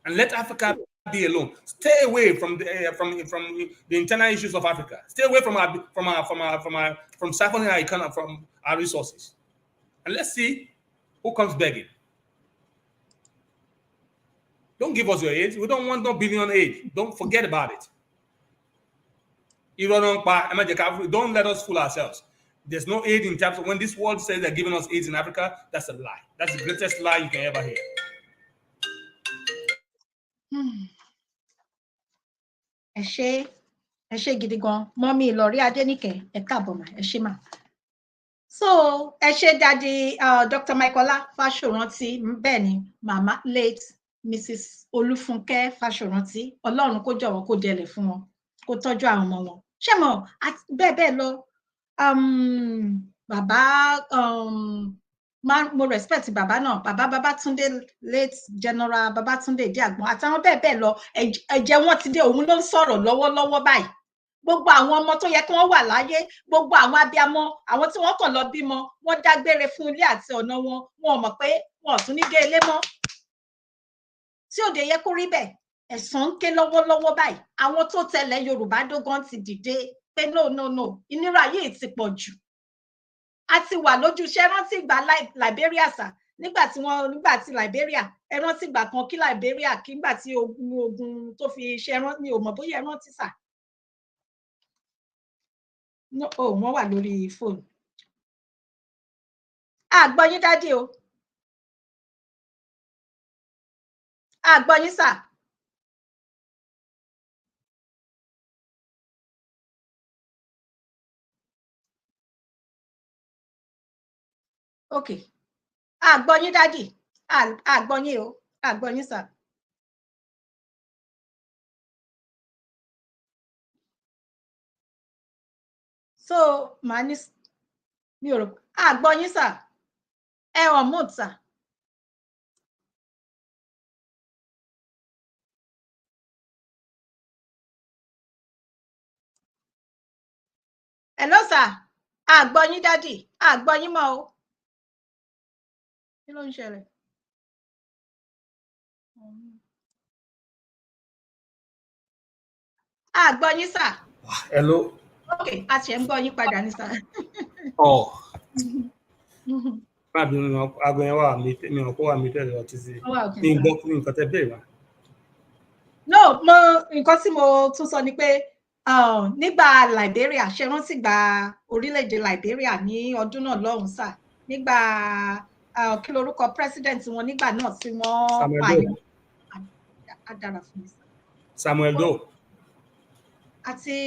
And let Africa be alone. Stay away from the internal issues of Africa. Stay away from siphoning our economy from our resources. And let's see who comes begging. Don't give us your aid. We don't want no billion aid. Don't forget about it. Don't let us fool ourselves. There's no aid in terms of when this world says they're giving us aid in Africa, that's a lie. That's the greatest lie you can ever hear. Ẹ ṣé gidi gan. Mọ́mí Ìlọrí Adéníkẹ́, ẹ káàbọ̀ mà, ẹ ṣé mà. So, ẹ ṣé Daddy Dr. Michaela Fáṣọ̀rántí, bẹ́ẹ̀ ni, Mama late Mrs. Olúfúnkẹ́ Fáṣọ̀rántí, Ọlọ́run kó jọ̀wọ́ kó dẹlẹ̀ fún wọn, kó tọ́jú àwọn ọmọ wọn. Ṣé mọ̀, bẹ́ẹ̀ lọ, bàbá, mo respect bàbá náà, bàbá Babátúndé, late General Babátúndé Ìdíàgbọn, àtàwọn bẹ́ẹ̀ lọ, ẹ̀jẹ̀ wọn ti dé, òun ló ń sọ̀rọ̀ lọ́wọ́lọ́wọ́ báyìí. Gbogbo àwọn ọmọ tó yẹ kí wọ́n wà láyé, gbogbo àwọn abiyamọ, àwọn tí wọ́n kàn lọ bímọ, wọ́n dágbére fún ilé àti ọ̀nà wọn, wọn ò mọ̀ pé wọn ò tún ní dé ilé mọ́. Tí òde yẹ kó rí bẹ́ẹ̀, ẹ̀san ń ké lọ́wọ́lọ́wọ́ báyìí. Àwọn tó tẹ̀lé Yorùbá dógán ti dìde pé no, ìnira yìí ti pọ̀ jù. A ti wà lójúṣe, rántí ìgbà Liberia sà, nígbà tí Liberia, ẹ rántí ìgbà kan kí Liberia, kí nígbà tí ogun tó fi ṣe rántí, mi ò mọ̀ bóyá ẹ rántí sà. No, wọ́n wà lórí fóònù. Gbọ́ yín dádì o. Gbọ́ yín sà. Okay. Gbọ́ yín dádì. Gbọ́ yín o. Gbọ́ yín sà. So, màá ní mi ò rò gbọ́ yín sà. Ẹ on mute sà. Hello sir. Gbọ́ yín daddy. Gbọ́ yín mọ́ o. Kí ló ń ṣẹlẹ̀? Gbọ́ yín sir. Hello. Okay, a ṣe ń gbọ́ yín padà ní sir. Báàbí mi aago yẹn wà mi ò kó wà mí tẹ̀lé ọtí sí. Mi ń gbọ́ fún nǹkan tẹ́ bẹ̀rẹ̀ wá. No, nǹkan tí mo tún sọ ni pé nígbà Liberia, ṣe rántí gba orílẹ̀-èdè Liberia ní ọdún náà lọ́hùn sà, nígbà kí lorúkọ president wọn nígbà náà tí wọ́n pààyàn. Adára fún mi sà. Samuel Doe. Àti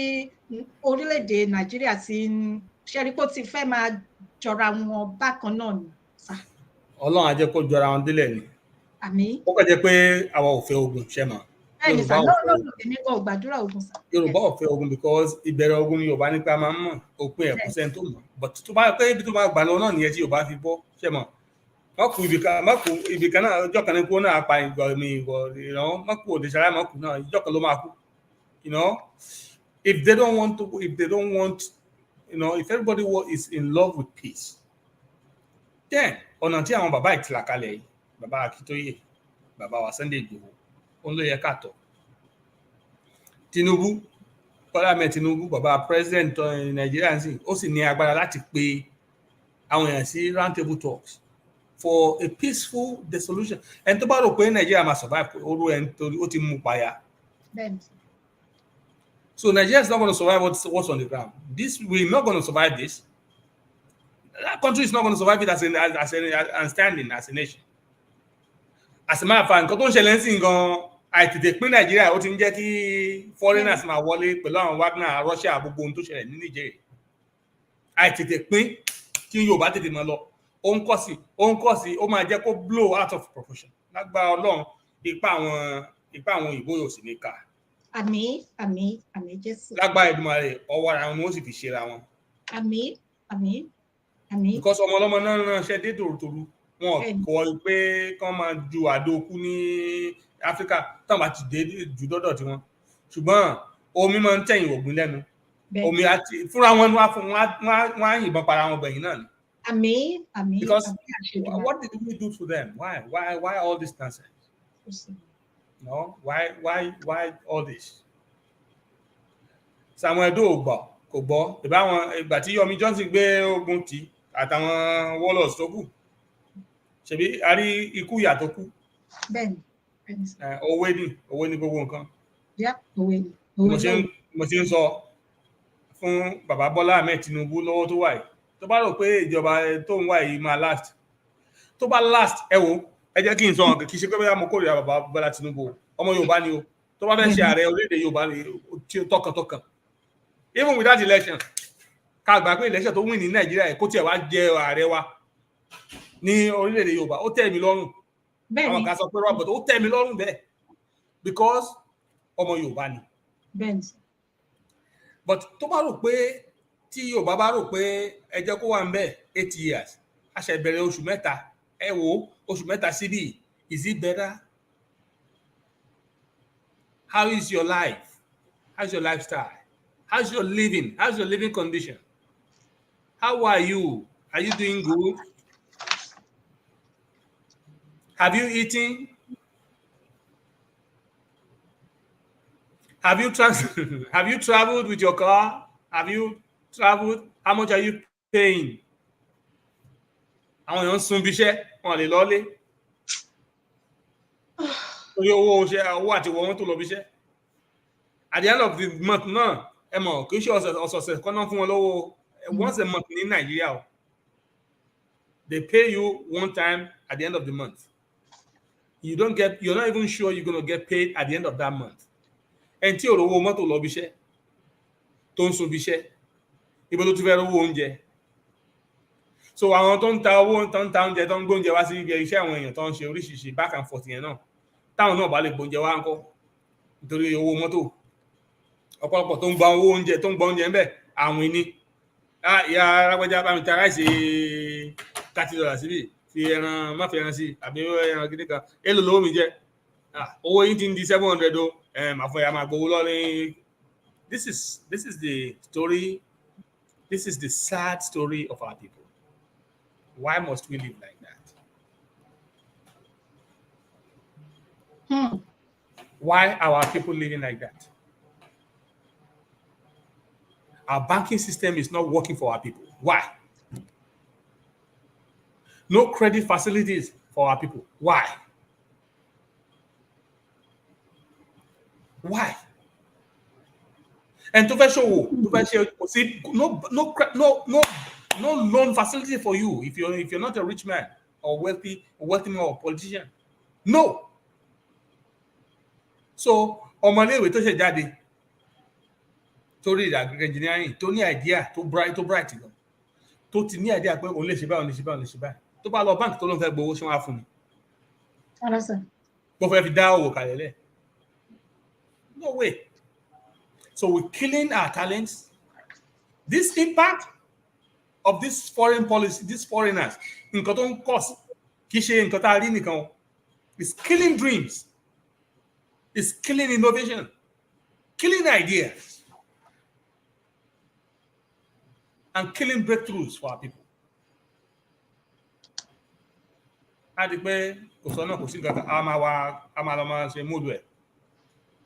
orílẹ̀-èdè Nàìjíríà ti ṣẹ́rípò ti fẹ́ máa jọra wọn bákan náà ni sà. Ọlọ́run á jẹ́ kó jọra wọn délẹ̀ ni. Àmín. Ó kàn jẹ́ pé àwa ò fẹ́ ogun ṣẹ́ mọ̀. Bẹ́ẹ̀ni sà, lọ́nà èmi kò gbàdúrà ogun sà. Yorùbá ò fẹ́ ogun because ìbẹ̀rẹ̀ ogun ni Yorùbá nípa máa ń mọ̀, òpin ẹ̀ kò sẹ́ni tó mọ̀. But tó bá pé ibi tó bá gbà lọ náà nìyẹn tí Yorùbá fi bọ́ ṣẹ́ mọ̀. Má kú ibì kan náà ọjọ́ kan ní kó náà pa ìgbọ̀ mi ìwọ̀ ìrànwọ́ má kú òde ṣàlàyé má kú náà ìjọ́ kan ló máa kú. You know, if they don't want, if everybody is in love with peace, then ọ̀nà tí àwọn bàbá ìtìlá kalẹ̀ yìí, bàbá Akíntóyè, bàbá wa Sunday Igboho, òun ló yẹ ká tọ̀. Tinubu, Bọ́lá Ahmed Tinubu, bàbá president Nàìjíríà ń sìn, ó sì ní agbára láti pe àwọn èèyàn sí round table talks for a peaceful dissolution. Ẹni tó bá rò pé Nàìjíríà máa survive, orú ẹni torí ó ti mú payá. So Nigeria is not going to survive what's on the ground. We're not going to survive this. That country is not going to survive it as standing as a nation. As a matter of fact, nǹkan tó ń ṣẹlẹ̀ ń sìn gan àìtètè pín Nàìjíríà ó ti ń jẹ́ kí foreigners máa wọlé pẹ̀lú àwọn Wagner, Russia, gbogbo ohun tó ṣẹlẹ̀ ní Nigeria. Àìtètè pín kí Yorùbá tètè máa lọ. Ó ń kọ̀ sí, ó máa jẹ́ kó blow out of proportion. Lágbára Ọlọ́run, ipa àwọn òyìnbó yóò sì ní ká. Àmín, àmín, àmín Jésù. Lágbára Èdùmàrè, ọwọ́ ara wọn ni wọ́n sì fi ṣera wọn. Àmín, àmín, àmín. Because ọmọ ọlọ́mọ náà ṣe dé tòrótòró. Wọn kọ̀ pé kán máa ju àdó kú ní Áfíríkà táwọn bá ti dé jù dọ́dọ̀ tiwọn. Ṣùgbọ́n omi máa ń tẹ̀yìn ògùn lẹ́nu. Omi àti fúnra wọn wọ́n á yìnbọn para wọn gbẹ̀yìn náà ni. Àmín, àmín. Because what did we do to them? Why all this nonsense? No, why all this? Samuel Doe kò gbọ́ ìgbà tí Yomi Johnson gbé ogun tì àtàwọn warlords tó kù. Ṣebí a rí ikú ìyà tó kú. Bẹ́ẹ̀ni. Owó ní gbogbo nǹkan. Owó ni. Mo ti ń sọ fún bàbá Bọ́lá Ahmed Tinubu lọ́wọ́ tó wà yìí. Tó bá rò pé ìjọba tó ń wà yìí máa last. Tó bá last, ẹ wò ẹ jẹ́ kí n sọ ọ̀gẹ̀ kì í ṣe pé bóyá mo kórìíra bàbá Bọ́lá Tinubu ọmọ Yorùbá ni o tó bá fẹ́ ṣe ààrẹ orílẹ̀-èdè Yorùbá ni tọkàntọkàn even without election ká gbà pé election tó win ní Nàìjíríà kó tiẹ̀ wá jẹ ààrẹ wa ní orílẹ̀-èdè Yorùbá ó tẹ́ mi lọ́rùn àwọn kan sọ pé Robert ó tẹ́ mi lọ́rùn bẹ́ẹ̀ because ọmọ Yorùbá ni but tó bá rò pé tí Yorùbá bá rò pé ẹ jẹ́ kó wà ń bẹ̀ 8 years a ṣe bẹ̀rẹ̀ oṣù mẹ́ta ẹ wo oṣù mẹ́ta síbí is it better? How is your life? How's your lifestyle? How's your living? How's your living condition? How are you? Are you doing good? Have you eaten? Have you traveled with your car? Have you traveled? How much are you paying? Àwọn èèyàn sún bí iṣẹ́ wọn lè lọ́lé torí owó àti owó wọn tó lọ bí iṣẹ́ at the end of the month náà ẹ mọ̀ kì í ṣe ọ̀sọ̀ọ̀sẹ̀ kan náà fún wọn lọ́wọ́ once a month ní Nàìjíríà o they pay you one time at the end of the month you're not even sure you're gonna get paid at the end of that month ẹni tí ò rówó mọ́tò lọ bí iṣẹ́ tó ń sún bí iṣẹ́ ibo ló ti fẹ́ rówó oúnjẹ. So àwọn tó ń ta owó tó ń ta oúnjẹ tó ń gbóúnjẹ wá sí ibi iṣẹ́ àwọn èèyàn tó ń ṣe oríṣiríṣi back and forth yẹn náà táwọn náà bá lè gbóúnjẹ wá ńkọ́ nítorí owó mọ́tò ọ̀pọ̀lọpọ̀ tó ń gba owó oúnjẹ tó ń gba oúnjẹ ń bẹ̀ àwìn ni ìyá arágbájá bá mi ta ráìsì $30 síbí fi ẹran má fi ẹran sí àbí ẹran gidi kan èlò lówó mi jẹ owó yín ti ń di $700 o àfọyà máa gbowó lọ ní this is the story This is the sad story of our people. Why must we live like that? Why are our people living like that? Our banking system is not working for our people. Why? No credit facilities for our people. Why? Why? And to show no loan facility for you if you're not a rich man or wealthy man or politician. No. So ọmọléèwé tó ṣe jáde tó rí agricultural engineering tó ní idea tó bright gan tó ti ní idea pé òun lè ṣe báyìí tó bá lọ bank tó ló ń fẹ́ gbowó ṣe wá fún mi. Bó fẹ́ fi dá owó kalẹ̀ lẹ̀. No way. So we're killing our talents. This impact of this foreign policy, these foreigners, nǹkan tó ń cost kì í ṣe nǹkan tá a rí nìkan. It's killing dreams. It's killing innovation, killing ideas, and killing breakthroughs for our people. A di pé kò sọ́nà kò sí nǹkan a máa lọ máa ṣe múlò ẹ̀,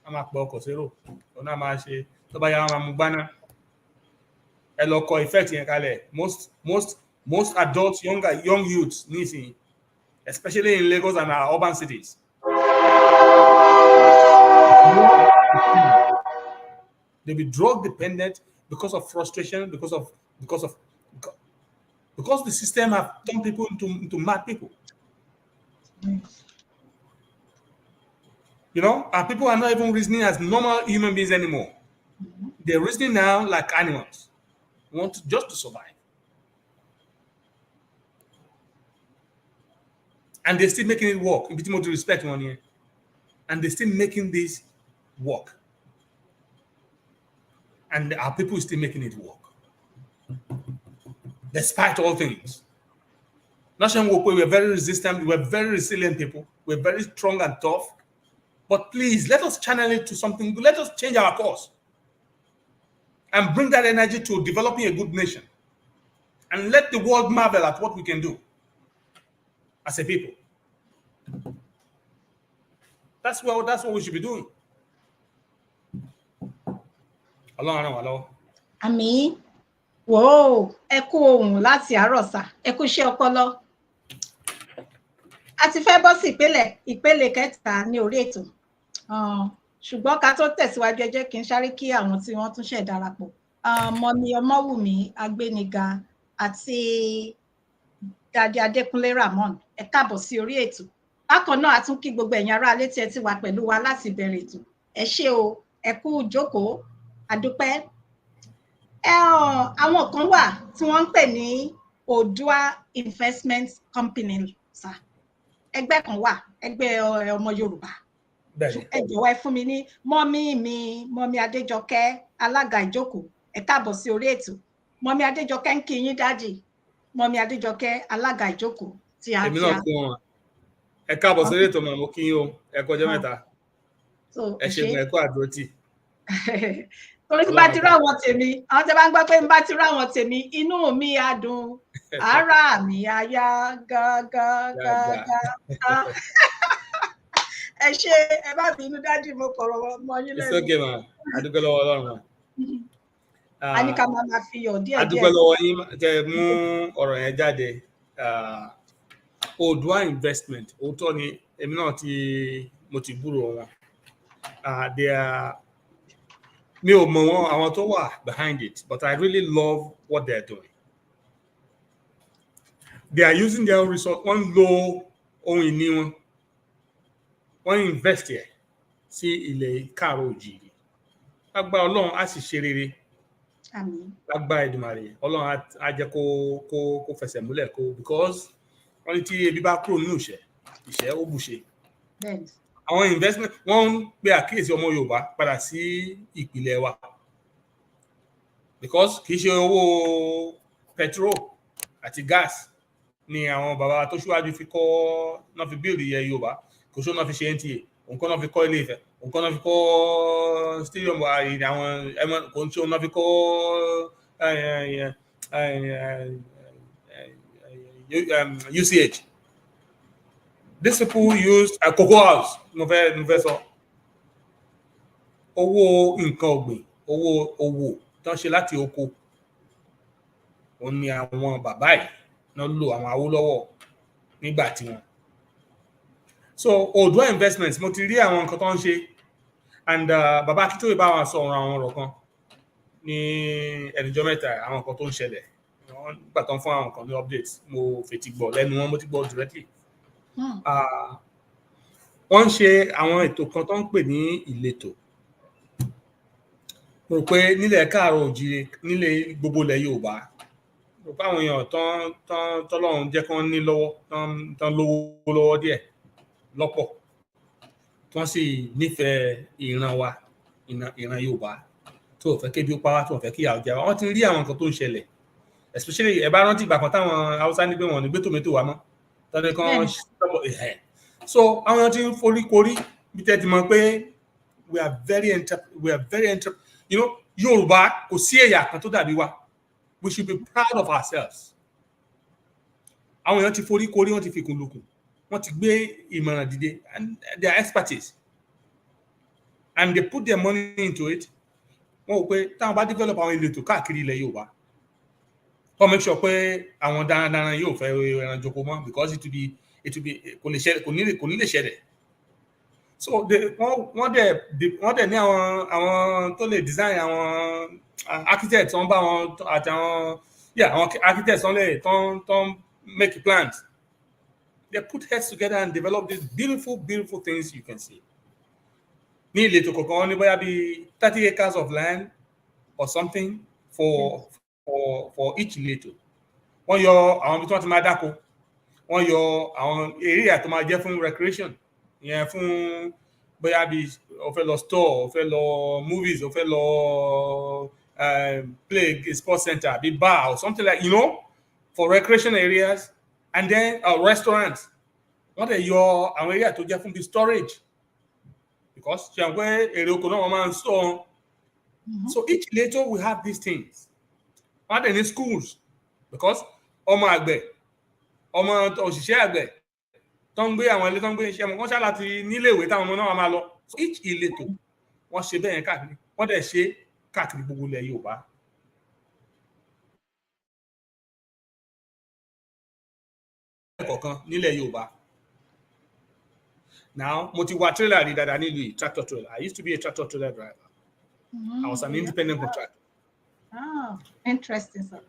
a máa pọ̀ ọkọ̀ sérò, òun náà máa ṣe tó bá yá wọn máa mú gbáná. Ẹ lọ kọ effect yẹn kalẹ̀. Most adults, young youths nísìnyí, especially in Lagos and our urban cities. They be drug dependent because of frustration, because the system have turned people into mad people. You know, our people are not even reasoning as normal human beings anymore. They're reasoning now like animals, want just to survive. And they're still making it work. In between, respect one here. And they're still making this work. And our people are still making it work. Despite all things. We're very resistant, we're very resilient people, we're very strong and tough. But please, let us channel it to something, let us change our course. And bring that energy to developing a good nation. And let the world marvel at what we can do as a people. That's what we should be doing. Hello. Àmì, whoa, ẹ kú ohùn láti àárọ̀ sà, ẹ kú iṣẹ́ ọpọlọ. A ti fẹ́ bọ́ sí ìpele kẹta ní orí ètò. Ṣùgbọ́n ká tó tẹ̀síwájú ẹ jẹ́ kí n sáré kí àwọn tí wọ́n tún ṣẹ̀ darapọ̀. Mọ́mí Ọmọ́wùmí Agbéniga àti Dádì Adékúnlé Ramon, ẹ káàbọ̀ sí orí ètò. Bákan náà, a tún kí gbogbo ẹ̀yin ará ilé tí ẹ ti wà pẹ̀lú wa láti bẹ̀rẹ̀ ètò. Ẹ ṣé o, ẹ kú ìjókòó, àdúpẹ́. Àwọn kan wà tí wọ́n ń pè ní ODUA Investment Company, sà. Ẹgbẹ́ kan wà, ẹgbẹ́ ọmọ Yorùbá. Ẹ jọ̀wọ́ ẹ fún mi ní mọ́mí Adéjọkẹ́, alága ìjókòó. Ẹ káàbọ̀ sí orí ètò. Mọ́mí Adéjọkẹ́ ń kí yín dádì. Mọ́mí Adéjọkẹ́, alága ìjókòó tí a. Èmi náà fún wọn. Ẹ káàbọ̀ sí orí ètò màmú kí yín o. Ẹ kọjọ́ mẹ́ta. Ẹ ṣeun ẹ kú àdúrótì. Torí tí bá ti rá àwọn tèmi, àwọn tẹ́ bá ń gbọ́ pé ń bá ti rá àwọn tèmi, inú mi á dùn, ara mi á yá gágágágá. Ẹ ṣé, ẹ bá bínú dádì mo kọ̀rọ̀ mọ́ yín lẹ́nu. It's okay ma, adúpẹ́ lọ́wọ́ Ọlọ́run ma. A ní ká máa fi yọ̀ díẹ̀ díẹ̀. Adúpẹ́ lọ́wọ́ yín tẹ́ mú ọ̀rọ̀ yẹn jáde. ODUA investment, òótọ́ ni èmi náà mo ti gbúrò wọn. Mi ò mọ̀ wọn àwọn tó wà behind it, but I really love what they're doing. They are using their own resource. Wọ́n lo ohun ìní wọn. Wọ́n invest here sí ilẹ̀ káàró òjìrì. Lágbára Ọlọ́run á sì ṣe rere. Àmín. Lágbára Èdùmàrè, Ọlọ́run á jẹ́ kó fẹsẹ̀ múlẹ̀ kó, because wọ́n ní tí ebi bá kúrò nínú ìṣẹ́ ó bùṣe. Bẹ́ẹ̀ni. Àwọn investment wọ́n ń pe àkíyèsí ọmọ Yorùbá padà sí ìpìlẹ̀ wa, because kì í ṣe owó petrol àti gas ni àwọn bàbá tó ṣíwájú fi kọ́ náà fi build ilẹ̀ Yorùbá, kò ṣó náà fi ṣe NTA, nǹkan náà fi kọ́ Ilé Ifẹ̀, nǹkan náà fi kọ́ stadium àwọn kò ṣó náà fi kọ́ UCH. These people used cocoa house. Owó nǹkan ọ̀gbìn, owó tán ṣe láti oko. Òun ni àwọn bàbá yìí náà lò àwọn Awólọ́wọ̀ nígbà tí wọn. So ODUA investments mo ti rí àwọn nǹkan tó ń ṣe, and bàbá Akíntóyè bá wọn sọ àwọn ọ̀rọ̀ kan ní ẹnìjọ́ mẹ́ta àwọn nǹkan tó ń ṣẹlẹ̀. Wọ́n gbà tán fún àwọn kan ní updates, mo fetí gbọ́ lẹ́nu wọn, mo ti gbọ́ directly. Wọ́n ń ṣe àwọn ètò kan tó ń pè ní ìletò. Mo rò pé nílẹ̀ káàárọ̀ òjíire, nílẹ̀ gbogbo ilẹ̀ Yorùbá, mo rò pé àwọn èèyàn tọ́lọ́run jẹ́ kán ní lọ́wọ́, tán lówó lọ́wọ́ díẹ̀ lọ́pọ̀, tí wọ́n sì nífẹ̀ẹ́ ìran wa, ìran Yorùbá, tó fẹ́ kébi ó pa wá, tó fẹ́ kí ìyà jẹ wá. Wọ́n ti rí àwọn nǹkan tó ń ṣẹlẹ̀, especially ẹ bá rántí ìgbà kan táwọn Haúsá ní pé wọn ò ní gbé tòmẹ́tò wa mọ́, tọ́ni kan so àwọn tí ń foríkorí bí tẹ́ ti mọ̀ pé we are very you know, Yorùbá kò sí ẹ̀yà kan tó dàbí wa. We should be proud of ourselves. Àwọn èèyàn ti foríkorí, wọ́n ti fi kùn lukùn, wọ́n ti gbé ìmọ̀ràn dìde, and they are expertise, and they put their money into it. Wọ́n wò pé táwọn bá develop àwọn ìletò káàkiri ilẹ̀ Yorùbá, wọ́n make sure pé àwọn darandaran yóò fẹ́ ẹran joko mọ́, because it will be kò ní lè ṣẹlẹ̀. So wọ́n dẹ̀ ní àwọn tó lè design, àwọn architects wọ́n bá wọn àti àwọn architects wọ́n lè tán make plans. They put heads together and develop these beautiful things you can see. Ní ìletò kọ̀ọ̀kan wọ́n ní bóyá bí 30 acres of land or something for each ìletò. Wọ́n yọ àwọn ibi tí wọ́n ti máa dáko, wọ́n yọ àwọn area tó máa jẹ́ fún recreation, ìyẹn fún bóyá bí o fẹ́ lọ store, o fẹ́ lọ movies, o fẹ́ lọ play a sports center, bí bar or something like, you know, for recreation areas, and then restaurants. Wọ́n dẹ̀ yọ àwọn area tó jẹ́ fún bí storage, because ṣe àwọn pé èrè oko náà wọ́n máa ń store. So each later we have these things. Wọ́n dẹ̀ ní schools, because ọmọ àgbẹ̀, ọmọ òṣìṣẹ́ àgbẹ̀ tó ń gbé àwọn ilé tó ń gbé iṣẹ́ wọn ṣá láti níléèwé táwọn ọmọ náà máa lọ. So each ìletò wọ́n ṣe bẹ́ẹ̀ káàkiri, wọ́n dẹ̀ ṣe káàkiri gbogbo ilẹ̀ Yorùbá. Kọ̀ọ̀kan nílẹ̀ Yorùbá. Now mo ti wa trailer rí dáadáa nílùú yìí, tractor trailer. I used to be a tractor trailer driver. I was an independent contractor. Oh, interesting, sir.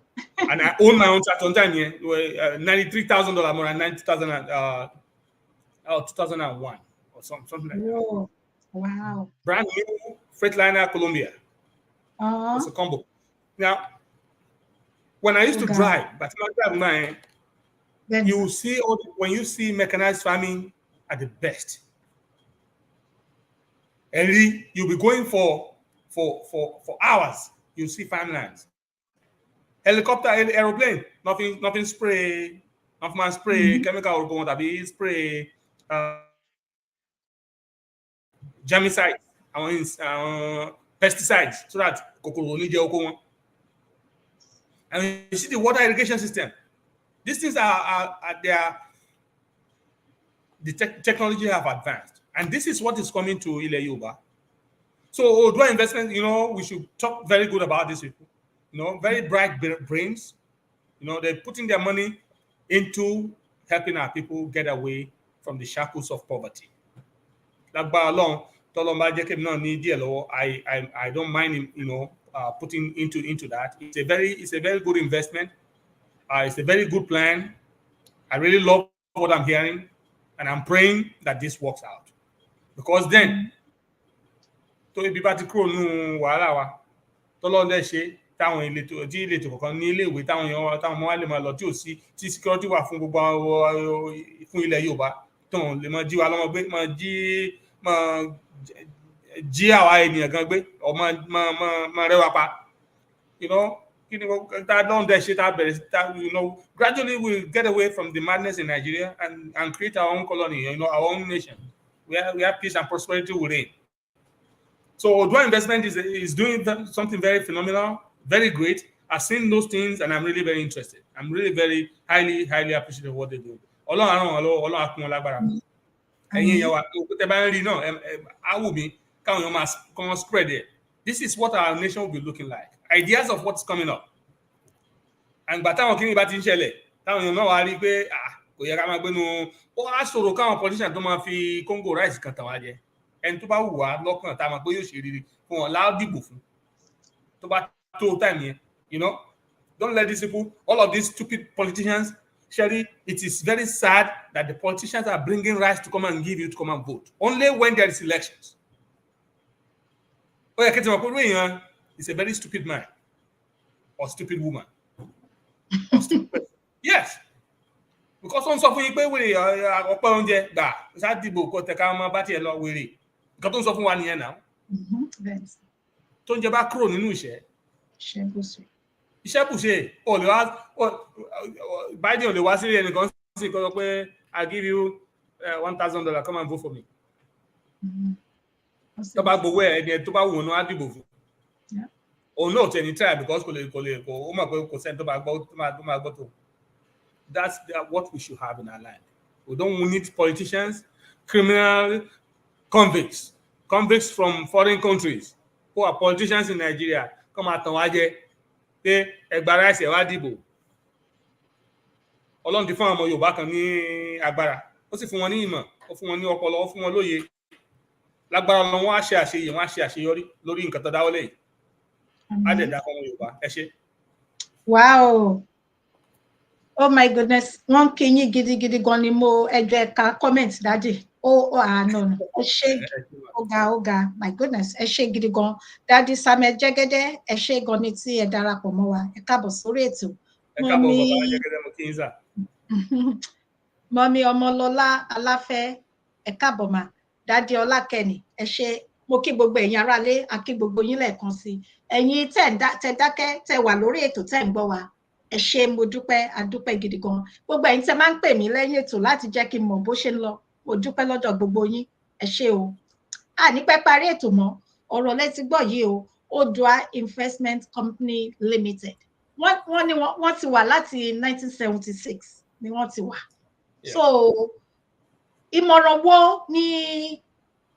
And I own my own tractor on time here, $93,000 more than 2001 or something like that. Wow. Brand new Freightliner Columbia. It's a combo. Now, when I used to drive, but not drive mine, you will see when you see mechanized farming at the best. And you'll be going for hours. You see farmlands. Helicopter, aeroplane, nothing spray, nothing spray chemical or going to be spray germicides, pesticides, so that kokoro ni je oko won. And you see the water irrigation system. These things the technology have advanced, and this is what is coming to Ile Yoruba. So ODUA investment, you know, we should talk very good about these people. You know, very bright brains. You know, they're putting their money into helping our people get away from the shackles of poverty. I don't mind him, you know, putting into that. It's a very good investment. It's a very good plan. I really love what I'm hearing, and I'm praying that this works out. Because then, to be particular nu wàhálà wa, tọ́lọ́ lè ṣe táwọn ìletò tí ìletò kọ̀ọ̀kan ní ilé ìwé táwọn èèyàn táwọn ọmọ wa lè máa lọ tí ò sí tí security wà fún gbogbo fún ilẹ̀ Yorùbá tó lè máa jí wa lọ́mọ gbé máa jí àwa ènìyàn gan gbé ọ máa rẹwà pa, you know, you know, gradually we'll get away from the madness in Nigeria and create our own colony, you know, our own nation. We have peace and prosperity within. So ODUA investment is doing something very phenomenal, very great, I've seen those things and I'm really very interested. I'm really very highly appreciative of what they do. Ọlọ́run á ràn wọ́n lọ́wọ́, Ọlọ́run á kún wọn lágbára. Ẹ̀yin èèyàn wa, tẹ́ bá ń rí náà, á wù mí káwọn èèyàn máa spread it. This is what our nation will be looking like. Ideas of what's coming up. And by táwọn kìíní bá ti ń ṣẹlẹ̀, táwọn èèyàn náà wá rí pé kò yẹ ká máa gbénu ó á ṣòro káwọn politician tó máa fi Congo rice kan tàn wá jẹ. Ẹni tó bá wù wá lọ́kàn tá a mọ̀ pé yóò ṣe rere fún wọn láà dìbò fún. Tó bá tó time yẹn, you know, don't let these people, all of these stupid politicians, Sherry, it is very sad that the politicians are bringing rice to come and give you to come and vote. Only when there is elections. Oh, yeah, it's a very stupid man or stupid woman. Or stupid person. Yes. Because on suffer you pay with that dìbò kò tẹ ká máa bá tiẹ̀ lọ wèrè. Nǹkan tó ń sọ fún wa nìyẹn náà. Tó ń jẹ bá kúrò nínú iṣẹ́. Iṣẹ́ bùṣe ò lè wá Biden ò lè wá sílé ẹnìkan sí kó sọ pé I give you $1,000, come and vote for me. Tó bá gbowó ẹni tó bá wù ú náà á dìbò fún. Òun náà tẹ̀ ní try because kò ó mọ̀ pé kò sẹ́ni tó máa gbọ́ tó. That's what we should have in our land. We don't need politicians, criminal convicts from foreign countries who are politicians in Nigeria. Come out and watch pé ẹgbàrá ẹsẹ̀ wá dìbò. Ọlọ́run ti fún àwọn ọmọ Yorùbá kan ní agbára. Ó sì fún wọn ní ìmọ̀, ó fún wọn ní ọpọlọ, ó fún wọn lóye. Lágbára Ọlọ́run wọ́n á ṣe àṣeyẹ, wọ́n á ṣe àṣeyọrí lórí nǹkan tó dáwọ́lé yìí. Á dẹ̀ dá fún ọmọ Yorùbá. Ẹ ṣé. Wow. Oh my goodness. Wọ́n kí yín gidigidi gan ni mo ẹjọ́ ẹ̀ka comment daddy. No. Ẹ ṣé. Ọ̀gá. My goodness. Ẹ ṣé gidi gan. Daddy Samuel Jẹ́gẹ́dẹ́, ẹ ṣé gan ni tí ẹ darapọ̀ mọ́ wa. Ẹ káàbọ̀ sórí ètò. Ẹ káàbọ̀ bàbá Jẹ́gẹ́dẹ́ mo kí yín sà. Mọ́mí Ọmọlọ́lá Aláfẹ́, ẹ káàbọ̀ mà. Daddy Ọlákẹ́ni, ẹ ṣé. Mo kí gbogbo ẹ̀yin aráalé, a kí gbogbo yín lẹ́ẹ̀kan sí. Ẹ̀yin tẹ́ dákẹ́, tẹ́ wà lórí ètò, tẹ́ ń gbọ́ wa. Ẹ ṣé, mo dúpẹ́, a dúpẹ́ gidi gan. Gbogbo ẹ̀yin tẹ́ máa ń pè mí lẹ́yìn ètò láti jẹ́ kí n mọ̀ bó ṣe ń lọ. Mo dúpẹ́ lọ́dọ̀ gbogbo yín. Ẹ ṣé o. Ní pẹ́ parí ètò mọ́. Ọ̀rọ̀ lẹ ti gbọ́ yìí o. ODUA Investment Company Limited. Wọ́n ti wà láti 1976 ni wọ́n ti wà. So ìmọ̀ràn wo ni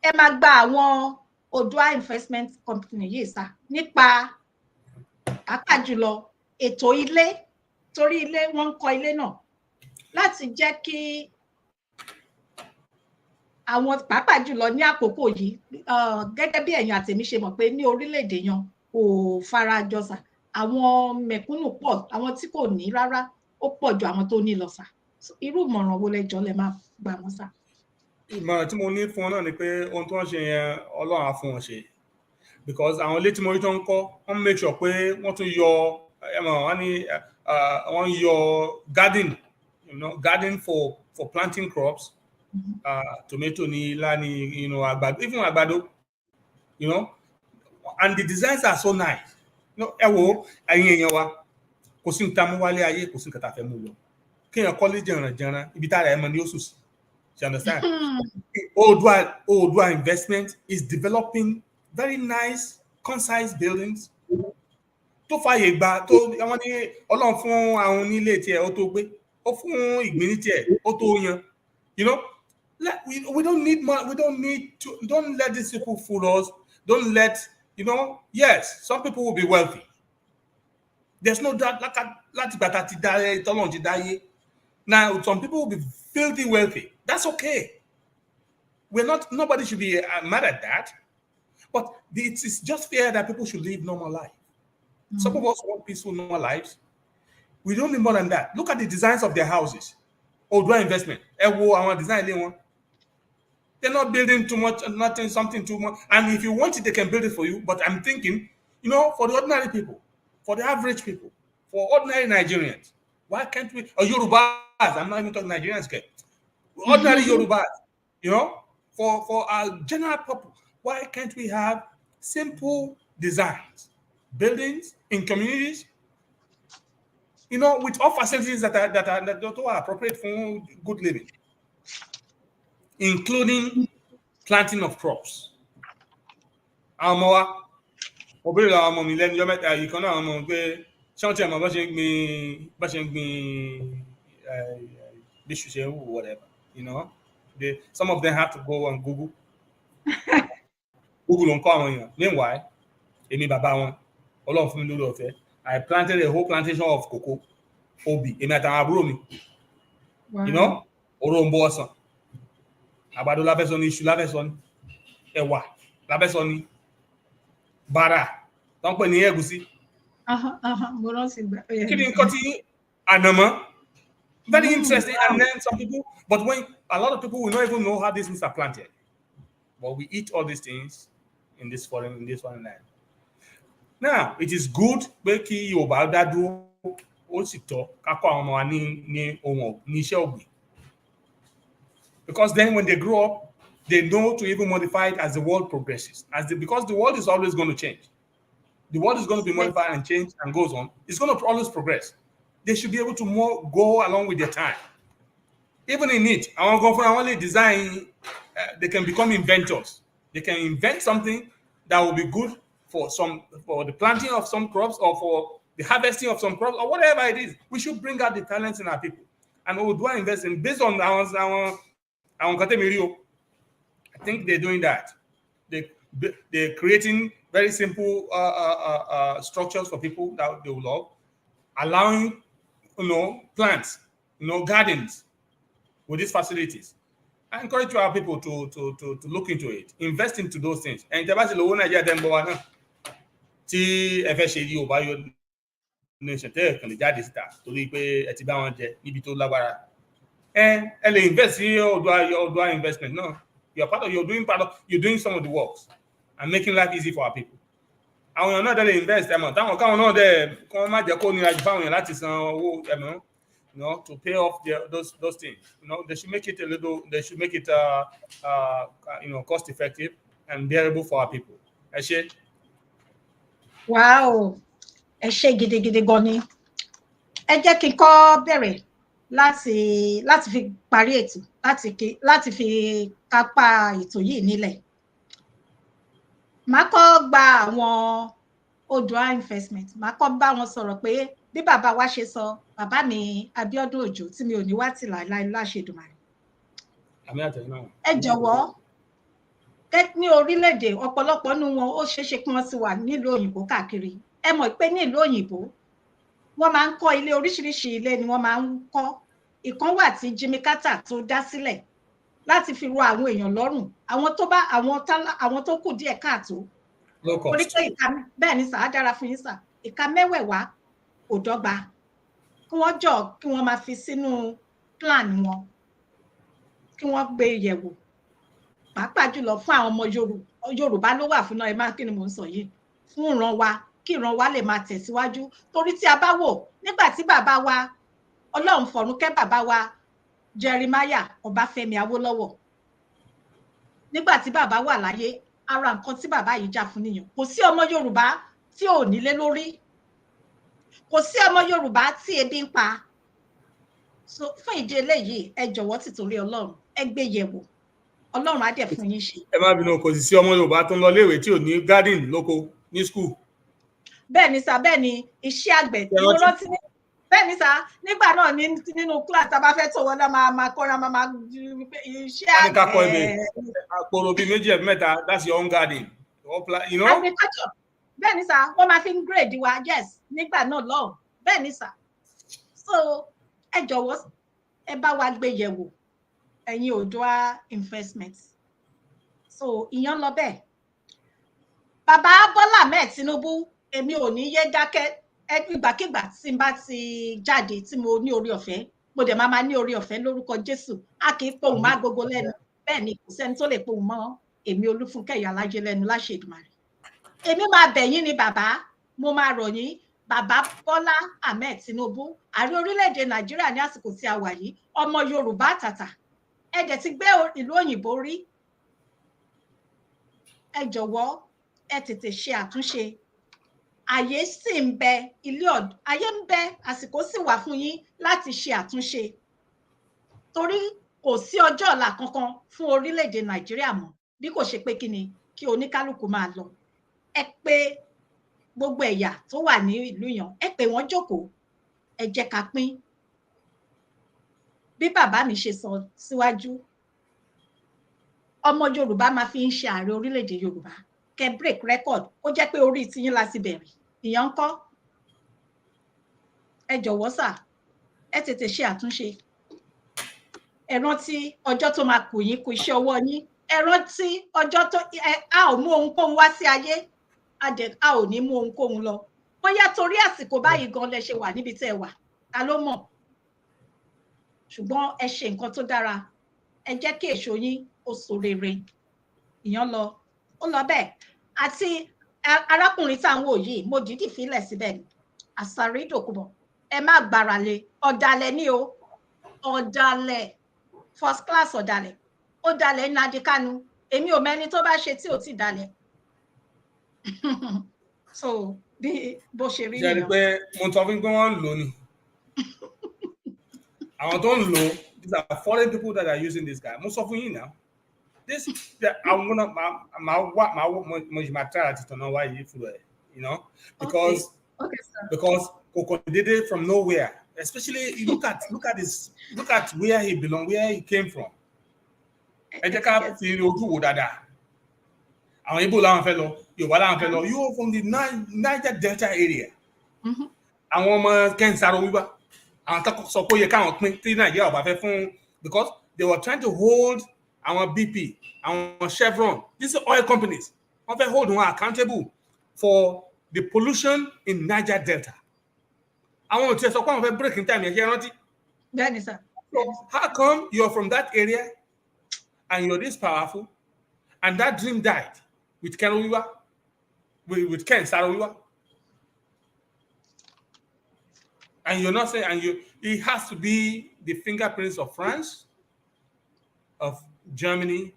ẹ máa gba àwọn ODUA Investment Company yìí sá nípa pàápàá jùlọ ètò ilé, torí ilé wọ́n ń kọ́ ilé náà láti jẹ́ kí àwọn pàápàá jùlọ ní àkókò yìí gẹ́gẹ́ bí ẹ̀yin àtèmi ṣe mọ̀ pé ní orílẹ̀-èdè yan kò farajọ sà, àwọn mẹ̀kúnnù pọ̀, àwọn tí kò ní rárá ó pọ̀ ju àwọn tó ní lọ sà. Irú ìmọ̀ràn wo lẹ́jọ́ lẹ máa gbà wọ́n sà? Ìmọ̀ràn tí mo ní fún wọn náà ni pé ohun tó ń ṣe yẹn Ọlọ́run á fún wọn ṣe, because àwọn ilé tí mo rí tó ń kọ́ wọ́n make sure pé wọ́n tún yọ wọ́n yọ garden, garden for planting crops, tomato ní ilá ní àgbàdo, even àgbàdo, and the designs are so nice. Ẹ wo ẹ̀yin èèyàn wa, kò sí nǹkan mú wálé ayé, kò sí nǹkan tá a fẹ́ mú lọ. Kéèyàn kọ́lé jẹ̀rànjẹ̀ràn ibi tára ẹ̀ mọ ni ó sùn sí. You understand? ODUA Investment is developing very nice, concise buildings. Tó fàyè gbà tó wọ́n ní Ọlọ́run fún àwọn onílé tiẹ̀ ó tó gbé, ó fún ìgbín ní tiẹ̀ ó tó yan. We don't need money. Don't let these people fool us. Don't let, yes, some people will be wealthy. There's no doubt láti gbà tí dáyé tọ́lọ́run ti dáyé. Now, some people will be filthy wealthy. That's okay. Nobody should be mad at that. But it is just fair that people should live normal life. Some of us want peaceful, normal lives. We don't need more than that. Look at the designs of their houses. ODUA Investment. They're not building too much, something too much. And if you want it, they can build it for you. But I'm thinking, for the ordinary people, for the average people, for ordinary Nigerians, why can't we, or Yorubas, I'm not even talking Nigerians, ordinary Yorubas, for our general public, why can't we have simple designs, buildings in communities, with all facilities that are appropriate for good living, including planting of crops. ṣé wọ́n ti mọ̀ bá ṣe ń gbin bíṣu ṣe ń wù whatever, you know, some of them have to go on Google. Google ló ń kọ́ àwọn èèyàn. Meanwhile, èmi bàbá wọn, Ọlọ́run fún mi lórí ọ̀fẹ́, I planted a whole plantation of cocoa, obì, èmi àtàwọn àbúrò mi. You know, òrombó ọsàn, àgbàdo láfẹ́ sọ ní, iṣu láfẹ́ sọ ní, ẹ̀wà láfẹ́ sọ ní, bàrà tó ń pè ní ẹ̀gúsí. Mo rántí gbà. Kí ni nǹkan tí ànàmọ́? Very interesting. And then some people, but when a lot of people will not even know how these things are planted. But we eat all these things in this foreign land. Now, it is good pé kí Yorùbá dá dúró ó sì tọ́ ká kọ́ àwọn ọmọ wa ní ohun ní iṣẹ́ ọ̀gbìn. Because then when they grow up, they know to even modify it as the world progresses. Because the world is always going to change. The world is going to be modified and change and goes on. It's going to always progress. They should be able to go along with their time. Even in it, I want to only design, they can become inventors. They can invent something that will be good for the planting of some crops or for the harvesting of some crops or whatever it is. We should bring out the talents in our people. And ODUA investing based on our I think they're doing that. They're creating very simple structures for people that they will love, allowing plants, gardens with these facilities. I encourage our people to look into it, invest into those things. And invest in ODUA investment. No, you're doing some of the works and making life easy for our people. And we're not invest to pay off those things. They should make it cost effective and bearable for our people. Wow. Ẹ ṣé gidigidi gan ni. Ẹ jẹ́ kí n kọ́ bẹ̀rẹ̀ láti fi parí ètò, láti fi kápá ètò yìí nílẹ̀. Màá kọ́ gba àwọn ODUA investment, màá kọ́ bá wọn sọ̀rọ̀ pé bí bàbá wa ṣe sọ, bàbá mi Abiodun Òjó tí mi ò ní wá tì láéláé láṣẹ Èdùmàrè. Ẹ jọ̀wọ́, ní orílẹ̀-èdè ọ̀pọ̀lọpọ̀ nínú wọn ó ṣeéṣe kí wọ́n ti wà nílùú òyìnbó káàkiri. Ẹ mọ̀ pé ní ìlú òyìnbó wọ́n máa ń kọ́ ilé, oríṣiríṣi ilé ni wọ́n máa ń kọ́. Ìkan wà tí Jimmy Carter tó dá sílẹ̀ láti fi rọ̀ àwọn èèyàn lọ́rùn, àwọn tó kù díẹ̀ káàtó. Orí pé bẹ́ẹ̀ ni sà, á dára fún yín sà, ìka mẹ́wẹ̀ẹ̀wá kò dọ́gba. Kí wọ́n jọ kí wọ́n máa fi sínú plan wọn, kí wọ́n gbé yẹ̀wò. Pàápàá jùlọ fún àwọn ọmọ Yorùbá ló wà fún náà, ẹ má kí ni mò ń sọ yìí, fún ìran wa, kí ìran wa lè máa tẹ̀síwájú. Torí tí a bá wò nígbà tí bàbá wa Ọlọ́run fọ̀run kẹ́ bàbá wa Jeremiah Ọbáfẹ́mi Awólọ́wọ̀, nígbà tí bàbá wà láyé, ara nǹkan tí bàbá yìí jà fún nìyẹn. Kò sí ọmọ Yorùbá tí ò nílé lórí, kò sí ọmọ Yorùbá tí ebi ń pa. So fún ìdí eléyìí, ẹ jọ̀wọ́ tìtorí Ọlọ́run, ẹ gbé yẹ̀wò, Ọlọ́run á dẹ̀ fún yín ṣe. Ẹ má bínú, kò sì sí ọmọ Yorùbá tó ń lọ léèwé tí ò ní garden lóko ní school. Bẹ́ẹ̀ ni sà, bẹ́ẹ̀ ni iṣẹ́ àgbẹ̀ tí mo rántí ní. Bẹ́ẹ̀ ni sà, nígbà náà nínú class tá a bá fẹ́ tó wọn náà máa kọ́ra máa iṣẹ́ àgbẹ̀. Àpòrò bíi méjì ẹ̀ mẹ́ta, that's your own garden. Agriculture. Bẹ́ẹ̀ ni sà, wọ́n máa fi ń grade wa, yes, nígbà náà lọ́hùn. Bẹ́ẹ̀ ni sà. So ẹ jọ̀wọ́ ẹ bá wa gbé yẹ̀wò, ẹ̀yin ODUA investment. So ìyẹn lọ bẹ́ẹ̀. Bàbá Bọ́lá Ahmed Tinubu, èmi ò ní yé dákẹ́. Ìgbàkigbà tí n bá ti jáde tí mo ní orí ọ̀fẹ́, mo dẹ̀ máa ní orí ọ̀fẹ́ lórúkọ Jésù. A kì í pohùn má gbogbo lẹ́nu. Bẹ́ẹ̀ ni kò sẹ́ni tó lè pohùn mọ́ èmi Olúfúnkẹ́ Ìyálájé lẹ́nu láṣẹ Èdùmàrè. Èmi máa bẹ̀ yín ni bàbá, mo máa rọ̀ yín, bàbá Bọ́lá Ahmed Tinubu, ààrẹ orílẹ̀-èdè Nàìjíríà ní àsìkò tí a wà yìí, ọmọ Yorùbá àtàtà, ẹ dẹ̀ ti gbé ìlú òyìnbó rí. Ẹ jọ̀wọ́ ẹ tètè ṣe àtúnṣe. Àyè sì ń bẹ, ayé ń bẹ, àsìkò sì wà fún yín láti ṣe àtúnṣe. Torí kò sí ọjọ́ ọ̀la kankan fún orílẹ̀-èdè Nàìjíríà mọ́ bí kò ṣe pé kí ni kí oníkálukú máa lọ. Ẹ pé gbogbo ẹ̀yà tó wà ní ìlú yẹn ẹ pè wọ́n jókòó ẹ jẹ́ ká pín bí bàbá mi ṣe sọ síwájú ọmọ Yorùbá máa fi ń ṣe ààrẹ orílẹ̀-èdè Yorùbá kẹ́ break record ó jẹ́ pé orí tiyín láti bẹ̀rẹ̀ ìyẹn ń kọ́ ẹ jọ̀wọ́ sà ẹ tètè ṣe àtúnṣe ẹ rántí ọjọ́ tó máa kù yín kù iṣẹ́ ọwọ́ yín ẹ rántí ọjọ́ tó a ò mú ohunkóhun wá sí ayé a ò ní mú ohunkóhun lọ bóyá torí àsìkò báyìí gan lẹ ṣe wà níbi tẹ́ ẹ wà ta ló mọ̀ ṣùgbọ́n ẹ ṣe nǹkan tó dára ẹ jẹ́ kí èso yín ó so rere ìyẹn lọ ó lọ bẹ́ẹ̀ àti arákùnrin tá à ń wò yìí mo dìídì fílẹ̀ síbẹ̀ ni ASARI DOKUBO ẹ má gbára lé ọ̀dàlẹ̀ ní o ọ̀dàlẹ̀ first class ọ̀dàlẹ̀ ó dalẹ̀ Nnamdi Kanu èmi ò mẹ́ni tó bá ṣe tí ò ti dalẹ̀ so bí bó ṣe rí nìyẹn. ṣe pé mo sọ fún pé wọ́n ń lò ní àwọn tó ń lò these are foreign people that are using this guy mo sọ fún yín náà this àwọn máa try àti tọ̀nà wáyé fún ẹ you know because kò dédé from nowhere especially look at where he belong where he came from. Ẹ jẹ́ ká fi ojú wo dáadáa àwọn Ìgbò làwọn fẹ́ lọ Yorùbá làwọn fẹ́ lọ you are from the Niger Delta area àwọn ọmọ kẹ́ńsàrò wíwá àwọn tó sọ pé ó yẹ káwọn pín tí Nàìjíríà ọba fẹ́ fún because they were trying to hold àwọn BP àwọn Chevron these oil companies wọ́n fẹ́ hold wọn accountable for the pollution in Niger Delta àwọn ò tiẹ̀ sọ pé àwọn fẹ́ break in time yẹn ṣe rántí. Bẹ́ẹ̀ni sir. So how come you are from that area and you're this powerful, and that dream died with Ken Owiwa, with Ken Saro-Wiwa, and you're not saying, it has to be the fingerprints of France, of Germany,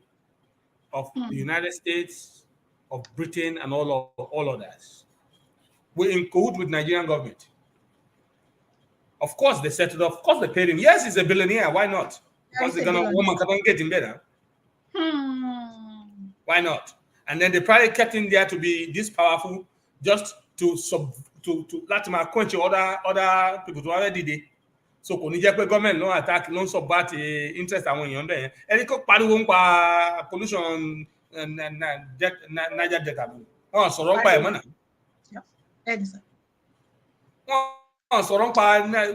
of the United States, of Britain, and all others. We're in cahoots with Nigerian government. Of course, they settled. Of course, they paid him. Yes, he's a billionaire. Why not? Because they're gonna woman can't get him better. Why not? And then they probably kept him there to be this powerful, just to let him quench other people to already did it. So kò ní jẹ́ pé government no attack no subvert interest àwọn èèyàn bẹ́ẹ̀ ẹni kó pariwo ń pa pollution Niger Delta wọ́n sọ̀rọ̀ ń pa ẹ̀ mọ́nà wọ́n sọ̀rọ̀ ń pa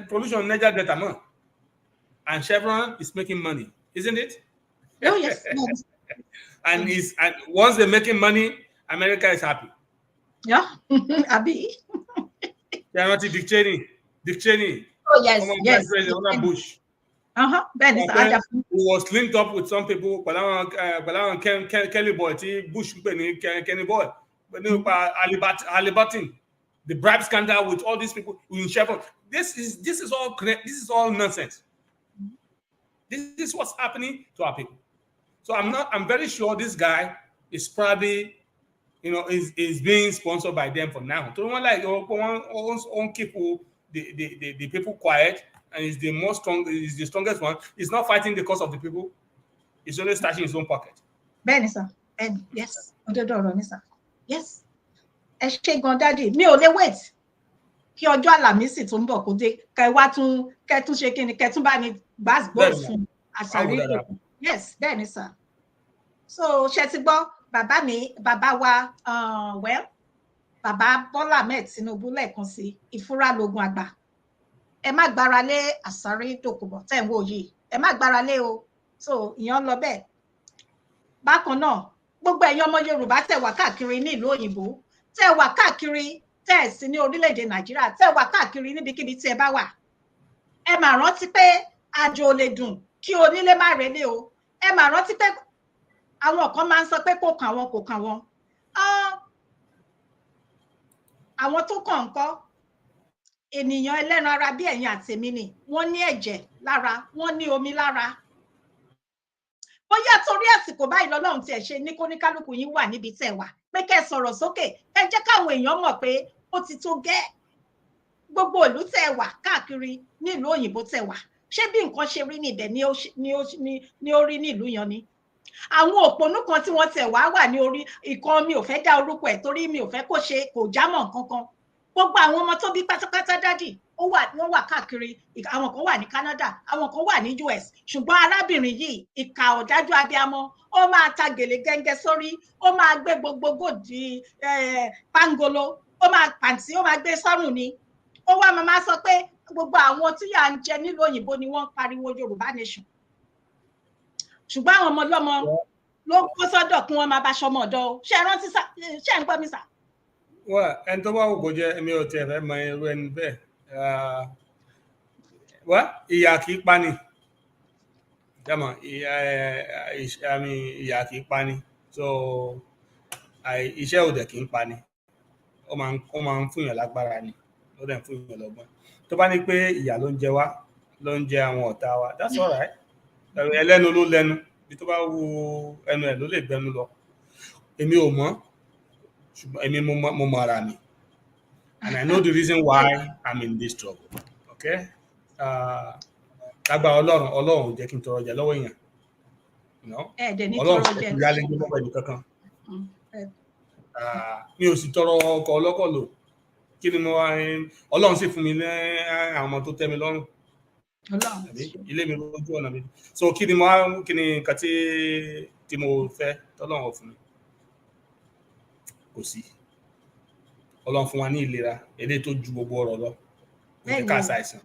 pollution Niger Delta mọ́ and Chevron is making money, isn't it? Oh yes. And once they're making money, America is happy. Yeah, Abi. They're not Dick Cheney. Oh yes, yes. President Bush. Then he was linked up with some people. Kelly Boy, Bush, Kenny Boy, Halliburton, the bribe scandal with all these people in Chevron. This is all nonsense. This is what's happening to our people. So I'm very sure this guy is probably, is being sponsored by them for now. So one keep the people quiet, and is the strongest one. He's not fighting the cause of the people. He's only stashing his own pocket. Bẹ́ẹ̀ni sir, bẹ́ẹ̀ni, yes. Yes. Ẹ ṣé gan daddy, mi ò lè wait. Kí ọjọ́ Àlàmísì tó ń bọ̀ kó dé, kẹ́ tún ṣe kíni, kẹ́ tún bá ní gbàgbọ́ fún ASARI. Yes, bẹ́ẹ̀ni sir. So ṣé ti gbọ́ bàbá wa bàbá Bọ́lá Ahmed Tinubu lẹ́ẹ̀kan sí ìfúra lógun àgbà. Ẹ má gbára lé ASARI DOKUBO tẹ́ ń wò yìí. Ẹ má gbára lé o. So ìyẹn lọ bẹ́ẹ̀. Bákan náà, gbogbo ẹ̀yin ọmọ Yorùbá tẹ́ wà káàkiri ní ìlú òyìnbó, tẹ́ wà káàkiri tẹ́ sí ní orílẹ̀-èdè Nàìjíríà, tẹ́ wà káàkiri níbikíbi tí ẹ bá wà. Ẹ má rántí pé àjò lè dùn kí onílé má relé o. Ẹ má rántí pé àwọn kan máa ń sọ pé kò kàn wọ́n. Àwọn tó kàn ńkọ́ ènìyàn ẹlẹ́ran ara bí ẹ̀yin àtèmi ni wọ́n ní ẹ̀jẹ̀ lára, wọ́n ní omi lára. Bóyá torí àsìkò báyìí lọ́lọ́run tí ẹ ṣe ní kóníkálùkù yín wà níbi tẹ́ wà pé kẹ́ sọ̀rọ̀ sókè ẹ jẹ́ káwọn èèyàn mọ̀ pé ó ti tó gẹ́ gbogbo ìlú tẹ́ wà káàkiri nílùú òyìnbó tẹ́ wà ṣé bí nǹkan ṣe rí níbẹ̀ ni ó rí nílùú yan ni àwọn òpònú kan tí wọ́n tẹ̀ wà ní orí ìkan, mi ò fẹ́ dá orúkọ ẹ̀ torí mi ò fẹ́ kó ṣe kò jámọ́ kankan. Gbogbo àwọn ọmọ tó bí pátápátá dádì wọ́n wà káàkiri, àwọn kan wà ní Canada, àwọn kan wà ní US, ṣùgbọ́n arábìnrin yìí ìkà ọ̀dájú abiyamọ, ó máa ta gèlè gẹ́ngẹ́ sórí, ó máa gbé gbogbo gòdì pangolo, ó máa pàǹtí, ó máa gbé sọ́rùn ni. Ó wá máa sọ pé gbogbo àwọn tí yà ń jẹ nílùú òyìnbó ni wọ́n pariwo Yorùbá nation. Ṣùgbọ́n àwọn ọmọ ọlọ́mọ ló kó sọ́dọ̀ kí wọ́n máa bá ṣọmọ ọ̀dọ̀. Ṣé ẹ rántí sá? Ṣé ẹ ń gbọ́ mi sá? Well, ẹni tó bá wù kó jẹ́ èmi ò tiẹ̀ fẹ́ mọ irú ẹni bẹ́ẹ̀. Ìyà kì í pani. Jàmọ̀, ìyà kì í pani. So iṣẹ́ òdẹ̀ kì í pani. Ó máa ń fún yàn lágbára ni. Ó dẹ̀ ń fún yàn lọ́gbọ́n. Tó bá ní pé ìyà ló ń jẹ wá, ló ń jẹ àwọn ọ̀tá wa, that's all right. Ẹlẹ́nu ló lẹ́nu. Bí tó bá wù ẹnu ẹ̀ ló lè gbẹnu lọ. Èmi ò mọ̀. Ṣùgbọ́n èmi mo mọ ara mi, and I know the reason why I'm in this trouble. Okay? Lágbára Ọlọ́run jẹ́ kí n tọrọ jẹ lọ́wọ́ èèyàn. Ọlọ́run sì yá lé ní lọ́wọ́ ẹni kankan. Mi ò sì tọrọ ọkọ̀ ọlọ́kọ̀ lò. Kí ni mo wá Ọlọ́run sì fún mi ní àwọn ọmọ tó tẹ́ mi lọ́rùn. Ilé mi lójú ọ̀nà mi. So kí ni nǹkan tí mo fẹ́ tọ́lọ́run fún mi? Kò sí. Ọlọ́run fún wa ní ìlera, èdè tó ju gbogbo ọ̀rọ̀ lọ. Ká ṣàìsàn.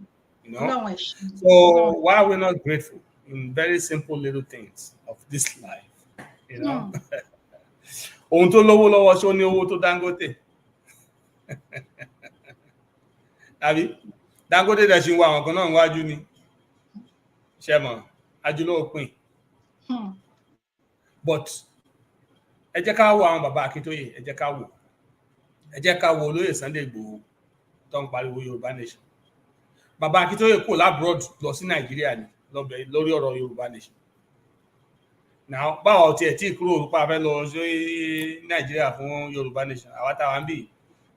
So why are we not grateful in very simple little things of this life? Ohun tó lówó lọ́wọ́ ṣó ní owó tó Dangote. Àbí Dangote dẹ̀ ṣì ń wá àwọn kan náà wájú ni. Ṣé mọ̀, ajúlọ òpin. But ẹ jẹ́ ká wo àwọn bàbá Akíntóyè, ẹ jẹ́ ká wo olóyè Sunday Igboho tó ń pariwo Yorùbá nation. Bàbá Akíntóyè kò lábroad lọ sí Nàìjíríà ni lórí ọ̀rọ̀ Yorùbá nation. Now báwo tiẹ̀ tí kúrò pa fẹ́ lọ sí Nàìjíríà fún Yorùbá nation, àwa táwa ń bì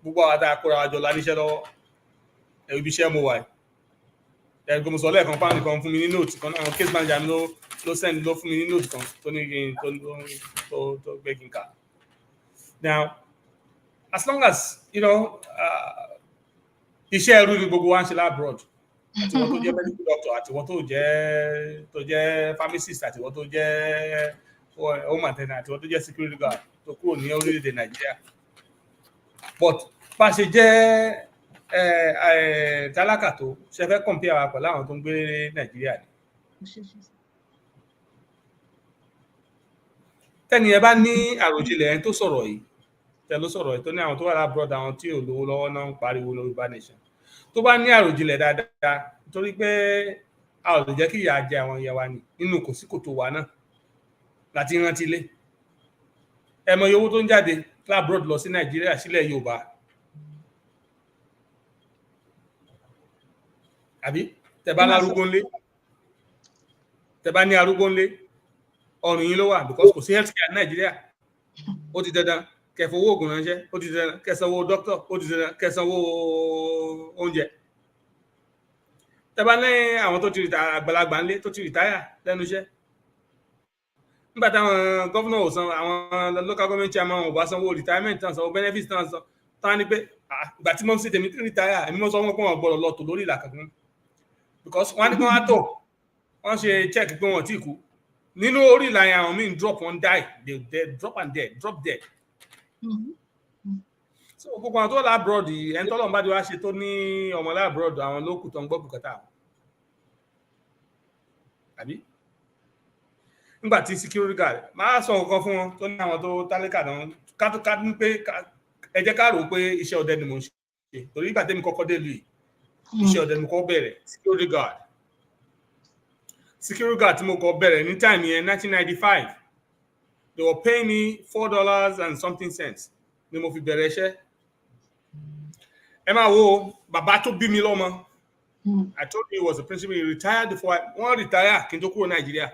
gbogbo àwa tá a kóra wa jọ láníṣẹ́ lọ́wọ́ ibi iṣẹ́ mo wà. Ẹ̀gbọ́n mo sọ lẹ́ẹ̀kan pàmì kan fún mi ní note kan náà, case manager mi ló fún mi ní note kan tó ní kí n tó gbé kí n kà. Now, as long as, iṣẹ́ ẹrú ni gbogbo wa ń ṣe labroad, àti wọ́n tó jẹ́ medical doctor, àti wọ́n tó jẹ́ pharmacist, àti wọ́n tó jẹ́ home attendant, àti wọ́n tó jẹ́ security guard tó kúrò ní orílẹ̀-èdè Nàìjíríà. But bá ṣe jẹ́ tálákà tó ṣe fẹ́ compare wa pẹ̀lú àwọn tó ń gbé Nàìjíríà ni. Tẹ́ni ẹ bá ní àròjinlẹ̀ ẹni tó sọ̀rọ̀ yìí, tó ní àwọn tó wà lábroad, àwọn tí ò lówó lọ́wọ́ náà ń pariwo Yorùbá nation. Tó bá ní àròjinlẹ̀ dáadáa, nítorí pé a ò lè jẹ́ kí ìyà jẹ àwọn ìyá wa ni nínú kòsíkòtò wa náà láti rántí ilé. Ẹ mọ iye owó tó ń jáde lábroad lọ sí Nàìjíríà sílẹ̀ Yorùbá. Àbí tẹ́ bá lárúgbó ńlé, tẹ́ bá ní arúgbó ńlé, ọrùn yín ló wà because kò sí healthcare ní Nàìjíríà. Ó ti dandan kẹ́ fowó oògùn ránṣẹ́, ó ti dandan kẹ́ sanwó doctor, ó ti dandan kẹ́ sanwó oúnjẹ. Tẹ́ bá ní àwọn tó ti àgbàlagbà ńlé tó ti retire lẹ́nu iṣẹ́. Nígbà táwọn governor ò san, àwọn local government chairman ò bá sanwó retirement tán, sanwó benefits tán san, tán ní pé ìgbà tí mo ń ṣe tèmi retire, èmi mo sọ wọn pé wọn gbọ́dọ̀ lọ tò lórí ìlà kankan. Because wọ́n ní kí wọ́n á tò, wọ́n ṣe check pé wọ́n ti kú. Nínú orí ìlà yẹn àwọn míì drop, wọ́n die, they drop and dead, drop dead. So gbogbo àwọn tó lábroad yìí, ẹni tọ́lọ́run bá ti wá ṣe tó ní ọmọ lábroad, àwọn ló kù tó ń gbọ́ bùkátà. Àbí nígbà tí security guard máa sọ nǹkan fún wọn tó ní àwọn tó tálíkà náà, ká ní pé ẹ jẹ́ ká rò pé iṣẹ́ ọdẹ ni mo ń ṣe. Torí ìgbà tẹ́mi kọ́kọ́ dé lùi, iṣẹ́ ọdẹ ni mo kọ́ bẹ̀rẹ̀, security guard tí mo kọ́ bẹ̀rẹ̀ ní time yẹn 1995. They were paying me $4 and something cents ni mo fi bẹ̀rẹ̀ iṣẹ́. Ẹ máa wo bàbá tó bí mi lọ́mọ. I told you he was a principal. He retired before wọ́n retire kí n tó kúrò Nàìjíríà.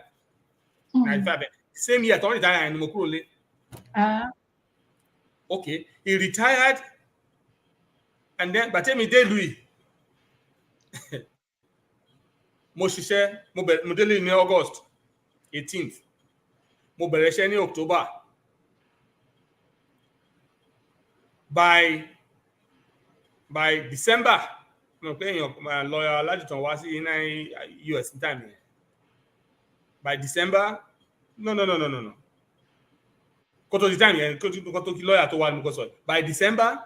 95. Same year tó retire ni mo kúrò lé. Okay, he retired and then bàtẹ́mi dé lùi. Mo ṣiṣẹ́, mo délé ní August 18th. mo bẹ̀rẹ̀ iṣẹ́ ní October. By December, mo pé èèyàn lọ́yà Aládìtàn wá sí US time yẹn. By December, no. Kó tó di time yẹn, kó tó kí lọ́yà tó wá ní kó sọ. By December,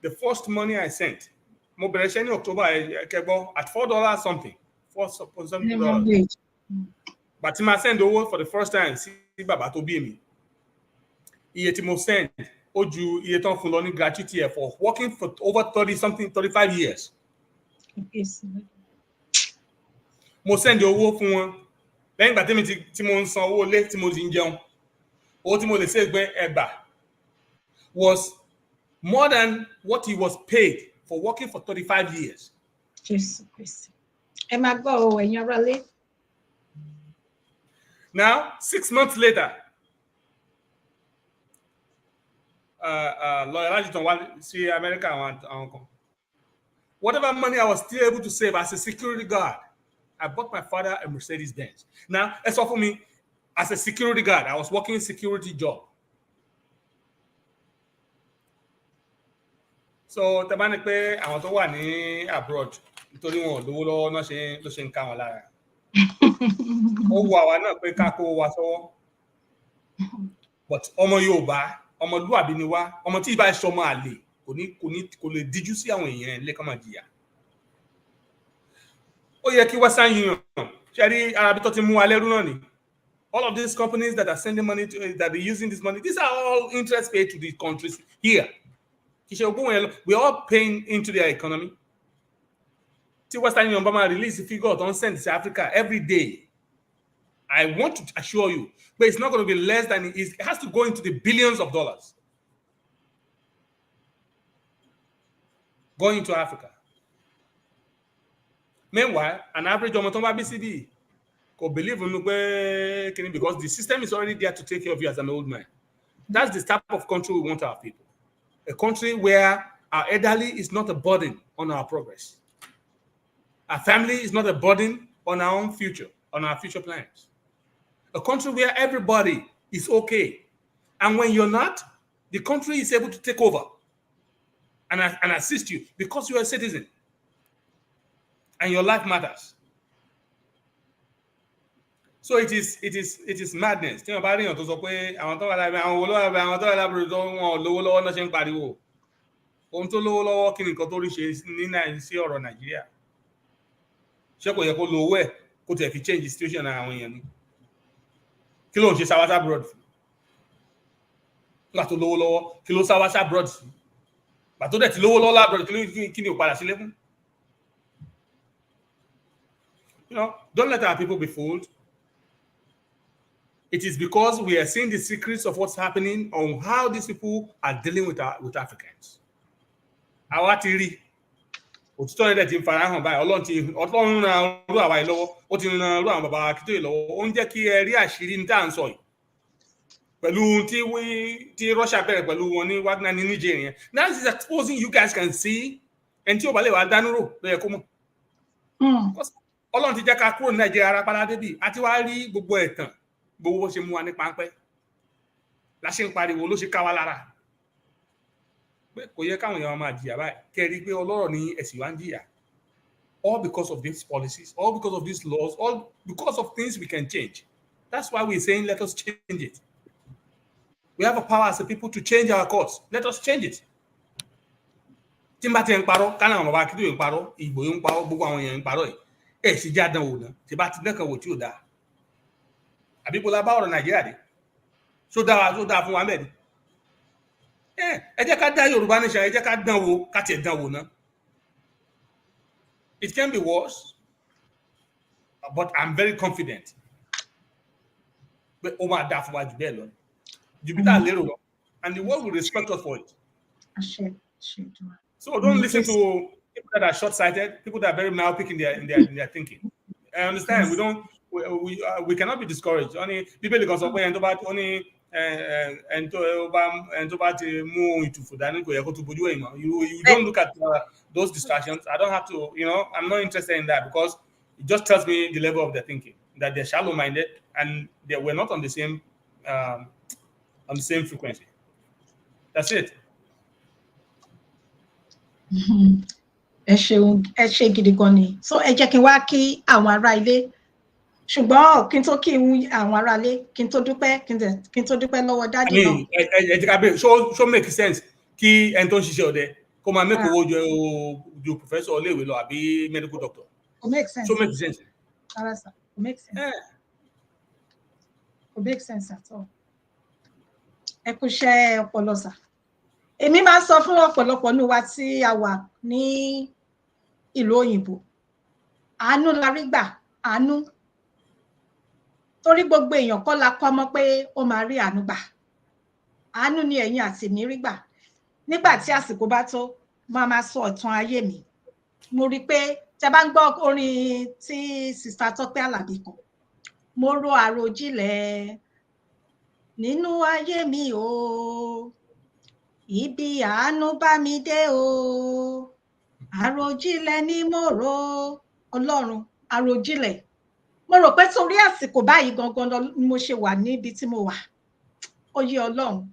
the first money I sent, mo bẹ̀rẹ̀ iṣẹ́ ní October kẹgbọ́ at $4 something, $4 But tí ma send owó for the first time sí bàbá tó bí èmi, iye tí mo send ó ju iye tán fún lọ ní gratuity ẹ̀ for working for over 35 years. Mo send owó fún wọn lẹ́yìn ìgbà tí mo ń san owó lé tí mo ti ń jẹun. Owó tí mo lè ṣe gbé ẹgbà was more than what he was paid for working for 35 years. Jesus Christ. Ẹ máa gbọ́ ọ ẹ̀yin ará lé. Now, 6 months later, Lawyer Ajitan wá sí America àwọn kan. Whatever money I was still able to save as a security guard, I bought my father a Mercedes-Benz. Now, ẹ sọ fún mi, as a security guard, I was working a security job. So, tẹ́ bá ní pé àwọn tó wà ní abroad, nítorí wọn ò lówó lọ́wọ́ náà ló ṣe ń ká wọn lára. Ó wù àwa náà pé ká kó wa sọ́wọ́. But ọmọ Yorùbá, ọmọlúwàbí ni wá, ọmọ tí ìbá ṣọmọ àlè kò lè díjú sí àwọn èèyàn lẹ́kàn máa jìyà. Ó yẹ kí Western Union ṣe rí Arabi tó ti mú wa lẹ́rú náà ni. All of these companies that are sending money to, that are using this money, these are all interest paid to the countries here. We are all paying into their economy. Tí Western Union bá máa release the figure tó ń send to Africa every day, I want to assure you, but it's not going to be less than it has to go into the billions of dollars going into Africa. Meanwhile, an average Omotomba BCD could believe in because the system is already there to take care of you as an old man. That's the type of country we want our people. A country where our elderly is not a burden on our progress. Our family is not a burden on our own future, on our future plans. A country where everybody is okay. And when you're not, the country is able to take over and assist you because you're a citizen. And your life matters. So it is madness. Tí wọ́n bá rí èèyàn tó sọ pé àwọn tó wà lábẹ́ tó wọn lówó lọ́wọ́ náà ṣe ń pariwo. Ohun tó lówó lọ́wọ́ kí ni nǹkan tó rí ṣe ní sí ọ̀rọ̀ Nàìjíríà. Ṣé kò yẹ kó lo owó ẹ̀ kó tẹ̀ fi change situation àwọn èèyàn ni? Kí ló ń ṣe sáwásá abroad? Nígbà tó lówó lọ́wọ́, kí ló sáwásá abroad sí? Gbà tó dẹ̀ ti lówó lọ́wọ́ abroad, kí ni ò padà sílé fún? Don't let our people be fooled. It is because we are seeing the secrets of what's happening on how these people are dealing with Africans. Àwa ti rí. Òtítọ́ rẹ̀ ti ń fara hàn báyìí. Ọlọ́run ran irú àwa ìlọ́wọ́. Ó ti ran irú àwọn bàbá Akíntóyè lọ́wọ́. Ó ń jẹ́ kí ẹ rí àṣírí ní tá à ń sọ yìí. Pẹ̀lú tí Russia bẹ̀rẹ̀ pẹ̀lú wọn ní Wagner ní Niger yẹn. Now this is exposing you guys can see. Ẹni tí ó bá lè wá dánú rò ló yẹ kó mọ̀. Ọlọ́run ti jẹ́ ká kúrò ní Nàìjíríà ara padà débì. A ti wá rí gbogbo ẹ̀tàn. Gbogbo bó ṣe mú wa ní páńpẹ́. La ṣe ń pariwo ló ṣe ká wa lára. Pé kò yẹ káwọn èèyàn máa jìyà báyìí. Kẹ́rí pé ọlọ́rọ̀ ní ẹ̀sìn wa ń jìyà. All because of these policies, all because of these laws, all because of things we can change. That's why we're saying let us change it. We have a power as a people to change our course. Let us change it. Tí n bá ti ń parọ́, ká náà bàbá Akíntóyè ń parọ́, Ìgbò ń parọ́, gbogbo àwọn èèyàn ń parọ́ yìí. Ẹ sì já dán wò ná. Tí bá ti dẹ́kan wò tí ò dáa. Àbí kò la bá ọ̀rọ̀ Nàìjíríà dé. Ṣó dáa fún wa mẹ́rin. Ẹ jẹ́ ká dá Yorùbá nation, ẹ jẹ́ ká dán wò, ká tiẹ̀ dán wò ná. It can be worse, but I'm very confident. Pé ó máa dáa fún wa jù bẹ́ẹ̀ lọ. Jù bí tá a lérò lọ. And the world will respect us for it. So don't listen to people that are short-sighted, people that are very myopic in their thinking. I understand. We cannot be discouraged. Only people can say ẹni tó bá only ẹni tó bá ti mú ìtùfù dání kò yẹ kó tó bójú ẹ̀yìn mọ́. You don't look at those distractions. I don't have to. I'm not interested in that because it just tells me the level of their thinking, that they're shallow-minded and we're not on the same on the same frequency. That's it. Ẹ ṣé gidi gan ni. So ẹ jẹ́ kí n wá kí àwọn ará ilé. Ṣùgbọ́n kí n tó kí àwọn ará ilé, kí n tó dúpẹ́ lọ́wọ́ dádì náà. Ẹ jẹ́ ká bẹ̀rẹ̀, so make sense kí ẹni tó ń ṣiṣẹ́ ọdẹ kó máa make owó ju professor iléèwé lọ àbí medical doctor. Kò make sense. So make sense. Ara sà, kò make sense. Kò make sense at all. Ẹ kú iṣẹ́ ọpọlọ sà. Èmi máa ń sọ fún ọ̀pọ̀lọpọ̀ ní wa tí a wà ní ìlú òyìnbó. Àánú la rí gbà, àánú. Torí gbogbo èèyàn kọ́ la kọ́ mọ̀ pé ó máa rí àánú gbà. Àánú ni ẹ̀yin àti mi rí gbà. Nígbà tí àsìkò bá tó, máa sọ ìtàn ayé mi. Mo rí pé tẹ́ bá ń gbọ́ orin tí Sister Tọ́pẹ́ Àlàbí kan. Mo ro àròjinlẹ̀ nínú ayé mi o. Ibi àánú bá mi dé o. Àròjinlẹ̀ ni mo rò. Ọlọ́run, àròjinlẹ̀. Mo rò pé torí àsìkò báyìí gangan ni mo ṣe wà níbi tí mo wà. Ó yé Ọlọ́run.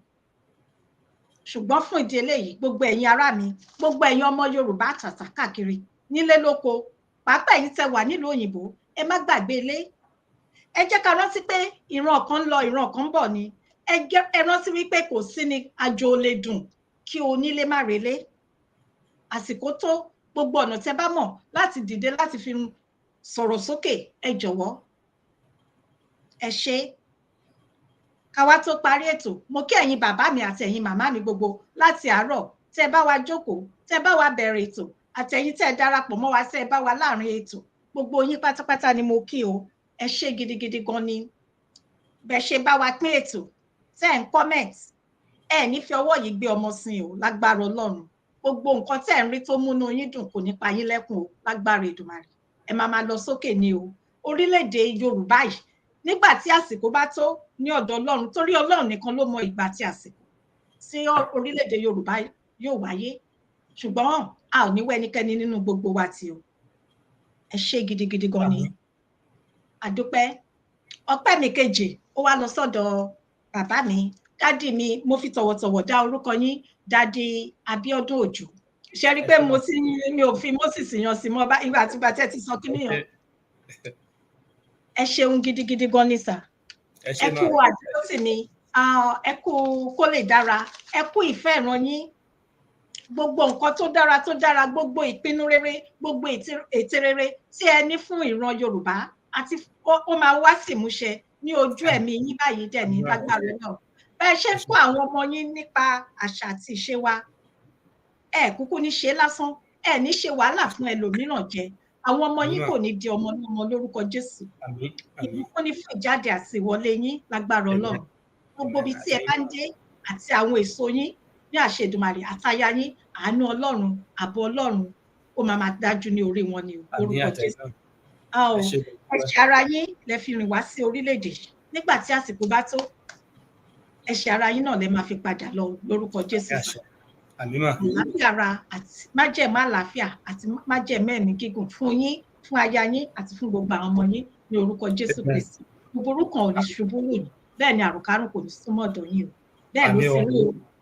Ṣùgbọ́n fún ìdí eléyìí, gbogbo ẹ̀yin ará mi, gbogbo ẹ̀yin ọmọ Yorùbá àtàtà káàkiri, nílé lóko, pàápàá ẹ̀yin tẹ́ wà nílùú òyìnbó, ẹ má gbàgbé ilé. Ẹ jẹ́ ká rántí pé ìran kan ń lọ, ìran kan ń bọ̀ ni. Ẹ rántí wípé kò sí ni àjò ò lè dùn kí onílé má relé. Àsìkò tó, gbogbo ọ̀nà tẹ́ bá mọ̀ láti dìde láti fi sọ̀rọ̀ sókè, ẹ jọ̀wọ́. Ẹ ṣé. Ká wá tó parí ètò, mo kí ẹ̀yin bàbá mi àti ẹ̀yin màmá mi gbogbo láti àárọ̀ tẹ́ bá wa jókòó, tẹ́ bá wa bẹ̀rẹ̀ ètò, àti ẹ̀yin tẹ́ darapọ̀ mọ́ wa tẹ́ bá wa láàrin ètò. Gbogbo yín pátápátá ni mo kí o. Ẹ ṣé gidigidi gan ni. Bẹ́ ṣe bá wa pín ètò, tẹ́ ń comment. Ẹ ní fi ọwọ́ yìí gbé ọmọ sin o lágbára Ọlọ́run. Gbogbo nǹkan tẹ́ ń rí tó múnú yín dùn kò ní pa yín lẹ́kùn o lágbára Èdùmàrè. Ẹ máa lọ sókè ni o. Orílẹ̀-èdè Yorùbá yìí nígbà tí àsìkò bá tó ní ọ̀dọ̀ Ọlọ́run, torí Ọlọ́run nìkan ló mọ ìgbà tí àsìkò tí orílẹ̀-èdè Yorùbá yóò wáyé. Ṣùgbọ́n a ò ní wá ẹnikẹ́ni nínú gbogbo wa tí o. Ẹ ṣé gidigidi gan ni. Àdúpẹ́. Ọpẹ́ mi kejì ó wá lọ sọ́dọ̀ bàbá mi. Dádì mi, mo fi tọ̀wọ̀tọ̀wọ̀ dá orúkọ yín, Dádì Abiodun Òjó. Ṣé rí pé mi ò fi Moses yan sí mọ́ bá ìgbà tí bàtẹ́ ti sọ kíní yàn. Ẹ ṣeun gidigidi gan ni sà. Ẹ kú àdúró tì mí. Ẹ kú kó lè dára. Ẹ kú ìfẹ́ ìran yín. Gbogbo nǹkan tó dára, gbogbo ìpinnu rere, gbogbo ète rere tí ẹ ní fún ìran Yorùbá àti ó máa wá sí ìmúṣẹ ní ojú ẹ̀mí yín báyìí dẹ̀ ní lágbára náà. Bẹ́ẹ̀ ṣe fún àwọn ọmọ yín nípa àṣà àti ìṣe wa. Ẹ kúkú ní ṣe lásán, ẹ ní ṣe wàhálà fún ẹlòmíràn jẹ. Àwọn ọmọ yín kò ní di ọmọ lórúkọ Jésù. Ìbùkún ní fún ìjáde àti ìwọlé yín lágbára Ọlọ́run. Gbogbo ibi tí ẹ bá ń dé àti àwọn èso yín ní àṣẹ Èdùmàrè àtaya yín, àánú Ọlọ́run, ààbò Ọlọ́run ó máa dájú ní orí wọn ní orúkọ Jésù. Ẹ ṣe ara yín lẹ fi rìn wá sí orílẹ̀-èdè nígbà tí àsìkò bá tó. Ẹ ṣe ara yín náà lẹ máa fi padà lọ lórúkọ Jésù. Àlàáfíà ara àti májẹ̀mú àlàáfíà àti májẹ̀mú ẹ̀mí gígùn fún yín, fún aya yín àti fún gbogbo àwọn ọmọ yín ní orúkọ Jésù Kristi. Búburú kan ò ní ṣubú lù yín, bẹ́ẹ̀ ni àrùnkárùn kò ní súnmọ́ ọ̀dọ̀ yín o. Bẹ́ẹ̀ ló ti rí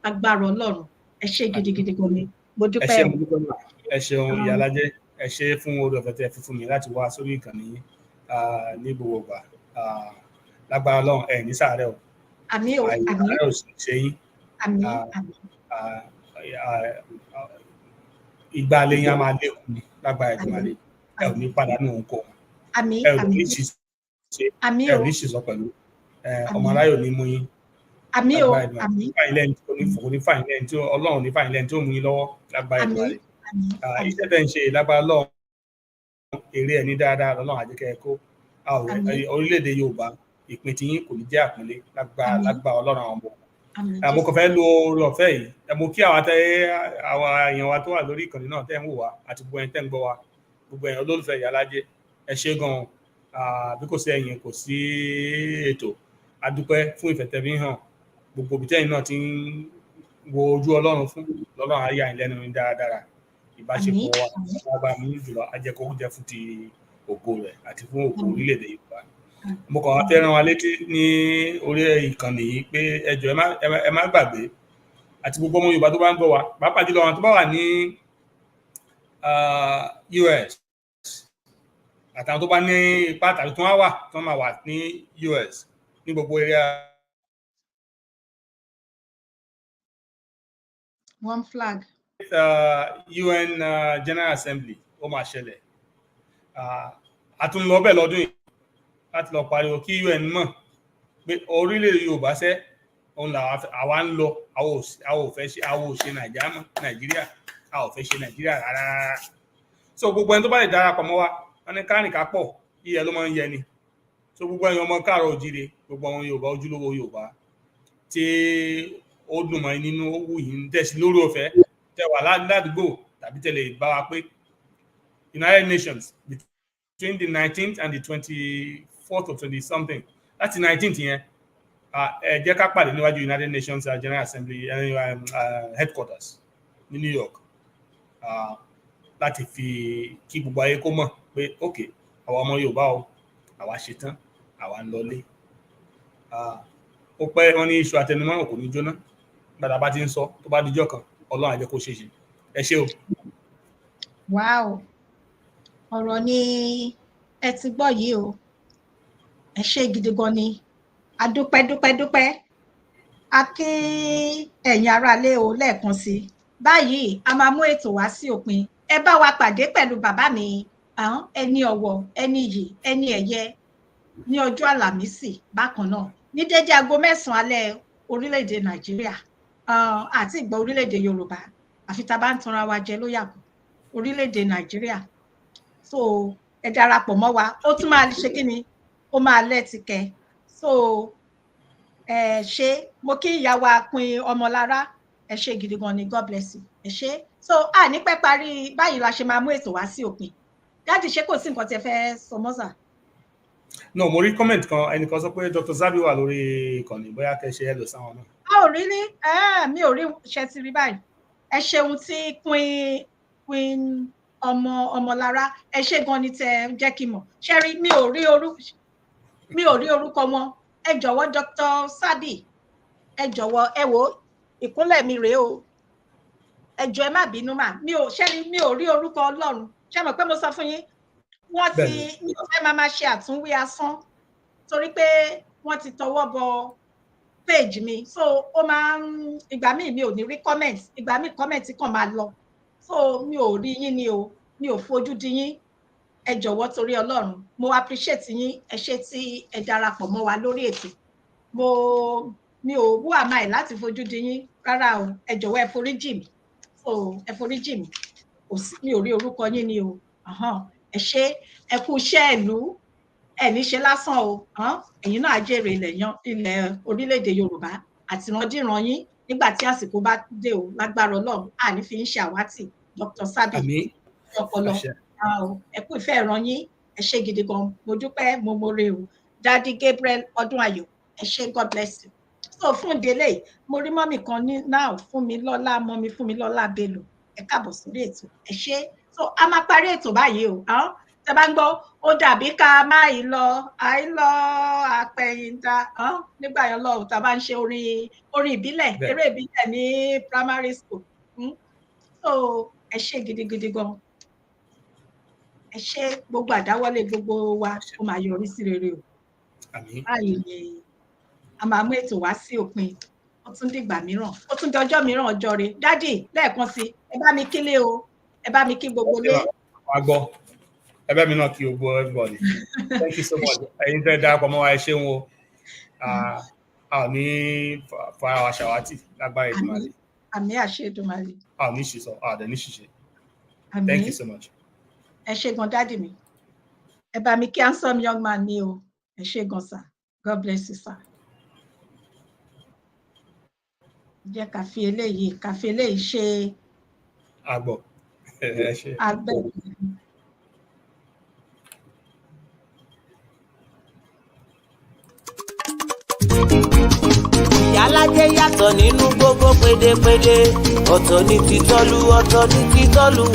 agbára Ọlọ́run. Ẹ ṣé gidigidi gan ni. Mo dúpẹ́ o. Ẹ ṣeun Ìyálájé. Ẹ ṣé fún oore ọ̀fẹ́ tẹ́ fi fún mi láti wá sórí ìkànnì ní gbogbo ìgbà. Lágbára Ọlọ́run ẹ ní sàárẹ̀ o. Àmín o, àmín. Àárẹ̀ ò sì ṣe yín. Àmín, àmín. Ìgbà lẹ́yìn a máa lékun ní lágbára Èdùmàrè. Ẹ ò ní pàdánù nǹkan. Àmín, ẹ ò ní àmín. ṣìṣe. Àmín Ẹ o. ò ní ṣìṣọ pẹ̀lú. Ọmọ aráyò ní mú yín. Àmín o, àmín. Kò ní fàyín lẹ́yìn tí Ọlọ́run ní fàyín lẹ́yìn tí ó mú yín lọ́wọ́ lágbára Èdùmàrè. Àmín. Iṣẹ́ tẹ́ ń ṣe lágbára Ọlọ́run èrè ẹ̀ ní dáadáa lọ́lọ́run á jẹ́ kẹ́ ẹ kó. Orílẹ̀-èdè Yorùbá ìpín tí yín kò ní jẹ́ àpínlẹ̀ lágbára Ọlọ́run àwọn ọmọ. Mo kàn fẹ́ lo oore ọ̀fẹ́ yìí. Mo kí àwọn èèyàn wa tó wà lórí ìkànnì náà tẹ́ ń wò wá àti gbogbo ẹ̀yin tẹ́ ń gbọ́ wa, gbogbo ẹ̀yin olólùfẹ́ Ìyálájé. Ẹ ṣé gan-an. Bí kò sí ẹ̀yin kò sí ètò. A dúpẹ́ fún ìfẹ́ tẹ́ fi hàn. Gbogbo ibi tẹ́yin náà ti ń wo ojú Ọlọ́run fún lọ́lọ́run á yà yín lẹ́nu ní dáradára. Ìbáṣepọ̀ wa lágbára mi jùlọ á jẹ́ kó jẹ́ fún ti ògo rẹ̀ àti fún ògo orílẹ̀-èdè Yorùbá. mo kàn wá fẹ́ rán wa létí ní orí ìkànnì yìí pé ẹ jọ̀ọ́ ẹ má gbàgbé àti gbogbo ọmọ Yorùbá tó bá ń gbọ́ wa pàápàá jùlọ àwọn tó bá wà ní US àtàwọn tó bá ní ipá tàbí tó máa wà ní US ní gbogbo area. One flag. UN General Assembly ó máa ṣẹlẹ̀ a tún lọ bẹ́ẹ̀ lọ́dún yìí láti lọ pariwo kí UN mọ̀ pé orílẹ̀-èdè Yorùbá sẹ́ òun làwa ń lọ àwọn ò ṣe Nàìjíríà a ò fẹ́ ṣe Nàìjíríà rárá. So gbogbo ẹni tó bá lè darapọ̀ mọ́ wa wọn ní kárìnká pọ̀ iyẹ̀ ló máa ń yẹ ni. So gbogbo ẹ̀yin ọmọ káàárọ̀ oòjíire gbogbo àwọn Yorùbá ojúlówó Yorùbá tí ó dùn mọ́ nínú owó yìí ń tẹ̀sí lórí ọ̀fẹ́ tẹ wà ládùúgbò tàbí tẹ̀lé bá wa pé United Nations between the 19th and the 24th or 20 something láti 19th yẹn ẹ jẹ́ ká pàdé níwájú United Nations General Assembly headquarters ní New York láti fi kí gbogbo ayé kó mọ̀ pé ok àwa ọmọ Yorùbá o àwa ṣetán àwa ń lọlé ó pẹ́ wọ́n ní iṣu àtẹnumọ́ kò ní jóná gbàdá bá ti ń sọ tó bá dijọ́ kan Ọlọ́run á jẹ́ kó ṣeé ṣe ẹ ṣé o. Wow, ọ̀rọ̀ ni ẹ ti gbọ́ yìí o ẹ ṣé gidi gan ni a dúpẹ́ a kí ẹ̀yin aráalé o lẹ́ẹ̀kan sí báyìí a máa mú ètò wá sí òpin ẹ bá wa pàdé pẹ̀lú bàbá mi ẹni ọ̀wọ̀ ẹni yìí ẹni ẹ̀yẹ ní ọjọ́ àlàmísì bákan náà ní dédé aago 9 alẹ́ orílẹ̀-èdè Nàìjíríà àti ìgbà orílẹ̀-èdè Yorùbá àfi tá a bá ń tanra wa jẹ ló yàgò orílẹ̀-èdè Nàìjíríà so ẹ darapọ̀ mọ́ wa ó tún máa ṣe kí ni ó máa lẹ́tìkẹ́ so ẹ ṣé mo kí ìyá wa Queen Ọmọlára ẹ ṣé gidi gan ni God bless you ẹ ṣé so ní pẹ́ parí báyìí la ṣe máa mú ètò wá sí òpin dáàdì ṣé kò sí nǹkan tí ẹ fẹ́ sọ mọ́sà. No, mo rí comment kan ẹnìkan sọ pé Dr. Zabi wà lórí ìkànnì bóyá kẹ́ ṣe hello sáwọn náà. a ò rí ní mi ò rí ṣe ti rí báyìí ẹ ṣeun tí Queen Ọmọlára ẹ ṣé gan ni tẹ jẹ́ kí n mọ̀ ṣe rí mi ò rí orúkọ wọn ẹ jọ̀wọ́ Dr. Zabi ẹ jọ̀wọ́ ẹ wò ìkúnlẹ̀ mi rèé o ẹ jọ̀ọ́ ẹ má bínú mà mi ò rí orúkọ Ọlọ́run ṣé mọ̀ pé mo sọ fún yín wọ́n ti mi ò fẹ́ máa ṣe àtúnwí asán torí pé wọ́n ti tọwọ́ bọ page mi so ó máa ń ìgbà míì mi ò ní rí comment ìgbà míì comment kàn máa lọ so mi ò rí yín ni o mi ò fojú di yín ẹ jọ̀wọ́ torí Ọlọ́run mo appreciate yín ẹ ṣé tí ẹ darapọ̀ mọ́ wa lórí ètò mi ò wú àmáì láti fojú di yín rárá o ẹ jọ̀wọ́ ẹ foríjì mi so ẹ foríjì mi mi ò rí orúkọ yín ni o ẹ ṣé ẹ kú iṣẹ́ ìlú ẹ ní ṣe lásán o ẹ̀yin náà jèrè ilẹ̀ orílẹ̀-èdè Yorùbá àti ìrandíran yín nígbà tí àsìkò bá dé o lágbára Ọlọ́run àní fi ń ṣe àwátì Dr. Zabi ọpọlọ ẹ kú ìfẹ́ ìran yín ẹ ṣé gidi gan mo dúpẹ́ mo mọ̀re o Daddy Gabriel Ọdúnayọ̀ ẹ ṣé God bless you so fún ìdílé mo rí mọ́mì kan ní náà Fúnmilọ́lá mọ́mì Fúnmilọ́lá Bello ẹ káàbọ̀ sórí ètò ẹ ṣé so a máa parí ètò báyìí o tẹ bá ń gbọ́ ó dàbí ká má àìlọ àpẹ̀yìntà nígbà yẹn lọ́wọ́ tá a bá ń ṣe orin ìbílẹ̀ eré ìbílẹ̀ ní primary school so ẹ ṣé gidigidi gan ẹ ṣé gbogbo àdáwọ́lé gbogbo wa ó máa yọrí sí rere o báyìí ni a máa mú ètò wá sí òpin ó tún dìgbà mìíràn ó tún di ọjọ́ mìíràn ọjọ́ rẹ̀ dádì lẹ́ẹ̀kan sí ẹ bá mi kílé o ẹ bá mi kí gbogbo lé. wàá gbọ́ ẹ bá mi náà kí gbogbo everybody thank you so much ẹ̀yin tẹ́ darapọ̀ mọ́ wa ẹ ṣeun o a ò ní fara wa ṣàwátì lágbára Èdùmàrè. àmín àṣẹ Èdùmàrè. a ò ní ṣìṣọ a ò dẹ̀ ní ṣìṣe thank you so much. ẹ ṣé gan dádì mi ẹ bá mi kí handsome young man ni o ẹ ṣé gan sir God bless you sir. jẹ́ ká fi eléyìí ṣe àgbọ̀ ẹ ṣé. àgbẹ̀. Ìyálájé yàtọ̀ nínú gbogbo pédépédé ọ̀tọ̀ ní títọ́lú ọ̀tọ̀ ní títọ́lú.